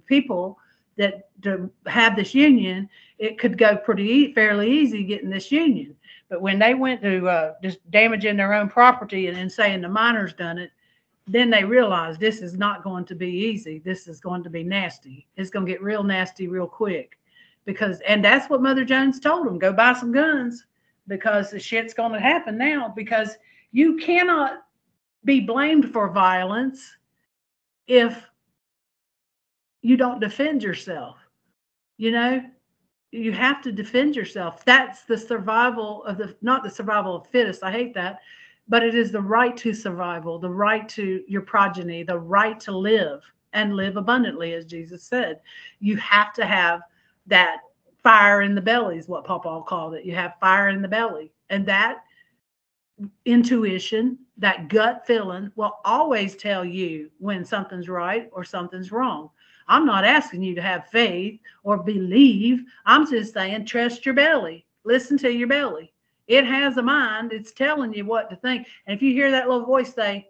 people that to have this Union, it could go fairly easy getting this Union. But when they went to just damaging their own property and then saying the miners done it, then they realized this is not going to be easy. This is going to be nasty. It's going to get real nasty real quick. And that's what Mother Jones told them, go buy some guns because the shit's going to happen now, because you cannot be blamed for violence if you don't defend yourself. You have to defend yourself. That's the survival of not the survival of fittest. I hate that. but it is the right to survival, the right to your progeny, the right to live and live abundantly, as Jesus said. You have to have that fire in the belly, is what Papa called it. You have fire in the belly. And that intuition, that gut feeling will always tell you when something's right or something's wrong. I'm not asking you to have faith or believe. I'm just saying, trust your belly. Listen to your belly. It has a mind. It's telling you what to think. And if you hear that little voice say,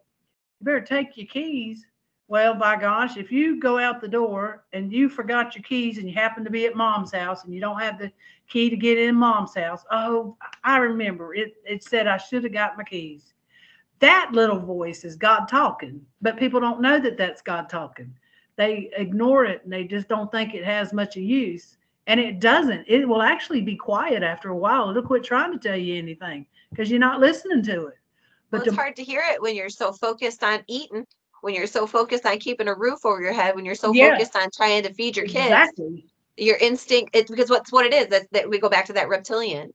you better take your keys. Well, by gosh, if you go out the door and you forgot your keys and you happen to be at mom's house and you don't have the key to get in mom's house, oh, I remember it said I should have got my keys. That little voice is God talking, but people don't know that that's God talking. They ignore it and they just don't think it has much of use. And it doesn't. It will actually be quiet after a while. It'll quit trying to tell you anything because you're not listening to it. Well, it's hard to hear it when you're so focused on eating, when you're so focused on keeping a roof over your head, when you're so focused on trying to feed your kids. Your instinct, it's because what it is, that we go back to that reptilian,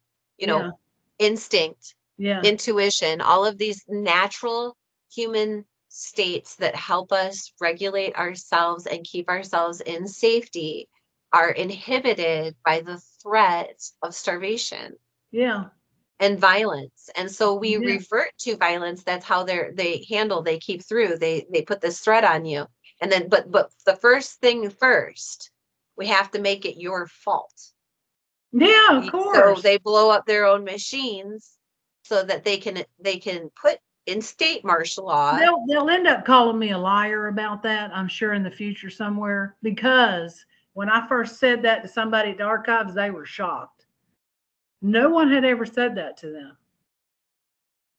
instinct, intuition, all of these natural human states that help us regulate ourselves and keep ourselves in safety are inhibited by the threat of starvation. Yeah. And violence. And so we revert to violence. That's how they keep through. They put this threat on you. And then, but the first thing first, we have to make it your fault. Yeah, of course. So they blow up their own machines so that they can put in state martial law. They'll end up calling me a liar about that, I'm sure, in the future somewhere, because when I first said that to somebody at the archives, they were shocked. No one had ever said that to them.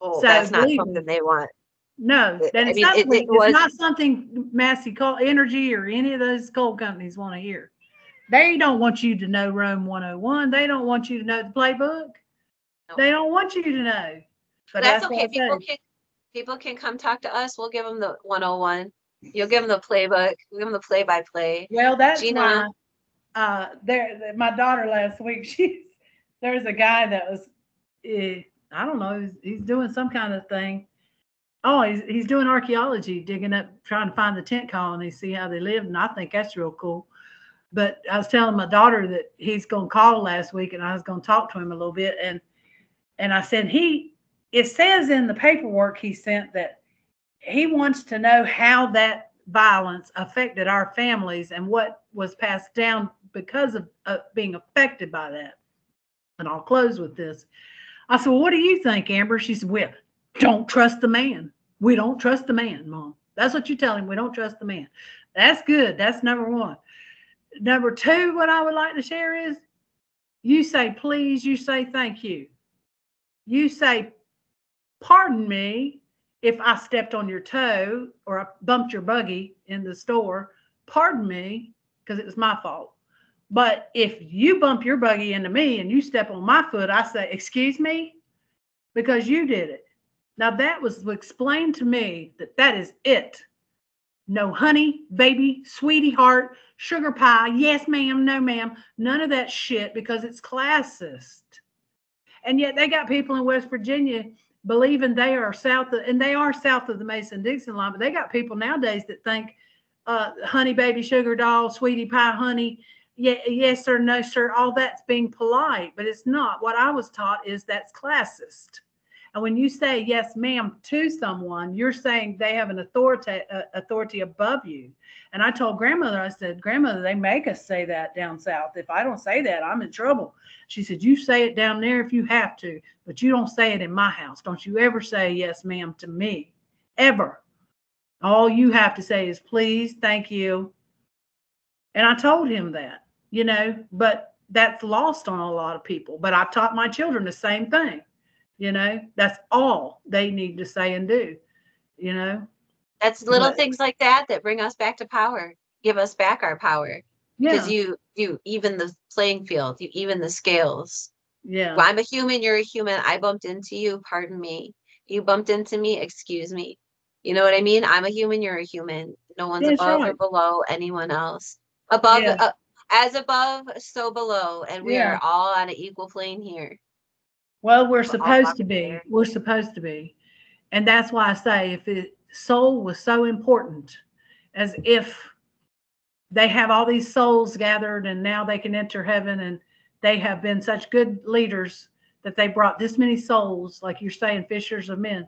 Oh, so that's not something they want. No, it's not something Massey Coal Energy or any of those coal companies want to hear. They don't want you to know Rome 101. They don't want you to know the playbook. No. They don't want you to know. But that's okay. People can come talk to us. We'll give them the 101. You'll give them the playbook. We'll give them the play-by-play. Well, that's Jeana. My daughter last week, there was a guy that was, I don't know, he's doing some kind of thing. Oh, he's doing archaeology, digging up, trying to find the tent colony, see how they live, and I think that's real cool. But I was telling my daughter that he's going to call last week, and I was going to talk to him a little bit, and I said it says in the paperwork he sent that he wants to know how that violence affected our families and what was passed down because of being affected by that. And I'll close with this. I said, well, what do you think, Amber? She said, well, don't trust the man. We don't trust the man, Mom. That's what you tell him. We don't trust the man. That's good. That's number one. Number two, what I would like to share is you say, please, you say, thank you. You say, pardon me if I stepped on your toe or I bumped your buggy in the store. Pardon me, because it was my fault. But if you bump your buggy into me and you step on my foot, I say, excuse me, because you did it. Now that was explained to me that is it. No honey, baby, sweetie heart, sugar pie, yes ma'am, no ma'am, none of that shit, because it's classist. And yet they got people in West Virginia believing they are south of, and they are south of the Mason-Dixon line, but they got people nowadays that think honey, baby, sugar doll, sweetie pie, honey, yes sir, no sir, all that's being polite, but it's not. What I was taught is that's classist. And when you say yes, ma'am, to someone, you're saying they have an authority above you. And I told grandmother, I said, grandmother, they make us say that down south. If I don't say that, I'm in trouble. She said, you say it down there if you have to, but you don't say it in my house. Don't you ever say yes, ma'am, to me, ever. All you have to say is please, thank you. And I told him that, but that's lost on a lot of people. But I taught my children the same thing. That's all they need to say and do, That's little things like that bring us back to power, give us back our power. Because you even the playing field, you even the scales. Yeah. Well, I'm a human, you're a human. I bumped into you, pardon me. You bumped into me, excuse me. You know what I mean? I'm a human, you're a human. No one's above or below anyone else. Above, as above, so below. And we are all on an equal plane here. Well, we're supposed to be. We're supposed to be. And that's why I say if soul was so important, as if they have all these souls gathered and now they can enter heaven, and they have been such good leaders that they brought this many souls, like you're saying, fishers of men.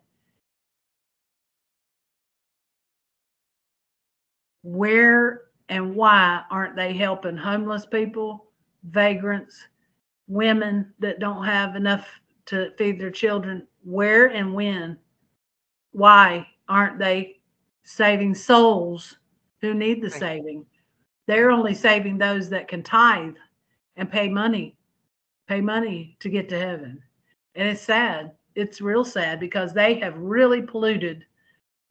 Where and why aren't they helping homeless people, vagrants, women that don't have enough to feed their children? Where and when? Why aren't they saving souls who need the Right. saving? They're only saving those that can tithe and pay money to get to heaven. And it's sad. It's real sad because they have really polluted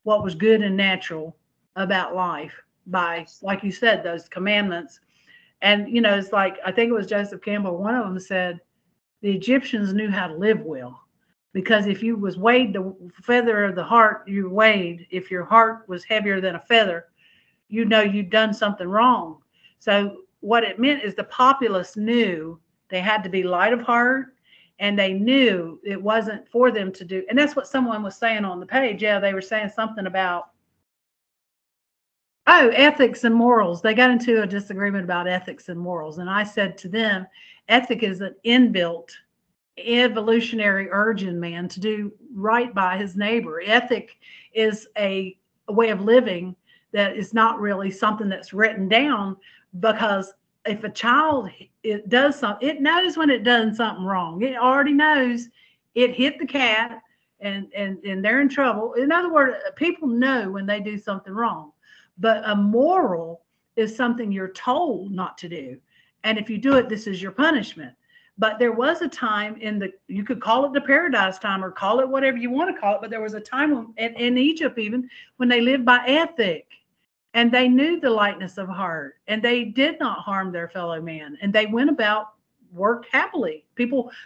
what was good and natural about life by, like you said, those commandments. And, you know, it's like, I think it was Joseph Campbell, one of them said, the Egyptians knew how to live well. Because if you was weighed the feather of the heart, you weighed. If your heart was heavier than a feather, you know you'd done something wrong. So what it meant is the populace knew they had to be light of heart, and they knew it wasn't for them to do. And that's what someone was saying on the page. Yeah, they were saying something about, oh, ethics and morals. They got into a disagreement about ethics and morals. And I said to them, ethic is an inbuilt evolutionary urge in man to do right by his neighbor. Ethic is a way of living that is not really something that's written down, because if a child it does something, it knows when it done something wrong. It already knows it hit the cat and they're in trouble. In other words, people know when they do something wrong. But a moral is something you're told not to do. And if you do it, this is your punishment. But there was a time you could call it the paradise time or call it whatever you want to call it. But there was a time in Egypt, even when they lived by ethic, and they knew the lightness of heart, and they did not harm their fellow man, and they went about work happily.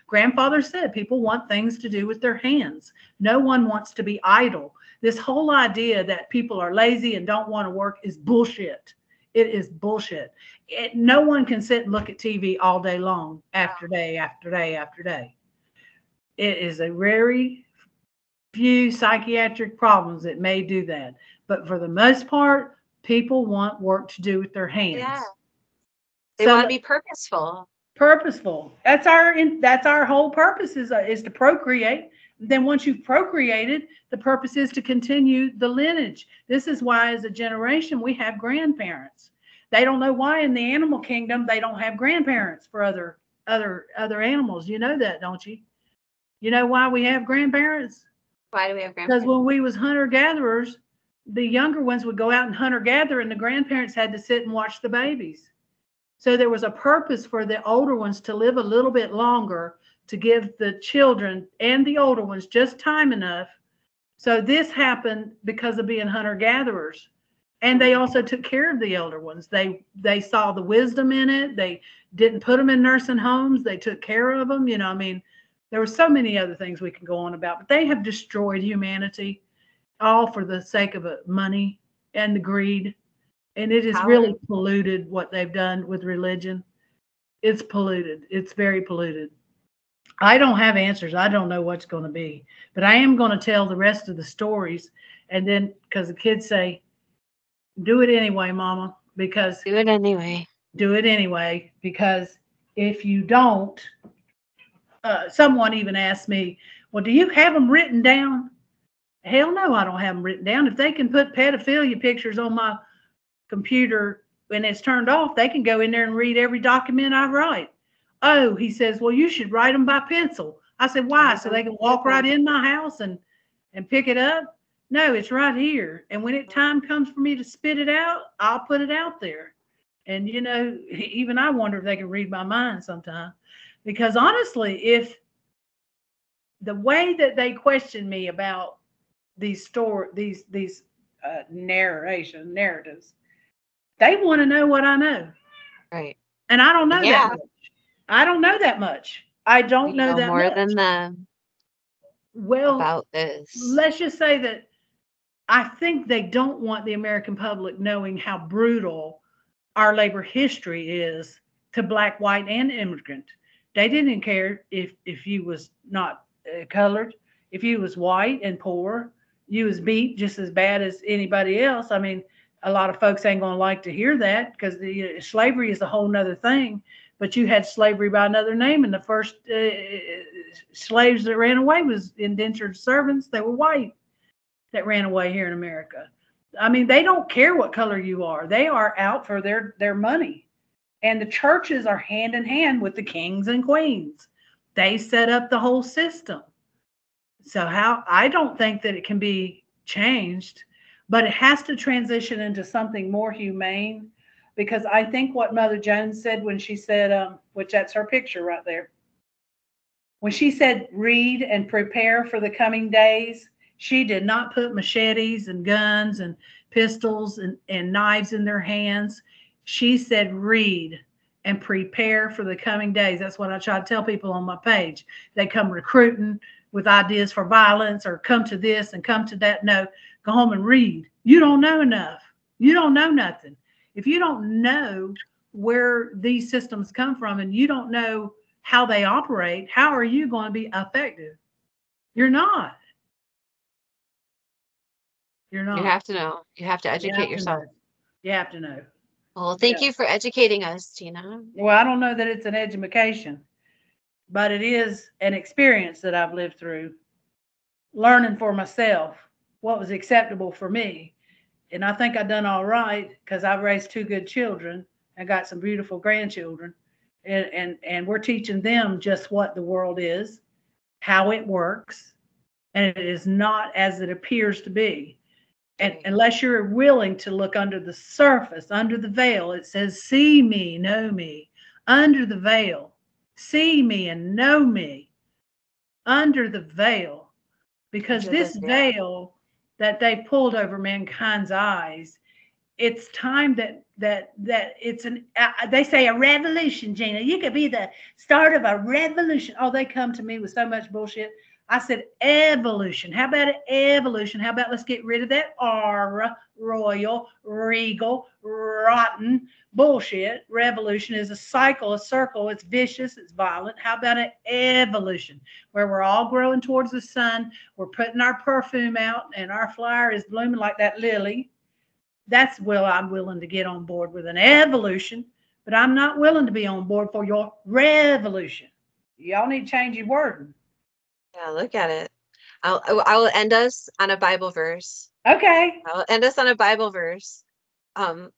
Grandfather said, people want things to do with their hands. No one wants to be idle. This whole idea that people are lazy and don't want to work is bullshit. It is bullshit. No one can sit and look at TV all day long, after day, after day, after day. It is a very few psychiatric problems that may do that. But for the most part, people want work to do with their hands. Yeah. They want to be purposeful. Purposeful. That's our whole purpose is to procreate. Then once you've procreated, the purpose is to continue the lineage. This is why, as a generation, we have grandparents. They don't know why in the animal kingdom they don't have grandparents for other animals. You know that, don't you? You know why we have grandparents? Why do we have grandparents? Because when we was hunter-gatherers, the younger ones would go out and hunter-gather, and the grandparents had to sit and watch the babies. So there was a purpose for the older ones to live a little bit longer, to give the children and the older ones just time enough. So this happened because of being hunter-gatherers. And they also took care of the elder ones. They saw the wisdom in it. They didn't put them in nursing homes. They took care of them. You know, I mean, there were so many other things we can go on about, but they have destroyed humanity, all for the sake of money and the greed. And it has really polluted what they've done with religion. It's polluted. It's very polluted. I don't have answers. I don't know what's going to be, but I am going to tell the rest of the stories. And then, because the kids say, do it anyway, Mama, because do it anyway. Do it anyway, because if you don't, someone even asked me, well, do you have them written down? Hell no, I don't have them written down. If they can put pedophilia pictures on my computer when it's turned off, they can go in there and read every document I write. Oh, he says, well, you should write them by pencil. I said, why? So they can walk right in my house and pick it up? No, it's right here. And when time comes for me to spit it out, I'll put it out there. And, you know, even I wonder if they can read my mind sometime. Because honestly, if the way that they question me about these narratives, they want to know what I know. Right. And I don't know that much. I don't know that much. I don't know that more much. than them. Well, about this. Let's just say that I think they don't want the American public knowing how brutal our labor history is to Black, white, and immigrant. They didn't care if you was not colored, if you was white and poor, you was beat just as bad as anybody else. I mean, a lot of folks ain't going to like to hear that because slavery is a whole nother thing. But you had slavery by another name, and the first slaves that ran away was indentured servants. They were white that ran away here in America. I mean, they don't care what color you are. They are out for their money. And the churches are hand in hand with the kings and queens. They set up the whole system. So I don't think that it can be changed, but it has to transition into something more humane, because I think what Mother Jones said when she said, which that's her picture right there, when she said read and prepare for the coming days, she did not put machetes and guns and pistols and knives in their hands. She said read and prepare for the coming days. That's what I try to tell people on my page. They come recruiting with ideas for violence or come to this and come to that. No, go home and read. You don't know enough. You don't know nothing. If you don't know where these systems come from and you don't know how they operate, how are you going to be effective? You're not. You're not. You have to know. You have to educate yourself. You have to know. Well, thank you for educating us, Jeana. Well, I don't know that it's an education, but it is an experience that I've lived through, learning for myself what was acceptable for me. And I think I've done all right because I've raised two good children and got some beautiful grandchildren. And we're teaching them just what the world is, how it works, and it is not as it appears to be. And unless you're willing to look under the surface, under the veil, it says, see me, know me. Under the veil, see me and know me. Under the veil. Because this veil that they pulled over mankind's eyes, it's time that it's they say a revolution, Jeana. You could be the start of a revolution. Oh, they come to me with so much bullshit. I said evolution. How about evolution? How about let's get rid of that royal, regal, rotten bullshit. Revolution is a cycle, a circle. It's vicious. It's violent. How about an evolution where we're all growing towards the sun? We're putting our perfume out and our flower is blooming like that lily. That's I'm willing to get on board with an evolution, but I'm not willing to be on board for your revolution. Y'all need to change your wording. Yeah, look at it. I will end us on a Bible verse. Okay. I'll end us on a Bible verse. And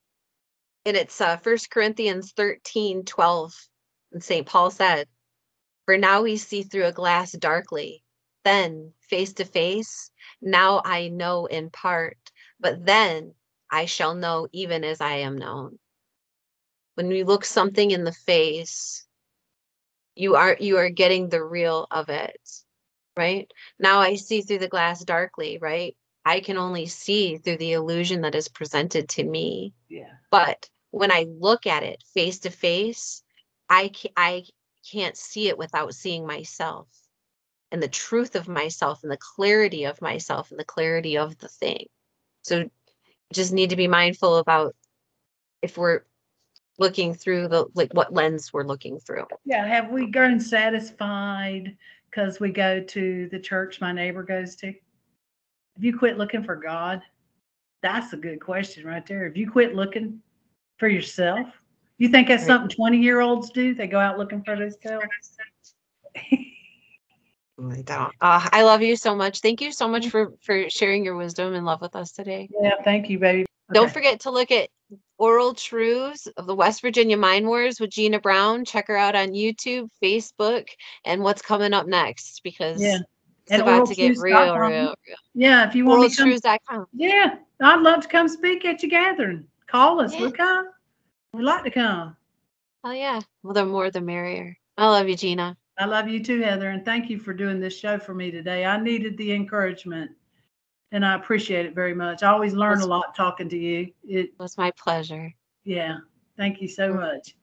it's 1 Corinthians 13:12. And St. Paul said, for now we see through a glass darkly, then face to face. Now I know in part, but then I shall know even as I am known. When we look something in the face, you are getting the real of it, right? Now I see through the glass darkly, right? I can only see through the illusion that is presented to me. Yeah. But when I look at it face to face, I can't see it without seeing myself and the truth of myself and the clarity of myself and the clarity of the thing. So just need to be mindful about if we're looking through what lens we're looking through. Yeah. Have we grown satisfied because we go to the church my neighbor goes to? Have you quit looking for God? That's a good question right there. Have you quit looking for yourself? You think that's something 20-year-olds do? They go out looking for themselves? I don't. I love you so much. Thank you so much for sharing your wisdom and love with us today. Yeah, thank you, baby. Don't forget to look at Oral Truths of the West Virginia Mine Wars with Jeana Brown. Check her out on YouTube, Facebook, and what's coming up next, because it's about to get real. Yeah, if you want to come. OralTruths.com. Yeah, I'd love to come speak at your gathering. Call us. Yeah. We'll come. We'd like to come. Oh, yeah. Well, the more the merrier. I love you, Jeana. I love you too, Heather, and thank you for doing this show for me today. I needed the encouragement, and I appreciate it very much. I always learn a lot talking to you. It was my pleasure. Yeah. Thank you so much.